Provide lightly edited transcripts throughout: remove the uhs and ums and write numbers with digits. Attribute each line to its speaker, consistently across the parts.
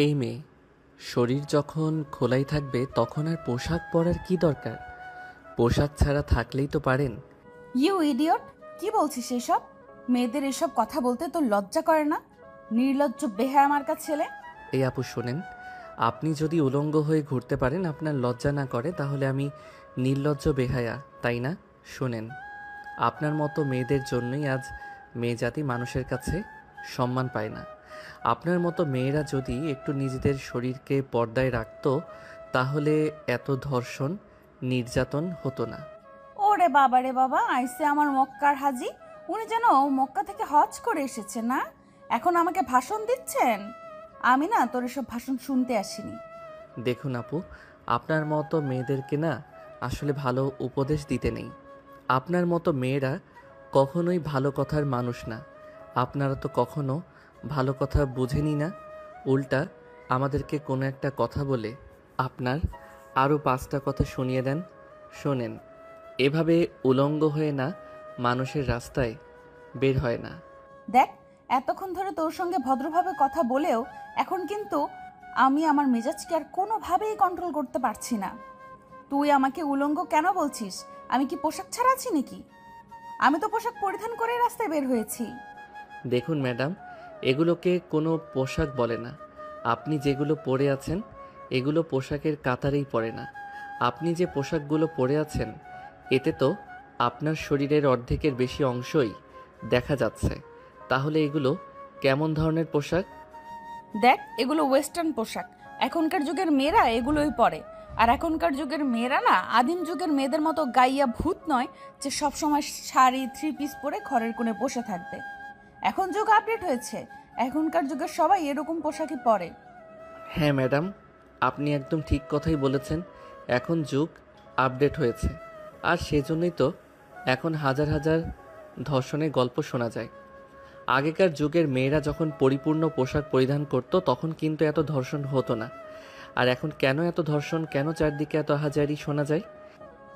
Speaker 1: এই মেয়ে, শরীর যখন খোলাই থাকবে তখন আর পোশাক পরার কি দরকার? পোশাক ছাড়া থাকলেই তো পারেন।
Speaker 2: ইউ ইডিয়ট, কি বলছিস এসব? মেয়েদের এসব কথা বলতে তোর লজ্জা করে না? নির্লজ্জ বেহায়া মার্কা ছেলে।
Speaker 1: এই আপু শোনেন, আপনি যদি উলঙ্গ হয়ে ঘুরতে পারেন, আপনার লজ্জা না করে, তাহলে আমি নির্লজ্জ বেহায়া, তাই না? শোনেন, আপনার মতো মেয়েদের জন্যই আজ মেয়ে জাতি মানুষের কাছে সম্মান পায় না। আপনার মতো মেয়েরা যদি একটু নিজেদের শরীরকে পর্দায় রাখত, তাহলে এত ধর্ষণ নির্যাতন হতো না।
Speaker 2: ওরে বাবা রে বাবা, আইসে আমার মক্কার হাজি। উনি যেন মক্কা থেকে হজ করে এসেছে না, এখন আমাকে ভাষণ দিচ্ছেন। আমি না তোর এসব ভাষণ শুনতে আসিনি।
Speaker 1: দেখুন আপু, আপনার মতো মেয়েদেরকে না আসলে ভালো উপদেশ দিতে নেই। আপনার মতো মেয়েরা কখনোই ভালো কথার মানুষ না। আপনারা তো কখনো ভালো কথা বুঝেনি না, উল্টা আমাদেরকে কোনো একটা কথা বলে আপনার আরও 5টা কথা শুনিয়ে দেন। শোনেন, এভাবে উলঙ্গ হয়ে না মানুষের রাস্তায় বের হয় না।
Speaker 2: দেখ, এতক্ষণ ধরে তোর সঙ্গে ভদ্রভাবে কথা বলেও এখন কিন্তু আমি আমার মেজাজকে আর কোনোভাবেই কন্ট্রোল করতে পারছি না। তুই আমাকে উলঙ্গ কেন বলছিস? আমি কি পোশাক ছাড়া আছি নাকি? আমি তো পোশাক পরিধান করে রাস্তায় বের হয়েছি।
Speaker 1: দেখুন ম্যাডাম, এগুলোকে কোনো পোশাক বলে না। আপনি যেগুলো পরে আছেন এগুলো পোশাকের কাতারেই পড়ে না। আপনি যে পোশাকগুলো পরে আছেন এতে তো আপনার শরীরের অর্ধেকের বেশি অংশই দেখা যাচ্ছে। তাহলে এগুলো কেমন ধরনের পোশাক?
Speaker 2: দেখ, এগুলো ওয়েস্টার্ন পোশাক। এখনকার যুগের মেয়েরা এগুলোই পরে। আর এখনকার যুগের মেয়েরা না আদিম যুগের মেয়েদের মতো গাইয়া ভূত নয় যে সবসময় শাড়ি 3 পিস পরে ঘরের কোণে বসে থাকবে। এখন যুগ আপডেট হয়েছে, এখনকার যুগের সবাই এরকম পোশাকই পরে।
Speaker 1: হ্যাঁ ম্যাডাম, আপনি একদম ঠিক কথাই বলেছেন। এখন যুগ আপডেট হয়েছে, আর সেজন্যই তো এখন হাজার হাজার ধর্ষণের গল্প শোনা যায়। আগেকার যুগের মেয়েরা যখন পরিপূর্ণ পোশাক পরিধান করত তখন কিন্তু এত ধর্ষণ হতো না। আর এখন কেন এত ধর্ষণ, কেন চারদিকে এত হাজারি শোনা যায়?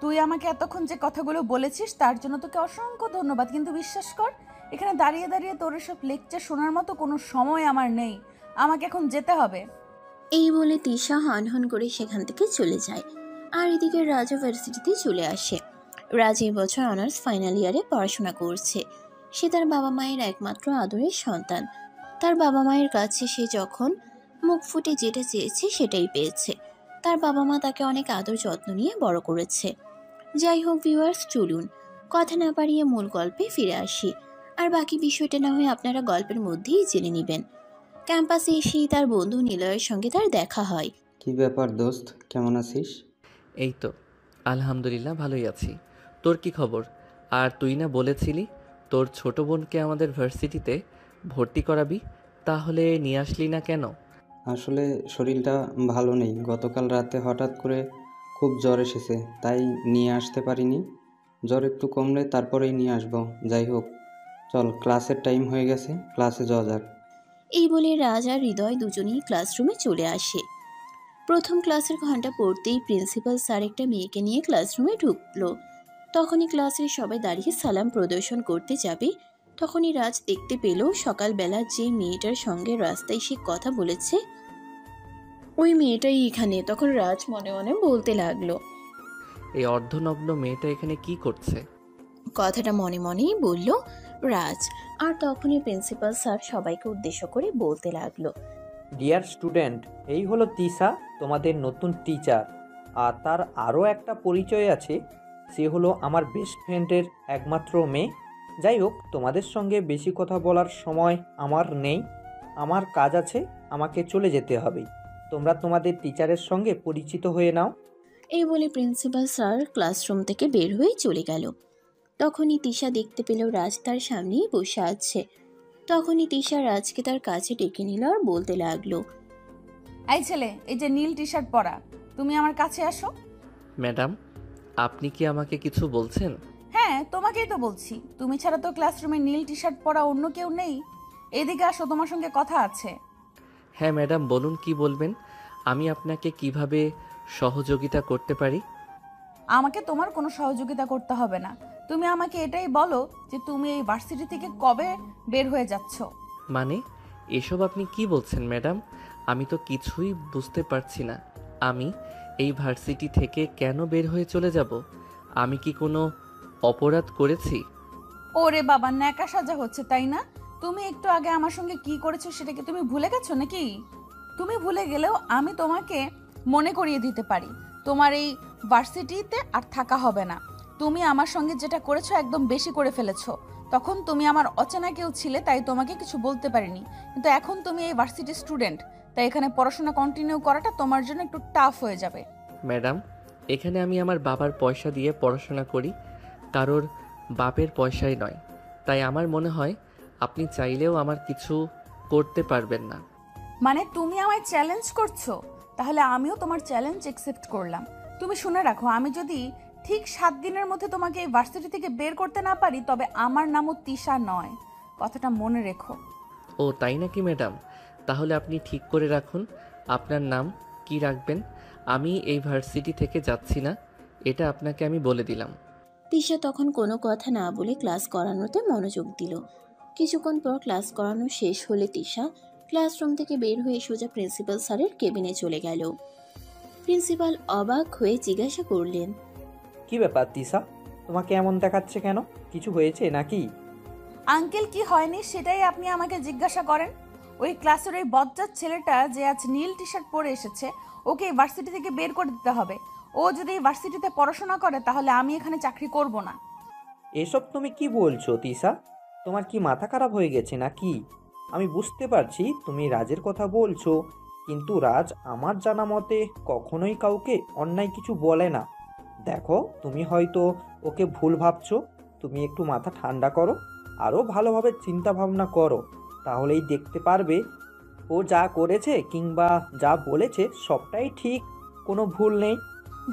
Speaker 2: তুই আমাকে এতক্ষণ যে কথাগুলো বলেছিস তার জন্য তোকে অসংখ্য ধন্যবাদ, কিন্তু বিশ্বাস কর, এখানে দাঁড়িয়ে দাঁড়িয়ে তোর এসব লেকচার শোনার মতো কোনো সময় আমার নেই। আমাকে এখন যেতে হবে।
Speaker 3: এই বলে তিশা হনহন করে সেখান থেকে চলে যায়। আর এদিকে রাজ ভার্সিটিতে চলে আসে। রাজ এই বছর অনার্স ফাইনাল ইয়ারে পড়াশোনা করছে। সে তার বাবা মায়ের একমাত্র আদরের সন্তান। তার বাবা মায়ের কাছে সে যখন মুখ ফুটে যেটা চেয়েছে সেটাই পেয়েছে। তার বাবা মা তাকে অনেক আদর যত্ন নিয়ে বড় করেছে। যাই হোক ভিউয়ার্স, চলুন কথা না বাড়িয়ে মূল গল্পে ফিরে আসি। আর বাকি বিষয়টা না হয় আপনারা গল্পের মধ্যেই জেনে নেবেন। ক্যাম্পাসে এসেই তার বন্ধু নিলয়ের সঙ্গে তার দেখা হয়।
Speaker 4: কি ব্যাপার দোস্ত, কেমন আছিস?
Speaker 1: এই তো আলহামদুলিল্লাহ ভালোই আছি। তোর কি খবর? আর তুই না বলেছিলি তোর ছোট বোনকে আমাদের ভার্সিটিতে ভর্তি করাবি, তাহলে নিয়ে আসলি না কেন?
Speaker 4: আসলে শরীরটা ভালো নেই, গতকাল রাতে হঠাৎ করে খুব জ্বর এসেছে, তাই নিয়ে আসতে পারিনি। জ্বর একটু কমলে তারপরেই নিয়ে আসবো। যাই হোক, চল, ক্লাসের টাইম হয়ে গেছে, ক্লাসে যাওয়া যাক।
Speaker 3: এই বলে রাজ আর হৃদয় দুজনেই ক্লাসরুমে চলে আসে। প্রথম ক্লাসের ঘন্টা পড়তেই প্রিন্সিপাল স্যার একটা মেয়েকে নিয়ে ক্লাসরুমে ঢুকলো। তখনই ক্লাসের সবাই দাঁড়িয়ে সালাম প্রদর্শন করতে যাবে, তখনই রাজ দেখতে পেল সকালবেলা যে মেয়েটার সঙ্গে রাস্তায় সে কথা বলেছে ওই মেয়েটাই এখানে। তখন রাজ মনে মনে বলতে লাগলো,
Speaker 1: এই অর্ধনগ্ন মেয়েটা এখানে কি করছে?
Speaker 3: কথাটা মনে মনেই বলল রাজ। আর তখনই প্রিন্সিপাল স্যার সবাইকে উদ্দেশ্য করে বলতে লাগলো,
Speaker 5: ডিয়ার স্টুডেন্ট, এই হলো তিশা, তোমাদের নতুন টিচার। আর তার আরও একটা পরিচয় আছে, সে হলো আমার বেস্ট ফ্রেন্ডের একমাত্র মেয়ে। যাই হোক, তোমাদের সঙ্গে বেশি কথা বলার সময় আমার নেই, আমার কাজ আছে, আমাকে চলে যেতে হবে। তোমরা তোমাদের টিচারের সঙ্গে পরিচিত হয়ে নাও।
Speaker 3: এই বলে প্রিন্সিপাল স্যার ক্লাসরুম থেকে বের হয়ে চলে গেল। তখনই তিশা দেখতে পেল রাজ তার সামনেই বসে আছে। তখনই তিশা রাজকে তার কাছে ডেকে নিল আর বলতে লাগলো,
Speaker 2: এই ছেলে, এই যে নীল টি শার্ট পরা, তুমি আমার কাছে আসো।
Speaker 1: ম্যাডাম, আপনি কি আমাকে কিছু বলছেন?
Speaker 2: হ্যাঁ, তোমাকেই তো বলছি। তুমি ছাড়া তো ক্লাসরুমে নীল টি শার্ট পরা অন্য কেউ নেই। এদিকে আসো, তোমার সঙ্গে কথা আছে।
Speaker 1: হ্যাঁ ম্যাডাম, বলুন কি বলবেন। আমি আপনাকে কিভাবে সহযোগিতা করতে পারি?
Speaker 2: আমাকে তোমার কোনো সহযোগিতা করতে হবে না। তুমি আমাকে এটাই বলো যে তুমি এই ভার্সিটি থেকে কবে বের হয়ে যাচ্ছ।
Speaker 1: মানে এসব আপনি কি বলছেন ম্যাডাম? আমি তো কিছুই বুঝতে পারছি না। আমি এই ভার্সিটি থেকে কেন বের হয়ে চলে যাব? আমি কি কোনো অপরাধ করেছি?
Speaker 2: ওরে বাবা, ন্যাকা সাজা হচ্ছে তাই না? তুমি একটু আগে আমার সঙ্গে কি করেছো সেটা কি তুমি ভুলে গেছো নাকি? তুমি ভুলে গেলেও আমি তোমাকে মনে করিয়ে দিতে পারি। তোমার এই ভার্সিটিতে আর থাকা হবে না। তুমি আমার সঙ্গে যেটা করেছো একদম বেশি করে ফেলেছো। তখন তুমি আমার অচেনা কেউ ছিলে, তাই তোমাকে কিছু বলতে পারিনি। কিন্তু এখন তুমি এই ভার্সিটির স্টুডেন্ট, তাই এখানে পড়াশোনা কন্টিনিউ করাটা তোমার জন্য একটু টাফ হয়ে যাবে।
Speaker 1: ম্যাডাম, এখানে আমি আমার বাবার পয়সা দিয়ে পড়াশোনা করি, কারোর বাপের পয়সাই নয়। তাই আমার মনে হয় আপনি চাইলেও আমার কিছু করতে পারবেন না।
Speaker 2: মানে তুমি আমায় চ্যালেঞ্জ করছো? তাহলে আমিও তোমার চ্যালেঞ্জ একসেপ্ট করলাম। তুমি শুনে রাখো, আমি যদি ঠিক 7 দিনের মধ্যে তোমাকে এই ভার্সিটি থেকে বের করতে না পারি, তবে আমার নামও তিশা নয়। কথাটা মনে রেখো।
Speaker 1: ও তাই নাকি ম্যাডাম? তাহলে আপনি ঠিক করে রাখুন আপনার নাম কি রাখবেন। আমি এই ভার্সিটি থেকে যাচ্ছি না, এটা আপনাকে আমি বলে দিলাম।
Speaker 3: তিশা তখন কোনো কথা না বলে ক্লাস করানোতে মনোযোগ দিল। কিছুক্ষণ পর ক্লাস করানো শেষ হলে তিশা ক্লাসরুম থেকে বের হয়ে সোজা প্রিন্সিপাল স্যারের কেবিনে চলে গেল। প্রিন্সিপাল অবাক হয়ে জিজ্ঞাসা করলেন,
Speaker 5: কি ব্যাপার তিশা, তোমাকে এমন দেখাচ্ছে কেন? কিছু হয়েছে নাকি?
Speaker 2: আঙ্কেল, কি হয়নি সেটাই আপনি আমাকে জিজ্ঞাসা করেন? ওই ক্লাসের ওই বজ্জাত ছেলেটা যে আজ নীল টি শার্ট পরে এসেছে, ওকে এই ভার্সিটি থেকে বের করে দিতে হবে। ও যদি এই ভার্সিটিতে পড়াশোনা করে তাহলে আমি এখানে চাকরি করব না।
Speaker 5: এসব তুমি কি বলছো তিশা? তোমার কি মাথা খারাপ হয়ে গেছে নাকি? আমি বুঝতে পারছি তুমি রাজের কথা বলছো, কিন্তু রাজ আমার জানা মতে কখনোই কাউকে অন্যায় কিছু বলে না। দেখো, তুমি হয়তো ওকে ভুল ভাবছো। তুমি একটু মাথা ঠান্ডা করো, আরও ভালোভাবে চিন্তা ভাবনা করো, তাহলেই দেখতে পারবে ও যা করেছে কিংবা যা বলেছে সবটাই ঠিক, কোনো ভুল নেই।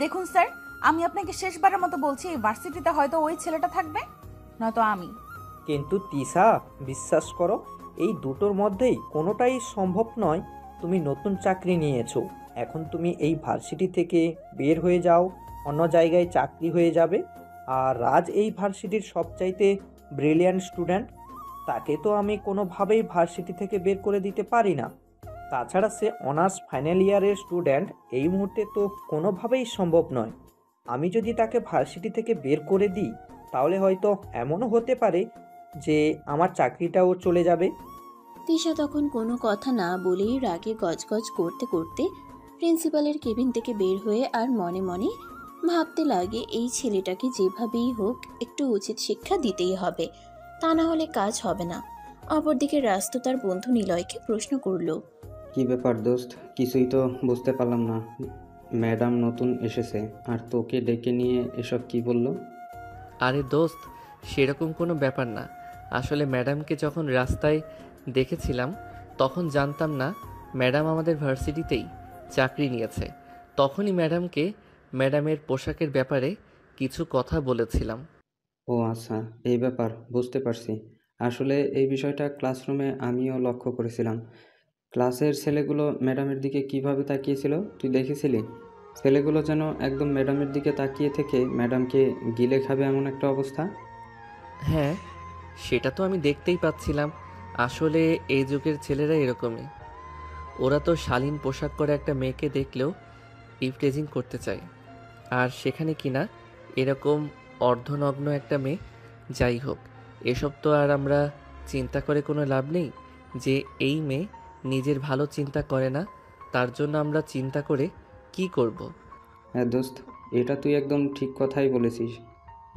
Speaker 2: দেখুন স্যার, আমি আপনাকে শেষবারের মতো বলছি, এই ভার্সিটিতে হয়তো ওই ছেলেটা থাকবে, নয়তো আমি।
Speaker 5: কিন্তু তিশা, বিশ্বাস করো, এই দুটোর মধ্যেই কোনোটাই সম্ভব নয়। তুমি নতুন চাকরি নিয়েছো, এখন তুমি এই ভার্সিটি থেকে বের হয়ে যাও, অন্য জায়গায় চাকরি হয়ে যাবে। আর রাজ এই ভার্সিটির সবচাইতে ব্রিলিয়ান্ট স্টুডেন্ট, তাকে তো আমি কোনোভাবেই ভার্সিটি থেকে বের করে দিতে পারি না। তাছাড়া সে অনার্স ফাইনাল ইয়ারের স্টুডেন্ট, এই মুহূর্তে তো কোনোভাবেই সম্ভব নয়। আমি যদি তাকে ভার্সিটি থেকে বের করে দিই, তাহলে হয়তো এমনও হতে পারে যে আমার চাকরিটাও চলে যাবে।
Speaker 3: তিশা তখন কোনো কথা না বলেই রাগে গজগজ করতে করতে প্রিন্সিপালের কেবিন থেকে বের হয়ে আর মনে মনে ভাবতে লাগে, এই ছেলেটাকে যেভাবেই হোক একটু উচিত শিক্ষা দিতেই হবে, তা না হলে কাজ হবে না। অপরদিকে রাজ তো তার বন্ধু নিলয়কে প্রশ্ন করলো,
Speaker 4: কি ব্যাপার দোস্ত, কিছুই তো বুঝতে পারলাম না। ম্যাডাম নতুন এসেছে আর তোকে ডেকে নিয়ে এসব কি বললো?
Speaker 1: আরে দোস্ত, সেরকম কোনো ব্যাপার না। আসলে ম্যাডামকে যখন রাস্তায় দেখেছিলাম তখন জানতাম না ম্যাডাম আমাদের ভার্সিটিতেই চাকরি নিয়েছে। তখনই ম্যাডামকে ম্যাডামের পোশাকের ব্যাপারে কিছু কথা বলেছিলাম।
Speaker 4: ও আচ্ছা, এই ব্যাপার, বুঝতে পারছি। আসলে এই বিষয়টা ক্লাসরুমে আমিও লক্ষ্য করেছিলাম। ক্লাসের ছেলেগুলো ম্যাডামের দিকে কিভাবে তাকিয়েছিল তুই দেখেছিলি? ছেলেগুলো যেন একদম ম্যাডামের দিকে তাকিয়ে থেকে ম্যাডামকে গিলে খাবে এমন একটা অবস্থা।
Speaker 1: হ্যাঁ, সেটা তো আমি দেখতেই পাচ্ছিলাম। আসলে এই যুগের ছেলেরা এরকমই। ওরা তো শালীন পোশাক করে একটা মেয়েকে দেখলেও ইভটেজিং করতে চায়, আর সেখানে কিনা এরকম অর্ধনগ্ন একটা মেয়ে। যাই হোক, এসব তো আর আমরা চিন্তা করে কোনো লাভ নেই যে এই মেয়ে নিজের ভালো চিন্তা করে না, তার জন্য আমরা চিন্তা করে কি করব।
Speaker 4: হ্যাঁ দোস্ত, এটা তুই একদম ঠিক কথাই বলেছিস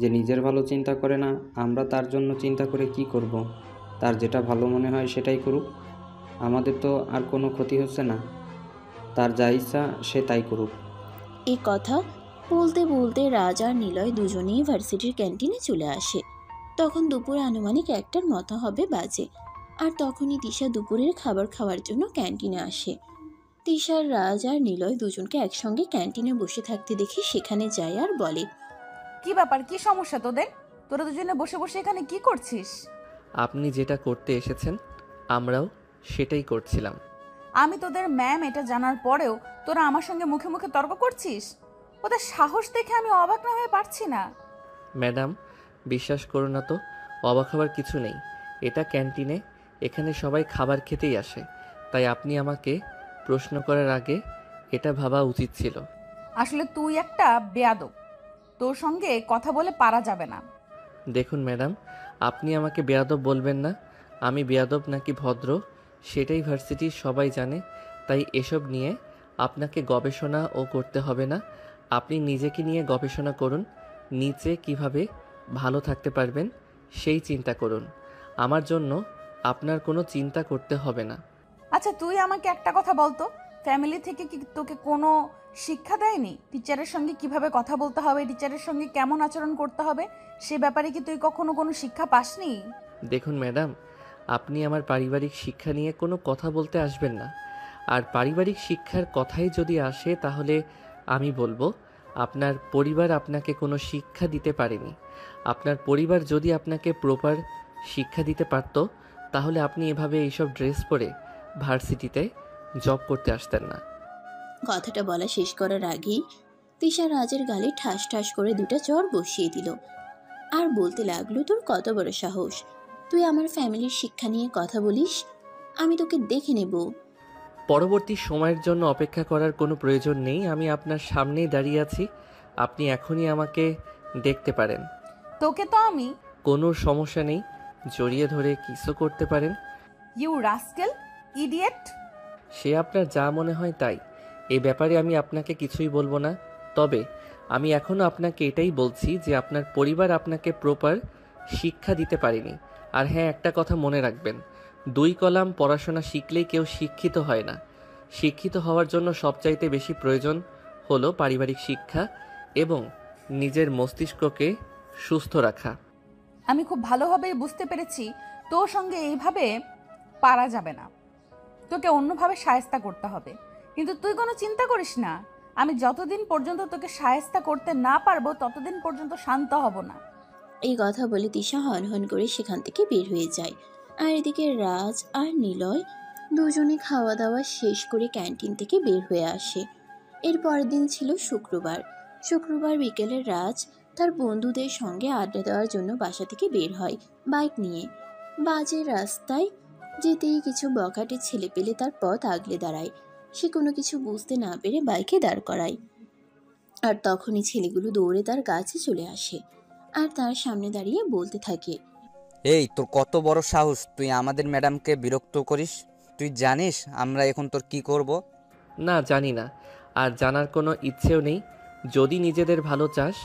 Speaker 4: যে নিজের ভালো চিন্তা করে না, আমরা তার জন্য চিন্তা করে কি করব। তার যেটা ভালো মনে হয় সেটাই করুক, আমাদের তো আর কোনো ক্ষতি হচ্ছে না। তার যা ইচ্ছা সে তাই করুক।
Speaker 3: এই কথা বলতে বলতে রাজ আর নিলয় দুজনেই ভার্সিটির ক্যান্টিনে চলে আসে। তখন দুপুর আনুমানিক 1টার মতো হবে বাজে, আর তখনই তিশা দুপুরের খাবার খাওয়ার জন্য ক্যান্টিনে আসে। তিশার রাজ আর নিলয় দুজনকে একসঙ্গে ক্যান্টিনে বসে থাকতে দেখে সেখানে যায় আর বলে,
Speaker 2: কি ব্যাপার, কি সমস্যা তোদের? তোরা দুজনে বসে বসে এখানে কি করছিস?
Speaker 1: আপনি যেটা করতে এসেছেন আমরাও সেটাই করছিলাম।
Speaker 2: আমি তোদের ম্যাম এটা জানার পরেও তোরা আমার সঙ্গে মুখে মুখে তর্ক করছিস? ওদের সাহস দেখে আমি অবাক না হয়ে পারছি না।
Speaker 1: ম্যাডাম, বিশ্বাস করুন না তো, অবাক হওয়ার কিছু নেই। এটা ক্যান্টিনে, এখানে সবাই খাবার খেতেই আসে। তাই আপনি আমাকে প্রশ্ন করার আগে এটা ভাবা উচিত ছিল।
Speaker 2: আসলে তুই একটা বেয়াদব, তোর সঙ্গে কথা বলে পারা যাবে না।
Speaker 1: দেখুন ম্যাডাম, আপনি আমাকে বেয়াদব বলবেন না। আমি বেয়াদব নাকি ভদ্র সেটাই ভার্সিটির সবাই জানে, তাই এসব নিয়ে আপনাকে গবেষণাও করতে হবে না। আপনি নিজেকে নিয়ে গবেষণা করুন, নিচে কিভাবে ভালো থাকতে পারবেন সেই চিন্তা করুন। আমার জন্য আপনার কোনো চিন্তা করতে হবে না।
Speaker 2: আচ্ছা তুই আমাকে একটা কথা বলতো, ফ্যামিলি থেকে কি তোকে কোনো শিক্ষা দেয়নি? টিচারের সঙ্গে কিভাবে কথা বলতে হবে, টিচারের সঙ্গে কেমন আচরণ করতে হবে, সে ব্যাপারে কি তুই কখনো কোনো শিক্ষা পাসনি?
Speaker 1: দেখুন ম্যাডাম, আপনি আমার পারিবারিক শিক্ষা নিয়ে কোনো কথা বলতে আসবেন না। আর পারিবারিক শিক্ষার কথাই যদি আসে তাহলে আমি বলবো আপনার পরিবার আপনাকে কোনো শিক্ষা দিতে পারেনি। আপনার পরিবার যদি আপনাকে প্রপার শিক্ষা দিতে পারতো তাহলে আপনি এভাবে এইসব ড্রেস পরে ভার্সিটিতে জব করতে আসতেন না।
Speaker 3: কথাটা বলা শেষ করার আগেই তিশা রাজের গালে ঠাস ঠাস করে দুটো চড় বসিয়ে দিল আর বলতে লাগলো, তোর কত বড় সাহস, তুই আমার ফ্যামিলির শিক্ষা নিয়ে কথা বলিস? আমি তোকে দেখে নেব।
Speaker 1: পরবর্তী সময়ের জন্য অপেক্ষা করার কোনো প্রয়োজন নেই। আমি আপনার সামনেই দাঁড়িয়ে আছি, আপনি এখনই আমাকে দেখতে পারেন।
Speaker 2: তোকে তো আমি
Speaker 1: কোনো সমস্যা নেই, জড়িয়ে ধরে কিসও করতে পারেন।
Speaker 2: You rascal, idiot.
Speaker 1: সে আপনার যা মনে হয় তাই, এই ব্যাপারে আমি আপনাকে কিছুই বলবো না। তবে আমি এখনও আপনাকে এটাই বলছি যে আপনার পরিবার আপনাকে প্রপার শিক্ষা দিতে পারেনি। আর হ্যাঁ, একটা কথা মনে রাখবেন, 2 কলাম পড়াশোনা শিখলেই কেউ শিক্ষিত হয় না। শিক্ষিত হওয়ার জন্য সবচাইতে বেশি প্রয়োজন হলো পারিবারিক শিক্ষা এবং নিজের মস্তিষ্ককে সুস্থ রাখা।
Speaker 2: আমি খুব ভালোভাবেই বুঝতে পেরেছি তোর সঙ্গে এইভাবে পারা যাবে না, তোকে অন্যভাবে শায়েস্তা করতে হবে। কিন্তু তুই কোনো চিন্তা করিস না, আমি যতদিন পর্যন্ত তোকে শায়েস্তা করতে না পারবো ততদিন পর্যন্ত শান্ত হব না।
Speaker 3: এই কথা বলে তিশা হন হন করে সেখান থেকে বের হয়ে যায়। আর এদিকে রাজ আর নিলয় দুজনে খাওয়া দাওয়া শেষ করে ক্যান্টিন থেকে বের হয়ে আসে। এর পরের দিন ছিল শুক্রবার। শুক্রবার বিকেলে রাজ তার বন্ধুদের সঙ্গে আড্ডা দেওয়ার জন্য বাসা থেকে বের হয় বাইক নিয়ে। বাজে রাস্তায় যেতেই কিছু বখাটে ছেলে পেলে তার পথ আগলে দাঁড়ায়। সে কোনো কিছু বুঝতে না পেরে বাইকে দাঁড় করায়। আর তখনই ছেলেগুলো দৌড়ে তার কাছে চলে আসে আর তার সামনে দাঁড়িয়ে বলতে থাকে,
Speaker 6: এই তোর কত বড় সাহস, তুই আমাদের ম্যাডামকে বিরক্ত করিস? তুই জানিস আমরা এখন তোর কি করব?
Speaker 1: না, জানি না, আর জানার কোনো ইচ্ছেও নেই। যদি নিজেদের ভালো চাস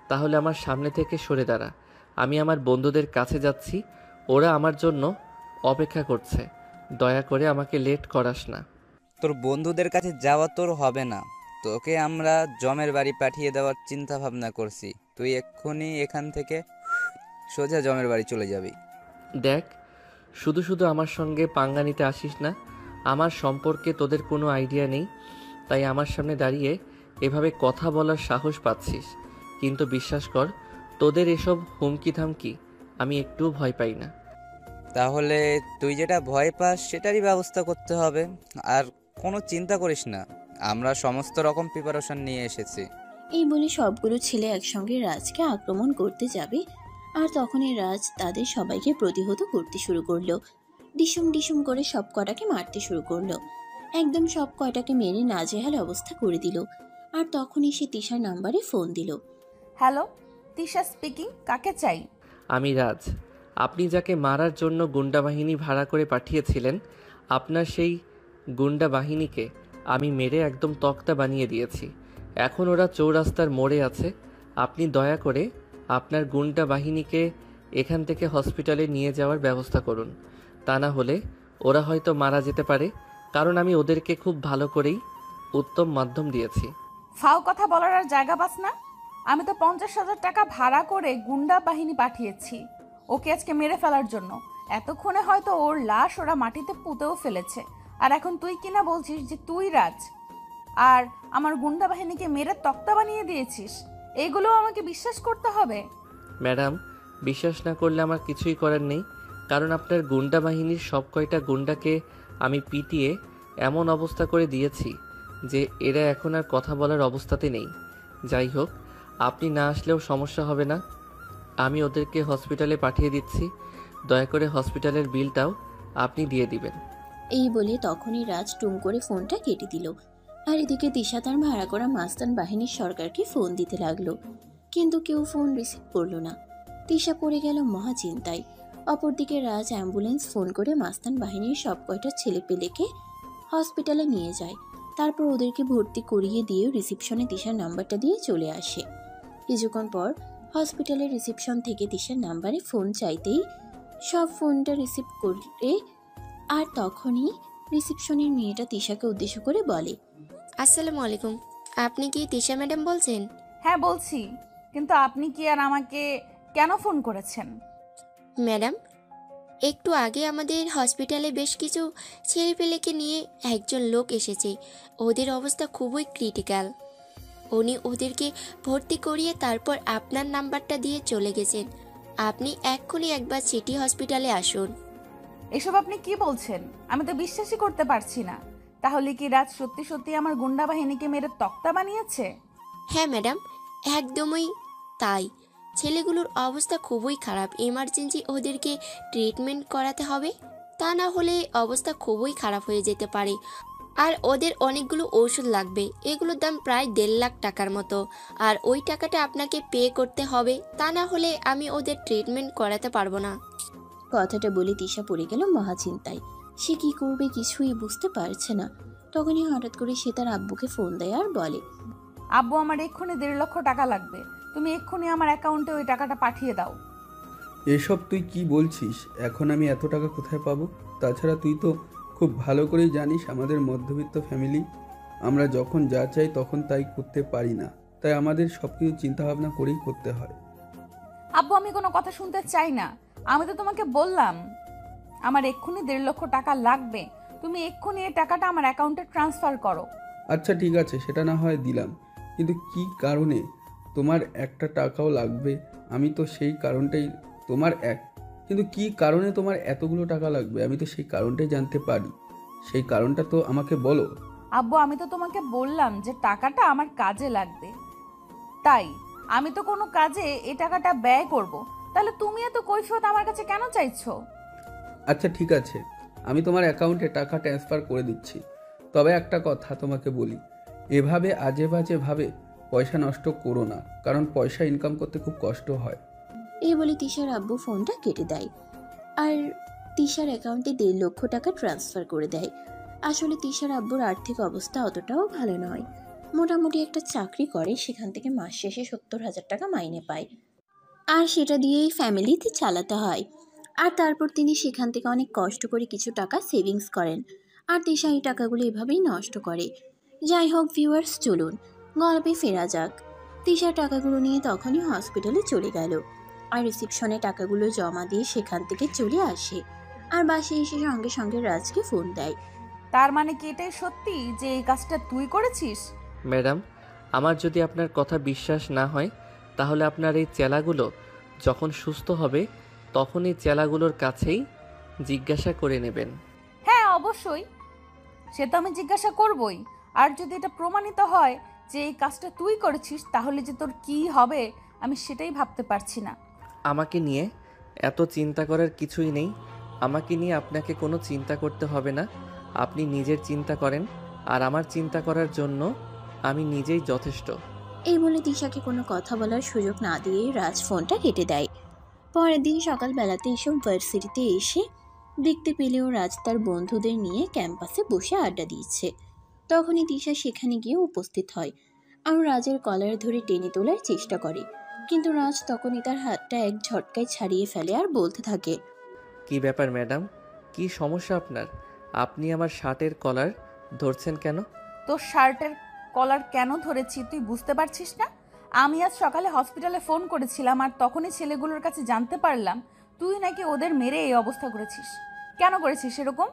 Speaker 1: তাহলে আমার সামনে থেকে সরে দাঁড়া। আমি আমার বন্ধুদের কাছে যাচ্ছি, ওরা আমার জন্য অপেক্ষা করছে। দয়া করে আমাকে লেট করাস না।
Speaker 6: তোর বন্ধুদের কাছে যাওয়া তোর হবে না, তোকে আমরা জমের বাড়ি পাঠিয়ে দেওয়ার চিন্তা ভাবনা করছি। তুই এক্ষুনি এখান থেকে সোজা জমের বাড়ি চলে যাবি।
Speaker 1: দেখ, শুধু শুধু আমার সঙ্গে পাঙ্গা নিতে আসিস না। আমার সম্পর্কে তোদের কোনো আইডিয়া নেই, তাই আমার সামনে দাঁড়িয়ে এভাবে কথা বলার সাহস পাচ্ছিস। কিন্তু বিশ্বাস কর, তোদের এসব হুমকি থামকি আমি একটুও ভয় পাই না।
Speaker 6: তাহলে তুই যেটা ভয় পাস সেটারই ব্যবস্থা করতে হবে। আর কোনো চিন্তা করিস না, আমরা সমস্ত রকম প্রিপারেশন নিয়ে এসেছি।
Speaker 3: এই বলে সবগুলো ছেলে একসঙ্গে রাজকে আক্রমণ করতে যাবে। আর তখনই রাজ তাদের সবাইকে প্রতিহত করতে শুরু করলো। ডিসুম ডিসুম করে সব কটাকে মারতে শুরু করলো। একদম সব কয়টাকে মেরে নাজেহাল অবস্থা করে দিল। আর তখনই সে তিশার নাম্বারে ফোন দিল।
Speaker 2: হ্যালো, তিশা স্পিকিং, কাকে চাই?
Speaker 1: আমি রাজ। আপনি যাকে মারার জন্য গুন্ডা বাহিনী ভাড়া করে পাঠিয়েছিলেন, আপনার সেই গুন্ডা বাহিনীকে আমি মেরে একদম তক্তা বানিয়ে দিয়েছি। এখন ওরা চৌরাস্তার মোড়ে আছে। আপনি দয়া করে আপনার গুন্ডা বাহিনীকে এখান থেকে হসপিটালে নিয়ে যাওয়ার ব্যবস্থা করুন। তা না হলে ওরা হয়তো মারা যেতে পারে, কারণ আমি ওদেরকে খুব ভালো করেই উত্তম মাধ্যম দিয়েছি।
Speaker 2: ফাও কথা বলার আর জায়গা পাস না। আমি তো 50,000 টাকা ভাড়া করে গুন্ডা বাহিনী পাঠিয়েছি ওকে আজকে মেরে ফেলার জন্য। এতক্ষণে হয়তো ওর লাশ ওরা মাটিতে পুঁতেও ফেলেছে। আর এখন তুই কিনা বলছিস যে তুই রাজ আর আমার গুন্ডা বাহিনীকে মেরে তক্তা বানিয়ে দিয়েছিস? এইগুলো আমাকে বিশ্বাস করতে হবে?
Speaker 1: ম্যাডাম, বিশ্বাস না করলে আমার কিছুই করার নেই, কারণ আপনার গুন্ডা বাহিনীর সব কয়টা গুন্ডাকে আমি পিটিয়ে এমন অবস্থা করে দিয়েছি যে এরা এখন আর কথা বলার অবস্থাতে নেই। যাই হোক, আপনি না আসলেও সমস্যা হবে না। আমি ওদেরকে হসপিটালে পাঠিয়ে দিচ্ছি। দয়া করে হসপিটালের বিলটাও আপনি দিয়ে দিবেন।
Speaker 3: এই বলে তখনই রাজ টুম করে ফোনটা কেটে দিল। আর এদিকে তিশা তার ভাড়া করা মাস্তান বাহিনীর সরকারকে ফোন দিতে লাগলো, কিন্তু কেউ ফোন রিসিভ করলো না। তিশা পড়ে গেল মহা চিন্তায়। অপরদিকে রাজ অ্যাম্বুলেন্স ফোন করে মাস্তান বাহিনীর সব কয়টা ছেলেপেলেকে হসপিটালে নিয়ে যায়। তারপর ওদেরকে ভর্তি করিয়ে দিয়ে রিসিপশনে তিশার নাম্বারটা দিয়ে চলে আসে। কিছুক্ষণ পর হসপিটালের রিসিপশন থেকে তিশার নাম্বারে ফোন চাইতেই সব ফোনটা রিসিভ করে, আর তখনই রিসিপশনের মেয়েটা তিশাকে উদ্দেশ্য করে বলে,
Speaker 7: আসসালামু আলাইকুম, আপনি কি তিশা ম্যাডাম বলছেন?
Speaker 2: হ্যাঁ বলছি, কিন্তু আপনি কি আর আমাকে কেন ফোন করেছেন?
Speaker 7: ম্যাডাম, একটু আগে আমাদের হসপিটালে বেশ কিছু ছেলেপেলেকে নিয়ে একজন লোক এসেছে। ওদের অবস্থা খুবই ক্রিটিক্যাল। উনি ওদেরকে ভর্তি করিয়ে তারপর আপনার নাম্বারটা দিয়ে চলে গেছেন। আপনি এক্ষুনি একবার সিটি হসপিটালে আসুন।
Speaker 2: এসব আপনি কি বলছেন? আমি তো বিশ্বাসই করতে পারছি না। তাহলে কি রাজ সত্যি সত্যি আমার গুন্ডা বাহিনীকে মেরে তক্তা বানিয়েছে?
Speaker 7: হ্যাঁ ম্যাডাম, একদমই তাই। ছেলেগুলোর অবস্থা খুবই খারাপ। এমার্জেন্সি ওদেরকে ট্রিটমেন্ট করাতে হবে, তা না হলে অবস্থা খুবই খারাপ হয়ে যেতে পারে। আর ওদের অনেকগুলো ওষুধ লাগবে, এগুলোর দাম প্রায় 1.5 লাখ টাকার মতো। আর ওই টাকাটা আপনাকে পে করতে হবে, তা না হলে আমি ওদের ট্রিটমেন্ট করাতে পারবো না।
Speaker 3: কথাটা বলে তিশা পড়ে গেল মহা চিন্তায়। সে কি করবে কিছুই বুঝতে পারছে না। তখনই হঠাৎ করে সে তার আব্বুকে ফোন দেয় আর বলে,
Speaker 2: আব্বু, আমার এক্ষুনি 1.5 লক্ষ টাকা লাগবে। তুমি এক্ষুনি আমার অ্যাকাউন্টে ওই টাকাটা পাঠিয়ে দাও।
Speaker 8: এসব তুই কি বলছিস? এখন আমি এত টাকা কোথায় পাবো? তাছাড়া তুই তো খুব ভালো করেই জানিস আমাদের মধ্যবিত্ত ফ্যামিলি, আমরা যখন যা চাই তখন তাই করতে পারি না। তাই আমাদের সব কিছু চিন্তাভাবনা করেই করতে হয়।
Speaker 2: আব্বু, আমি কোনো কথা শুনতে চাই না। আমি তো তোমাকে বললাম আমার এক্ষুনি 1.5 লক্ষ টাকা লাগবে। তুমি এক্ষুনি এই টাকাটা আমার অ্যাকাউন্টে ট্রান্সফার করো।
Speaker 8: আচ্ছা ঠিক আছে, সেটা না হয় দিলাম, কিন্তু কি কারণে তোমার একটা টাকাও লাগবে? আমি তো সেই কারণটাই কিন্তু কি কারণে তোমার এতগুলো টাকা লাগবে আমি তো সেই কারণটাই জানতে পারি। সেই কারণটা তো আমাকে বলো।
Speaker 2: আব্বু, আমি তো তোমাকে বললাম যে টাকাটা আমার কাজে লাগবে, তাই আমি তো কোনো কাজে এই টাকাটা ব্যয় করব। তাহলে তুমি এত কৈফিয়ত আমার কাছে কেন চাইছো?
Speaker 8: আচ্ছা ঠিক আছে, আমি তোমার অ্যাকাউন্টে টাকা ট্রান্সফার করে দিচ্ছি। তবে একটা কথা তোমাকে বলি, এভাবে আজে বাজে ভাবে পয়সা নষ্ট করো না, কারণ পয়সা ইনকাম করতে খুব কষ্ট হয়।
Speaker 3: এই বলে তিশার আব্বু ফোনটা কেটে দেয় আর তিশার অ্যাকাউন্টে 1.5 লক্ষ টাকা ট্রান্সফার করে দেয়। আসলে তিশার আব্বুর আর্থিক অবস্থা অতটাও ভালো নয়। মোটামুটি একটা চাকরি করে, সেখান থেকে মাস শেষে 70,000 টাকা মাইনে পায়, আর সেটা দিয়েই ফ্যামিলিতে চালাতে হয়। আর তারপর তিনি সেখান থেকে অনেক কষ্ট করে কিছু টাকা সেভিংস করেন, আর তিশা এই টাকাগুলো এভাবেই নষ্ট করে। যাই হোক ভিউয়ার্স, চলুন গল্পে ফেরা যাক। তিশা টাকাগুলো নিয়ে তখনই হসপিটালে চলে গেল আর রিসিপশনে টাকাগুলো জমা দিয়ে সেখান থেকে চলে আসে। আর বাসে এসে সঙ্গে সঙ্গে রাজকে ফোন দেয়।
Speaker 2: তার মানে কি এটাই সত্যি যে এই কাজটা তুই করেছিস?
Speaker 1: ম্যাডাম, আমার যদি আপনার কথা বিশ্বাস না হয় তাহলে আপনার এই চেলাগুলো যখন সুস্থ হবে তখন এই চেলাগুলোর কাছেই জিজ্ঞাসা করে নেবেন।
Speaker 2: হ্যাঁ অবশ্যই, সে তো আমি জিজ্ঞাসা করবই। আর যদি এটা প্রমাণিত হয় যে এই কাজটা তুই করেছিস, তাহলে যে তোর কি হবে আমি সেটাই ভাবতে পারছি না।
Speaker 1: আমাকে নিয়ে এত চিন্তা করার কিছুই নেই। আমাকে নিয়ে আপনাকে কোনো চিন্তা করতে হবে না। আপনি নিজের চিন্তা করেন, আর আমার চিন্তা করার জন্য আমি নিজেই যথেষ্ট।
Speaker 3: এই বলে তিশাকে কোনো কথা বলার সুযোগ না দিয়ে রাজ ফোনটা কেটে দেয়। পরের দিন সকালবেলাতে এসব ভার্সিটিতে এসে দেখতে পেলেও রাজ তার বন্ধুদের নিয়ে ক্যাম্পাসে বসে আড্ডা দিচ্ছে। তখনই তিশা সেখানে গিয়ে উপস্থিত হয় আর রাজের কলার ধরে টেনে তোলার চেষ্টা করে, কিন্তু রাজ তখনই তার হাতটা এক ঝটকায় ছাড়িয়ে ফেলে আর বলতে থাকে,
Speaker 1: কি ব্যাপার ম্যাডাম, কি সমস্যা আপনার? আপনি আমার শার্টের কলার ধরছেন কেন?
Speaker 2: তোর শার্টের কলার কেন ধরেছি তুই বুঝতে পারছিস না? আমি আজ সকালে হসপিটালে ফোন করেছিলাম, আর তখনই ছেলেগুলোর কাছে জানতে পারলাম তুই নাকি ওদের মেরে এই অবস্থা করেছিস। কেন করেছিস এরকম?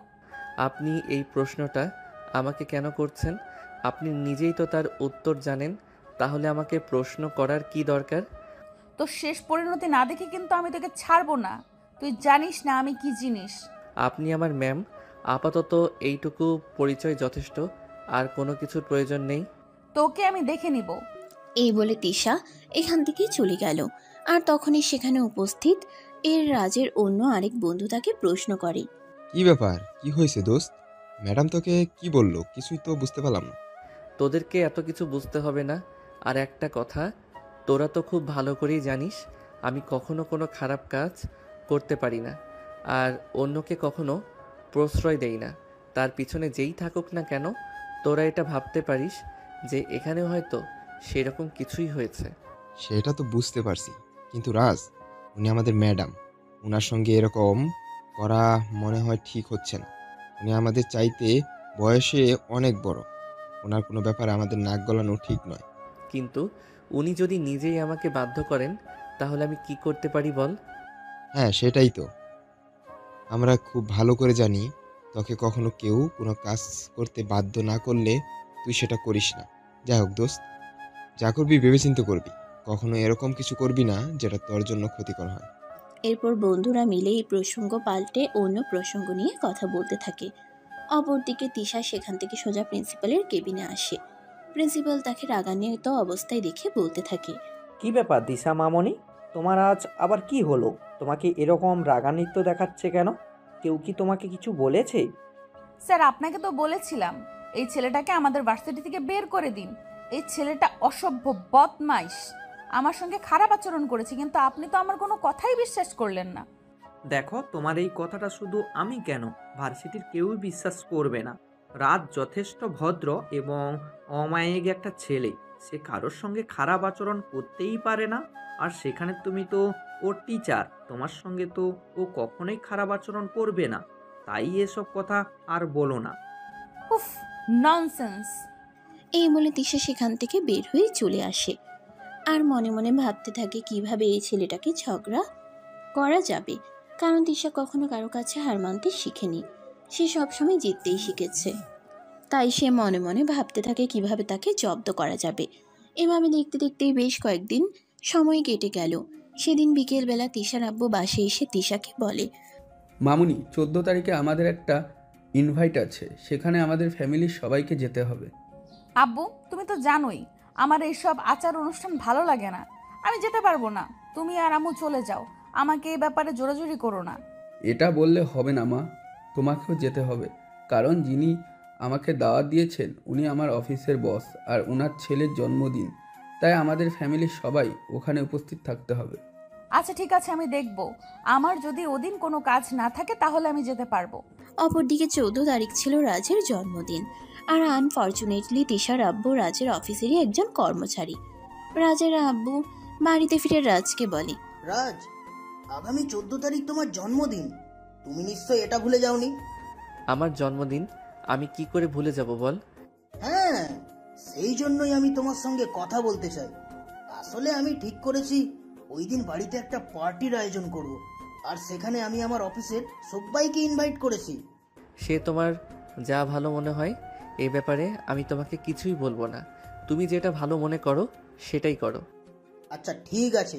Speaker 1: আপনি এই প্রশ্নটা আমাকে কেন করছেন? আপনি নিজেই তো তার উত্তর জানেন, তাহলে আমাকে প্রশ্ন করার কি দরকার?
Speaker 2: তোর শেষ পরিণতি না দেখে কিন্তু আমি তোকে ছাড়বো না। তুই জানিস না আমি কি জিনিস।
Speaker 1: আপনি আমার ম্যাম, আপাতত এইটুকু পরিচয় যথেষ্ট, আর কোনো কিছুর প্রয়োজন নেই।
Speaker 2: তোকে আমি দেখে নিব।
Speaker 3: এই বলে তিশা এখান থেকে চলে গেল। আর তখনই সেখানে উপস্থিত রাজের অন্য আরেক বন্ধু তাকে প্রশ্ন করে,
Speaker 9: কি ব্যাপার, কি হয়েছে দোস্ত? ম্যাডাম তোকে কি বললো? কিছুই তো বুঝতে পারলাম না।
Speaker 1: তোদেরকে এত কিছু বুঝতে হবে না। আর একটা কথা, তোরা তো খুব ভালো করেই জানিস আমি কখনো কোনো খারাপ কাজ করতে পারি না, আর অন্যকে কখনো প্রশ্রয় দেই না। তার পিছনে যেই থাকুক না কেন, তোরা এটা ভাবতে পারিস যে এখানে হয়তো সেরকম কিছুই হয়েছে।
Speaker 9: সেটা তো বুঝতে পারছি, কিন্তু রাজ, উনি আমাদের ম্যাডাম। ওনার সঙ্গে এরকম করা মনে হয় ঠিক হচ্ছে না। উনি আমাদের চাইতে বয়সে অনেক বড়। ওনার কোনো ব্যাপারে আমাদের নাক গলানো ঠিক নয়।
Speaker 1: কিন্তু উনি যদি নিজেই আমাকে বাধ্য করেন, তাহলে আমি কি করতে পারি বল?
Speaker 9: হ্যাঁ, সেটাই তো। আমরা খুব ভালো করে জানি তোকে কখনো কেউ কোনো কাজ করতে বাধ্য না করলে তুই সেটা করিস না। যাই হোক দোস্ত, যা করবি ভেবেচিন্তে করবি। কখনো এরকম কিছু করবি না যেটা তোর জন্য ক্ষতিকর হয়।
Speaker 3: এরপর বন্ধুরা মিলে এই প্রসঙ্গ পাল্টে অন্য প্রসঙ্গ নিয়ে কথা বলতে থাকে। অপরদিকে তিশা সেখান থেকে সোজা প্রিন্সিপালের কেবিনে আসে। প্রিন্সিপাল তাকে রাগান্বিত অবস্থায় দেখে বলতে থাকে,
Speaker 5: কি ব্যাপার দিশা মামনি, তোমার আজ আবার কি হলো? তোমাকে এরকম রাগান্বিত দেখাচ্ছে কেন? কেউ কি তোমাকে কিছু বলেছে?
Speaker 2: স্যার, আপনাকে তো বলেছিলাম এই ছেলেটাকে আমাদের ভার্সিটি থেকে বের করে দিন। এই ছেলেটা অসভ্য, বদমাইশ, আমার সঙ্গে খারাপ আচরণ করেছে, কিন্তু আপনি তো আমার কোনো কথাই বিশ্বাস করলেন না।
Speaker 5: দেখো, তোমার এই কথাটা শুধু আমি কেন, ভার্সিটির কেউই বিশ্বাস করবে না। রাত যথেষ্ট ভদ্র এবং অমায়িক একটা ছেলে। সে কারোর সঙ্গে খারাপ আচরণ করতেই পারে না। আর সেখানে তুমি তো ওর টিচার, তোমার সঙ্গে তো ও কখনোই খারাপ আচরণ করবে না। তাই এসব কথা আর বলো না।
Speaker 2: উফ, ননসেন্স।
Speaker 3: এই বলে তিশা সেখান থেকে বের হয়ে চলে আসে। আর মনে মনে ভাবতে থাকে কিভাবে এই ছেলেটাকে ঝগড়া করা যাবে, কারণ তিশা কখনো কারো কাছে হার মানতে শিখেনি। সে সবসময় জিততেই শিখেছে। তাই সে মনে মনে ভাবতে থাকে কিভাবে তাকে জব্দ করা যাবে। এভাবে দেখতে দেখতেই বেশ কয়েকদিন সময় কেটে গেল। সেদিন বিকেলবেলা তিশার আব্বু বাসে এসে তিশাকে বলে,
Speaker 8: মামুনি, 14 তারিখে আমাদের একটা ইনভাইট আছে, সেখানে আমাদের ফ্যামিলির সবাইকে যেতে হবে।
Speaker 2: আব্বু, তুমি তো জানোই আমার এইসব আচার অনুষ্ঠান ভালো লাগে না। আমি যেতে পারবো না। তুমি আর আম্মু চলে যাও, আমাকে এই ব্যাপারে জোরাজুরি করো না।
Speaker 8: এটা বললে হবে না মা, তোমাকেও যেতে হবে। কারণ যিনি আমাকে দাওয়াত দিয়েছেন উনি আমার অফিসের বস, আর ওনার ছেলের জন্মদিন। তাই আমাদের ফ্যামিলির সবাই ওখানে উপস্থিত থাকতে হবে।
Speaker 2: আচ্ছা ঠিক আছে, আমি দেখব। আমার যদি ওদিন কোনো কাজ না থাকে তাহলে আমি যেতে পারবো।
Speaker 3: অপরদিকে 14 তারিখ ছিল রাজের জন্মদিন। আর আনফর্চুনেটলি তিশার আব্বু রাজের অফিসেরই একজন কর্মচারী। রাজের আব্বু বাড়িতে ফিরে রাজকে বলে,
Speaker 10: রাজ, আগামী 14 তারিখ তোমার জন্মদিন। তুমি নিশ্চয় এটা ভুলে যাওনি?
Speaker 1: আমার জন্মদিন আমি কি করে ভুলে যাব বল?
Speaker 10: হ্যাঁ, সেই জন্যই আমি তোমার সঙ্গে কথা বলতে চাই। আসলে আমি ঠিক করেছি ওই দিন বাড়িতে একটা পার্টির আয়োজন করব, আর সেখানে আমি আমার অফিসের সবাইকে ইনভাইট করেছি।
Speaker 1: সে তোমার যা ভালো মনে হয়, এই ব্যাপারে আমি তোমাকে কিছুই বলবো না। তুমি যেটা ভালো মনে করো সেটাই করো।
Speaker 10: আচ্ছা ঠিক আছে,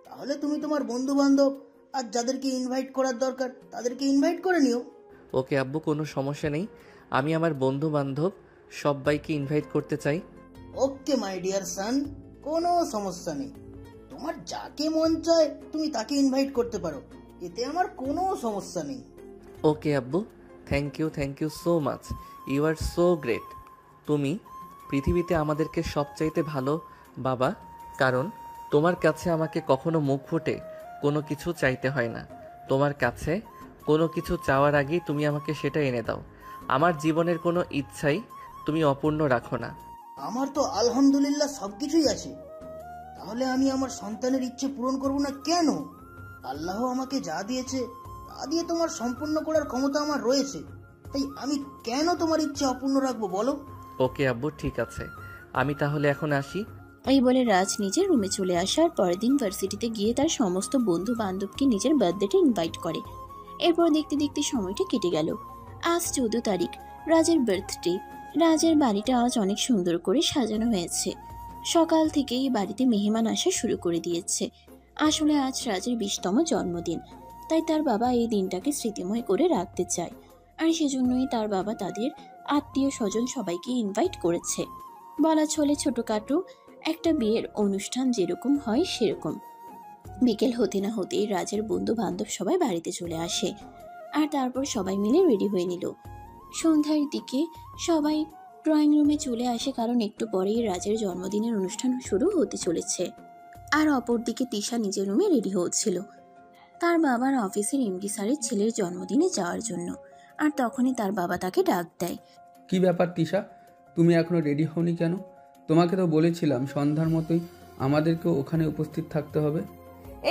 Speaker 10: তাহলে তুমি তোমার বন্ধু বান্ধব আর যাদেরকে ইনভাইট করার দরকার তাদেরকে ইনভাইট করে নিও।
Speaker 1: ওকে আব্বু, কোনো সমস্যা নেই। আমি আমার বন্ধু বান্ধব সবাইকে ইনভাইট করতে চাই।
Speaker 10: ওকে মাই ডিয়ার সান, কোনো সমস্যা নেই। তোমার যাকে মন চায় তুমি তাকে ইনভাইট করতে পারো, এতে আমার কোনো সমস্যা নেই।
Speaker 1: ওকে আব্বু, thank you so much. You are so great. তুমি পৃথিবীতে আমাদেরকে সবচাইতে ভালো বাবা, কারণ তোমার কাছে আমাকে কখনো মুখ ফুটে কোনো কিছু চাইতে হয় না। তোমার কাছে কোনো কিছু চাওয়ার আগেই তুমি আমাকে সেটা এনে দাও। আমার জীবনের কোনো ইচ্ছাই তুমি অপূর্ণ রাখো না।
Speaker 10: আমার তো আলহামদুলিল্লাহ সবকিছুই আছে, তাহলে আমি আমার সন্তানের ইচ্ছে পূরণ করব না কেন? আল্লাহ আমাকে যা দিয়েছে তা দিয়ে তোমার সম্পূর্ণ করার ক্ষমতা আমার রয়েছে, তাই আমি কেন তোমার ইচ্ছে অপূর্ণ রাখবো বলো?
Speaker 1: ওকে আব্বু, ঠিক আছে, আমি তাহলে এখন আসি।
Speaker 3: এই বলে রাজ নিজের রুমে চলে আসে। আর পরের দিন ভার্সিটিতে গিয়ে তার সমস্ত বন্ধু বান্ধবকে নিজের বার্থডেতে ইনভাইট করে। এরপর দেখতে দেখতে সময়টা কেটে গেল। আজ 14 তারিখ, রাজের বার্থডে। রাজের বাড়িটা আজ অনেক সুন্দর করে সাজানো হয়েছে। সকাল থেকেই বাড়িতে মেহমান আসা শুরু করে দিয়েছে। আসলে আজ রাজের 20তম জন্মদিন, তাই তার বাবা এই দিনটাকে স্মৃতিময় করে রাখতে চায়। আর সেজন্যই তার বাবা তাদের আত্মীয় স্বজন সবাইকে ইনভাইট করেছে। বলা চলে ছোটখাটো একটা বিয়ের অনুষ্ঠান যেরকম হয় সেরকম। বিকেল হতে না হতেই রাজের বন্ধু বান্ধব সবাই বাড়িতে চলে আসে। আর তারপর সবাই মিলে রেডি হয়ে নিল। সন্ধ্যার দিকে সবাই ড্রয়িং রুমে চলে আসে, কারণ একটু পরেই রাজের জন্মদিনের অনুষ্ঠান শুরু হতে চলেছে। আর অপরদিকে তিশা নিজের রুমে রেডি হচ্ছিল তার বাবার অফিসের এমডি স্যারের ছেলের জন্মদিনে যাওয়ার জন্য। আর তখনই তার বাবা তাকে ডাক দেয়।
Speaker 8: কি ব্যাপার তিশা, তুমি এখনো রেডি হওনি কেন? তোমাকে তো বলেছিলাম সন্ধ্যার মতোই আমাদেরকেও ওখানে উপস্থিত থাকতে হবে।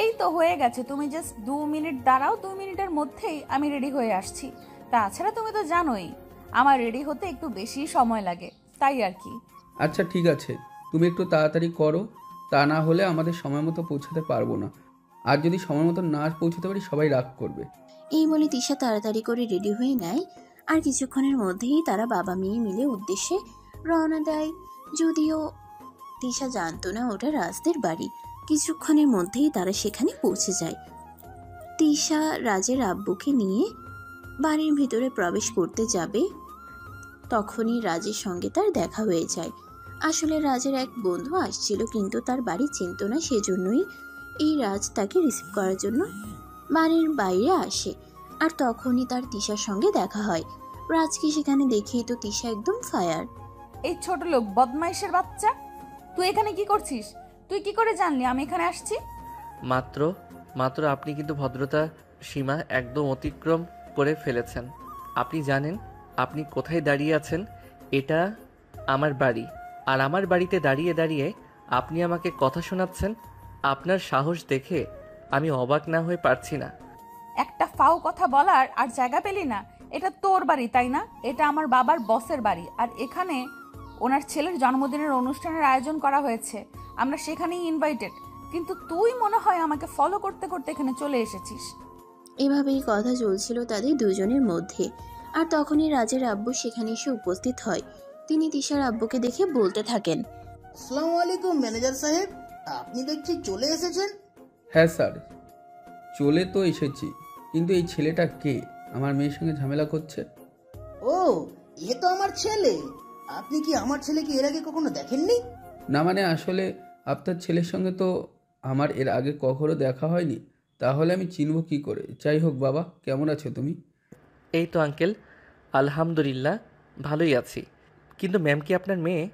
Speaker 2: এই তো হয়ে গেছে, তুমি জাস্ট 2 মিনিট দাঁড়াও, 2 মিনিটের মধ্যেই আমি রেডি হয়ে আসছি। তাছাড়া তুমি তো জানোই আমার রেডি হতে একটু বেশি সময় লাগে, তাই আর কি।
Speaker 8: আচ্ছা ঠিক আছে, তুমি একটু তাড়াতাড়ি করো, তা না হলে আমাদের সময় মতো পৌঁছাতে পারবো না। আর যদি সময় মতো না পৌঁছাতে পারি সবাই রাগ করবে।
Speaker 3: এই বলে তিশা তাড়াতাড়ি করে রেডি হয়ে নেয়। আর কিছুক্ষণের মধ্যেই তারা বাবা মেয়ে মিলে উদ্দেশ্যে রওনা দেয়। যদিও তিশা জানতো না ওটা রাজদের বাড়ি। কিছুক্ষণের মধ্যেই তারা সেখানে পৌঁছে যায়। তিশা রাজের আব্বুকে নিয়ে বাড়ির ভিতরে প্রবেশ করতে যাবে, তখনই রাজের সঙ্গে তার দেখা হয়ে যায়। আসলে রাজের এক বন্ধু আসছিল, কিন্তু তার বাড়ি চিনত না, সেজন্যই এই রাজ তাকে রিসিভ করার জন্য বাড়ির বাইরে আসে। আর তখনই তার তিশার সঙ্গে দেখা হয়। রাজকে সেখানে দেখেই তো তিশা একদম ফায়ার।
Speaker 2: এই ছোট লোক বদমাইশের বাচ্চা, তুই এখানে কি করছিস? তুই কি করে জানলি আমি এখানে আসছি?
Speaker 1: মাত্র আপনি কিন্তু ভদ্রতা সীমা একদম অতিক্রম করে ফেলেছেন। আপনি জানেন আপনি কোথায় দাঁড়িয়ে আছেন? এটা আমার বাড়ি, আর আমার বাড়িতে দাঁড়িয়ে দাঁড়িয়ে আপনি আমাকে কথা শোনাচ্ছেন। আপনার সাহস দেখে আমি অবাক না হয়ে পারছি না।
Speaker 2: একটা ফাও কথা বলার আর জায়গা পেলি না? এটা তোর বাড়ি তাই না? এটা আমার বাবার বসের বাড়ি, আর এখানে ওনার ছেলের জন্মদিনের অনুষ্ঠানের আয়োজন করা হয়েছে, আমরা সেখানেই ইনভাইটেড। কিন্তু তুই মনে হয় আমাকে ফলো করতে করতে এখানে চলে এসেছিস।
Speaker 3: এভাবেই কথা চলছিল তাদের দুজনের মধ্যে। আর তখনই রাজের আব্বু সেখানে এসে উপস্থিত হয়। তিনি তিশার আব্বুকে দেখে বলতে থাকেন,
Speaker 10: আসসালামু আলাইকুম ম্যানেজার সাহেব, আপনি দেখছি চলে এসেছেন।
Speaker 8: হ্যাঁ স্যার, চলে তো এসেছি, কিন্তু এই ছেলেটা কে? আমার মেয়ের সঙ্গে ঝামেলা করছে।
Speaker 10: ও, এ তো আমার ছেলে। আপনি কি আমার ছেলেকে এর আগে কখনো দেখেননি?
Speaker 8: না মানে আসলে আপনার ছেলের সঙ্গে তো আমার এর আগে কখনো দেখা হয়নি, তাহলে আমি চিনব কি করে? যাই হোক বাবা, কেমন আছো তুমি?
Speaker 1: এই তো আঙ্কেল, আলহামদুলিল্লাহ ভালোই আছি। কিন্তু ম্যাম কি আপনার মেয়ে?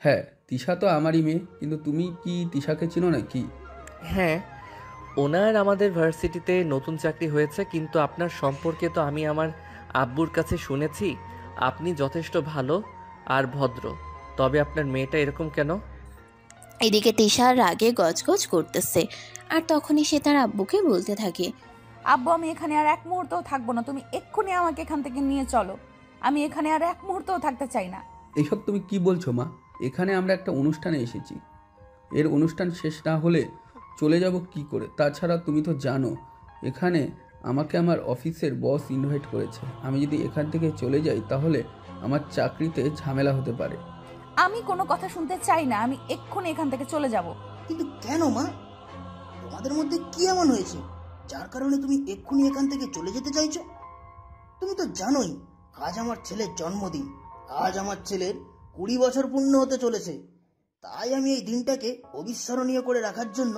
Speaker 8: হ্যাঁ, তিশা তো আমারই মেয়ে, কিন্তু তুমি কি তিশাকে চিনো নাকি?
Speaker 1: হ্যাঁ, ওনার আমাদের ভার্সিটিতে নতুন চাকরি হয়েছে, কিন্তু আপনার সম্পর্কে তো আমি আমার আব্বুর কাছে শুনেছি আপনি যথেষ্ট ভালো আর ভদ্র। তবে আপনার মেয়েটা এরকম কেন?
Speaker 3: এদিকে তিশার রাগে গজগজ করতেছে। আর তখনই সে তার আব্বুকে বলতে থাকে,
Speaker 2: আব্বু আমি এখানে আর এক মুহূর্তও থাকবো না, তুমি এক্ষুনি আমাকে এখান থেকে নিয়ে চলো। আমি এখানে আর এক মুহূর্তও থাকতে চাই না।
Speaker 8: এইসব তুমি কি বলছো মা? এখানে আমরা একটা অনুষ্ঠানে এসেছি, এর অনুষ্ঠান শেষ না হলে চলে যাব কি করে? তাছাড়া তুমি তো জানো এখানে আমাকে আমার অফিসের বস ইনভাইট করেছে। আমি যদি এখান থেকে চলে যাই তাহলে আমার চাকরিতে ঝামেলা হতে পারে।
Speaker 2: আমি কোনো কথা শুনতে চাই না, আমি এক্ষুনি এখান থেকে চলে যাব।
Speaker 10: কিন্তু কেন মা, তোমাদের মধ্যে কি এমন হয়েছে যার কারণে তুমি এক্ষুনি এখান থেকে চলে যেতে চাইছো? তুমি তো জানোই আজ আমার ছেলের জন্মদিন। আজ আমার ছেলের 20 বছর পূর্ণ হতে চলেছে। তাই আমি এই দিনটাকে অবিস্মরণীয় করে রাখার জন্য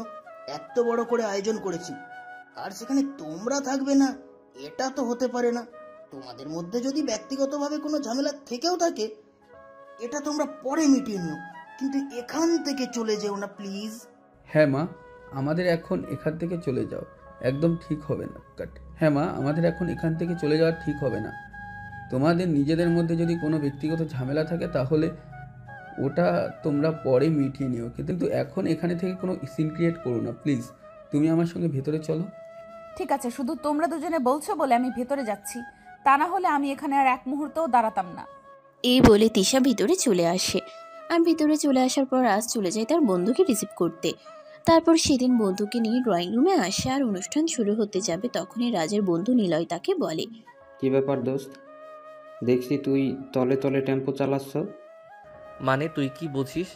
Speaker 10: এত বড় করে আয়োজন করেছি। আর সেখানে তোমরা থাকবে না, এটা তো হতে পারে না। তোমাদের মধ্যে যদি ব্যক্তিগতভাবে কোনো ঝামেলা থেকেও থাকে, এটা তোমরা পরে মিটিয়ে নিও, কিন্তু এখান থেকে চলে যেও না প্লিজ।
Speaker 8: হ্যাঁ মা, আমাদের এখন এখান থেকে চলে যাও, একদম ঠিক হবে না। হ্যাঁ মা, আমাদের এখন এখান থেকে চলে যাওয়া ঠিক হবে না। তোমাদের নিজেদের মধ্যে যদি কোনো ব্যক্তিগত ঝামেলা থাকে তাহলে ওটা তোমরা পরে মিটিয়ে নিও, কিন্তু এখন এখানে থেকে কোনো সিন ক্রিয়েট করো না প্লিজ। তুমি আমার সঙ্গে ভেতরে চলো।
Speaker 2: ঠিক আছে, শুধু তোমরা দুজনে বলছো বলে আমি ভেতরে যাচ্ছি, তা না হলে আমি এখানে আর এক মুহূর্তও দাঁড়াতাম না।
Speaker 3: এই বলে তিশা ভিতরে চলে আসে। আর ভিতরে চলে আসার পর রাজ চলে যায় তার বন্ধুকে রিসিভ করতে। তারপর সেদিন বন্ধুকে নিয়ে ড্রয়িং রুমে আসে। আর অনুষ্ঠান শুরু হতে যাবে, তখনই রাজের বন্ধু নিলয় তাকে বলে,
Speaker 4: কি ব্যাপার দোস্ত, দেখছি তুই তলে তলে টেম্পো চালাচ্ছ।
Speaker 1: মানে তুই কি বুঝিস?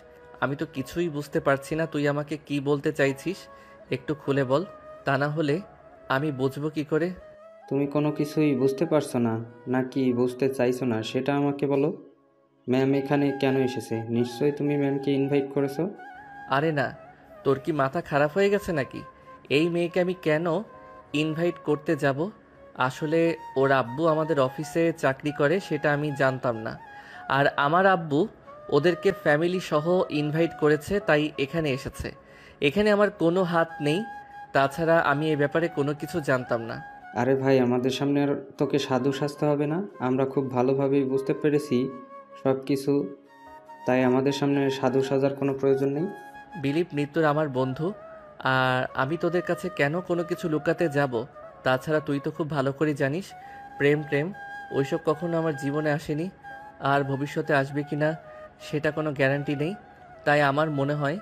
Speaker 1: আমি তো কিছুই বুঝতে পারছি না, তুই আমাকে কি বলতে চাইছিস একটু খুলে বল, তা না হলে আমি বুঝবো কি করে?
Speaker 4: তুমি কোনো কিছুই বুঝতে পারছো না নাকি বুঝতে চাইছো না সেটা আমাকে বলো। ম্যাম এখানে কেন এসেছে? নিশ্চয়ই তুমি ম্যামকে ইনভাইট করেছো।
Speaker 1: আরে না, তোর কি মাথা খারাপ হয়ে গেছে নাকি? এই মেয়েকে আমি কেন ইনভাইট করতে যাব? আসলে ওর আব্বু আমাদের অফিসে চাকরি করে, সেটা আমি জানতাম না। আর আমার আব্বু ওদেরকে ফ্যামিলি সহ ইনভাইট করেছে, তাই এখানে এসেছে। এখানে আমার কোনো হাত নেই। তাছাড়া আমি এ ব্যাপারে কোনো কিছু জানতাম না।
Speaker 4: আরে ভাই, আমাদের সামনে আর তোকে সাধু সাজতে হবে না। আমরা খুব ভালোভাবেই বুঝতে পেরেছি সব কিছু, তাই আমাদের সামনে সাধু সাজার কোনো প্রয়োজন নেই।
Speaker 1: দিলীপ মৃত্যুর আমার বন্ধু, আর আমি তোদের কাছে কেন কোনো কিছু লুকাতে যাব? তাছাড়া তুই তো খুব ভালো করে জানিস, প্রেম প্রেম ওইসব কখনো আমার জীবনে আসেনি, আর ভবিষ্যতে আসবে কি না সেটা কোনো গ্যারান্টি নেই। তাই আমার মনে হয়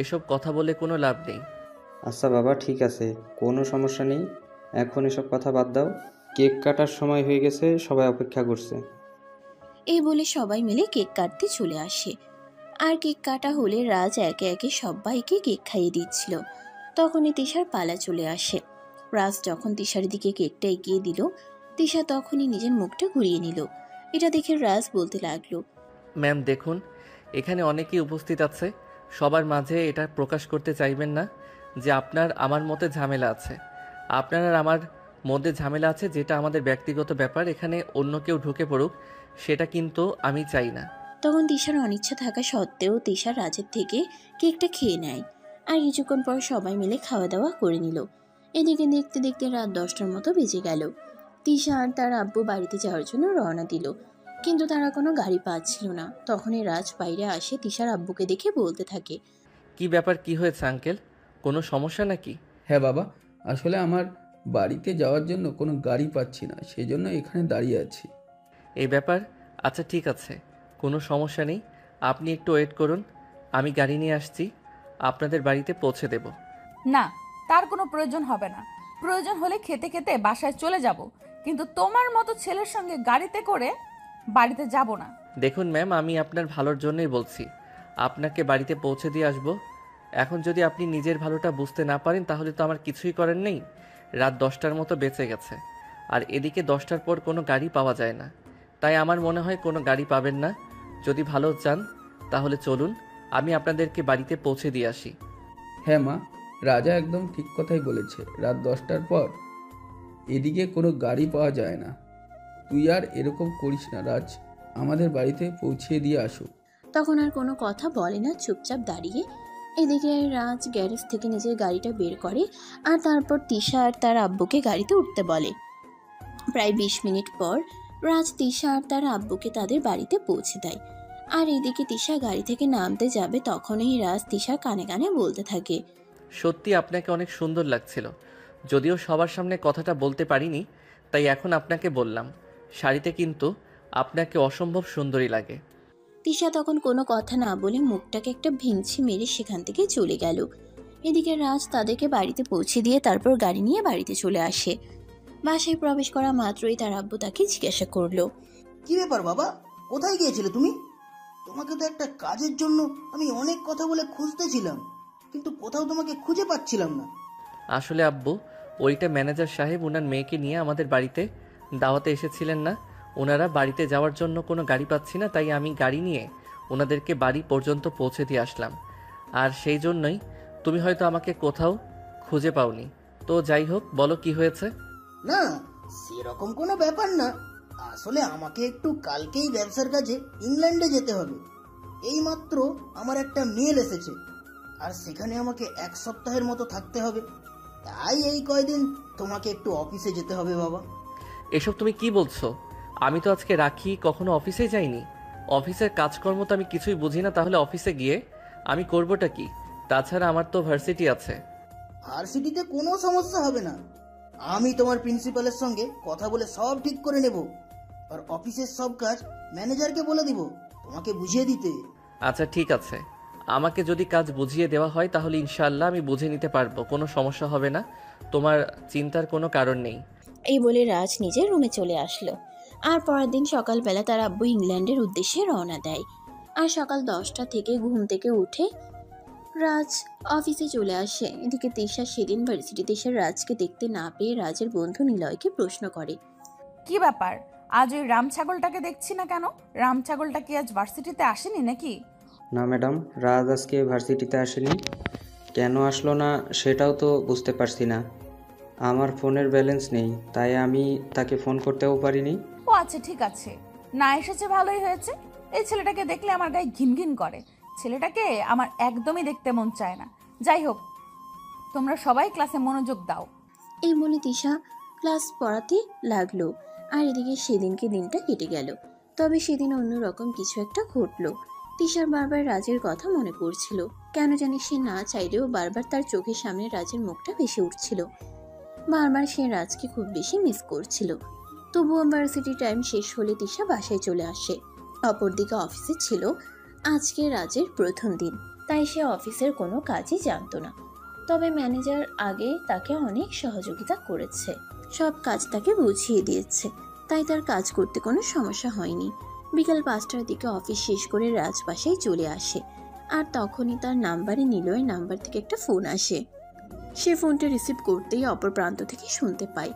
Speaker 1: এসব কথা বলে কোনো লাভ নেই।
Speaker 4: আচ্ছা বাবা, ঠিক আছে, কোনো সমস্যা নেই। এখন এসব কথা বাদ দাও। কেক কাটার সময় হয়ে গেছে, সবাই অপেক্ষা করছে।
Speaker 3: এই বলে সবাই মিলে কেক কাটতে চলে আসে। আর কেক কাটা হলে রাজ একে একে সবাইকে কেক খাইয়ে দিচ্ছিল। তখনই তিশার পালা চলে আসে। রাজ যখন তিশার দিকে কেকটা এগিয়ে দিল, তিশা তখনই নিজের মুখটা ঘুরিয়ে নিল। এটা দেখে রাজ বলতে লাগলো,
Speaker 1: ম্যাম দেখুন, এখানে অনেকেই উপস্থিত আছে, সবার মাঝে এটা প্রকাশ করতে চাইবেন না যে আপনার আমার মধ্যে ঝামেলা আছে। আপনার আর আমার মধ্যে ঝামেলা আছে, যেটা আমাদের ব্যক্তিগত ব্যাপার। এখানে অন্য কেউ ঢুকে পড়ুক, সেটা কিন্তু আমি চাই না।
Speaker 3: তখন তিশার অনিচ্ছা থাকা সত্ত্বেও তিশা রাজের থেকে কেকটা খেয়ে নেয়। আর কিছুক্ষণ পর সবাই মিলে খাওয়া দাওয়া করে নিল। এদিকে দেখতে দেখতে রাত 10টার মতো বেজে গেল। তিশা আর তার আব্বু বাড়িতে যাওয়ার জন্য রওনা দিল, কিন্তু তারা কোনো গাড়ি পাচ্ছিল না। তখনই রাজ বাইরে আসে, তিশার আব্বুকে দেখে বলতে থাকে,
Speaker 1: কি ব্যাপার, কি হয়েছে আঙ্কেল? কোনো সমস্যা নাকি?
Speaker 8: হ্যাঁ বাবা, আসলে আমার বাড়িতে যাওয়ার জন্য কোনো গাড়ি পাচ্ছি না, সেই জন্য এখানে দাঁড়িয়ে আছি।
Speaker 1: এই ব্যাপার, আচ্ছা ঠিক আছে, কোনো সমস্যা নেই। আপনি একটু ওয়েট করুন, আমি গাড়ি নিয়ে আসছি, আপনাদের বাড়িতে পৌঁছে দেব।
Speaker 2: না, তার কোনো প্রয়োজন হবে না। প্রয়োজন হলে খেতে খেতে বাসায় চলে যাব, কিন্তু তোমার মতো ছেলের সঙ্গে গাড়িতে করে বাড়িতে যাব না।
Speaker 1: দেখুন ম্যাম, আমি আপনার ভালোর জন্যই বলছি, আপনাকে বাড়িতে পৌঁছে দিয়ে আসব। এখন যদি আপনি নিজের ভালোটা বুঝতে না পারেন, তাহলে তো আমার কিছুই করার নেই। রাত 10টার মতো বেঁচে গেছে, আর এদিকে 10টার পর কোনো গাড়ি পাওয়া যায় না। তাই আমার মনে হয় কোনো গাড়ি পাবেন না। যদি ভালো চান তাহলে চলুন, আমি আপনাদেরকে বাড়িতে পৌঁছে দিয়ে আসি।
Speaker 8: হ্যাঁ মা, রাজা একদম ঠিক কথাই বলেছে। রাত 10টার পর এদিকে কোনো গাড়ি পাওয়া যায় না। তুই আর এরকম করিস না রাজ, আমাদের বাড়িতে পৌঁছিয়ে দিয়ে আসো।
Speaker 3: তখন আর কোনো কথা বলে না, চুপচাপ দাঁড়িয়ে। এদিকে রাজ গ্যারেজ থেকে নিজের গাড়িটা বের করে, আর তারপর তিশা আর তার আব্বুকে গাড়িতে উঠতে বলে। প্রায় 20 মিনিট পর রাজ তিশা আর তার আব্বুকে তাদের বাড়িতে পৌঁছে দেয়। আর এদিকে তিশা গাড়ি থেকে নামতে যাবে, তখনই রাজ তিশার কানে কানে বলতে থাকে,
Speaker 1: সত্যি আপনাকে অনেক সুন্দর লাগছিল। যদিও সবার সামনে কথাটা বলতে পারিনি, তাই এখন আপনাকে বললাম। শাড়িতে কিন্তু আপনাকে অসম্ভব সুন্দরী লাগে।
Speaker 3: তিশা তখন কোনো কথা না বলে মুখটাকে একটা ভেঙচি মেরে সেখান থেকে চলে গেল। এদিকে রাজ তাদেরকে বাড়িতে পৌঁছে দিয়ে তারপর গাড়ি নিয়ে বাড়িতে চলে আসে। বাসায় প্রবেশ করা মাত্রই তার আব্বু তাকে জিজ্ঞাসা করলো,
Speaker 10: কি ব্যাপার বাবা, কোথায় গিয়েছিলে তুমি? তোমাকে তো একটা কাজের জন্য আমি অনেক কথা বলে খুঁজতেছিলাম, কিন্তু কোথাও তোমাকে খুঁজে পাচ্ছিলাম না।
Speaker 1: আসলে আব্বু, ওইটা ম্যানেজার সাহেব ওনার মেয়েকে নিয়ে আমাদের বাড়িতে দাওয়াতে এসেছিলেন না। ওনারা বাড়িতে যাওয়ার জন্য কোনো গাড়ি পাচ্ছি না, তাই আমি গাড়ি নিয়ে ওনাদেরকে বাড়ি পর্যন্ত পৌঁছে দিয়ে আসলাম। আর সেই জন্যই তুমি হয়তো আমাকে কোথাও খুঁজে পাওনি। তো যাই হোক, বলো কি হয়েছে?
Speaker 10: না, সেরকম কোনো ব্যাপার না। আসলে আমাকে একটু কালকেই ব্যবসার কাজে ইংল্যান্ডে যেতে হবে। এইমাত্র আমার একটা মেল এসেছে, আর সেখানে আমাকে 1 সপ্তাহের মতো থাকতে হবে। তাই এই কয়দিন তোমাকে একটু অফিসে যেতে হবে বাবা।
Speaker 1: এসব তুমি কি বলছো? আমি তো আজকে রাখি কখনো অফিসে যাইনি। অফিসের কাজকর্ম তো আমি কিছুই বুঝি না, তাহলে অফিসে গিয়ে আমি করবোটা কি? তাছাড়া আমার তো ভার্সিটি আছে।
Speaker 10: ভার্সিটিতে কোনো সমস্যা হবে না। আমি তোমার প্রিন্সিপালের সঙ্গে কথা বলে সব ঠিক করে নেব, আর অফিসের সব কাজ ম্যানেজারকে বলে দিব তোমাকে বুঝিয়ে দিতে।
Speaker 1: আচ্ছা ঠিক আছে, আমাকে যদি কাজ বুঝিয়ে দেওয়া হয় তাহলে ইনশাআল্লাহ আমি বুঝে নিতে পারবো, কোনো সমস্যা হবে না। তোমার চিন্তার কোনো কারণ নেই।
Speaker 3: এই বলে রাজ নিজের রুমে চলে আসলো। আর পরের দিন সকালবেলা তার আব্বু ইংল্যান্ডের উদ্দেশ্যে রওনা দেয়। আর সকাল 10টা থেকে ঘুম থেকে উঠে রাজ অফিসে চলে আসে। এদিকে তিশা সেদিন ভার্সিটিতে এসে রাজকে দেখতে না পেয়ে রাজের বন্ধু নিলয়কে প্রশ্ন করে,
Speaker 2: কি ব্যাপার, আজ ওই রাম ছাগলটাকে দেখছি না কেন? রাম ছাগলটা কি আজ ভার্সিটিতে আসেনি নাকি?
Speaker 4: না ম্যাডাম, রাজ আজকে ভার্সিটিতে আসেনি। কেন আসলো না সেটাও তো বুঝতে পারছি না। আমার ফোনের ব্যালেন্স নেই, তাই আমি তাকে ফোন করতেও পারিনি।
Speaker 2: ও আচ্ছা ঠিক আছে, না এসেছে ভালোই হয়েছে। এই ছেলেটাকে দেখলে আমার গায়ে ঘিনঘিন করে। ছেলেটাকে আমার একদমই দেখতে মন চায় না। যাই হোক, তোমরা সবাই ক্লাসে মনোযোগ দাও।
Speaker 3: এই বলে তিশা ক্লাস পড়াতে লাগলো। আর এদিকে সেদিনকে দিনটা কেটে গেল। তবে সেদিন অন্যরকম কিছু একটা ঘটলো। তিশার বারবার রাজের কথা মনে পড়ছিল। কেন জানি সে না চাইলেও বারবার তার চোখের সামনে রাজের মুখটা ভেসে উঠছিল। বারবার সে রাজকে খুব বেশি মিস করছিল। তবুও ভার্সিটি টাইম শেষ হলে তিশা বাসায় চলে আসে। অপরদিকে অফিসে ছিল আজকে রাজের প্রথম দিন, তাই সে অফিসের কোনো কাজই জানতো না। তবে ম্যানেজার আগে তাকে অনেক সহযোগিতা করেছে, সব কাজ তাকে বুঝিয়ে দিয়েছে, তাই তার কাজ করতে কোনো সমস্যা হয়নি। বিকাল 5টার দিকে অফিস শেষ করে রাজ বাসায় চলে আসে। আর তখনই তার নাম্বারে নিলয়ের নাম্বার থেকে একটা ফোন আসে। সে ফোনটা রিসিভ করতেই অপর প্রান্ত থেকে শুনতে পায়,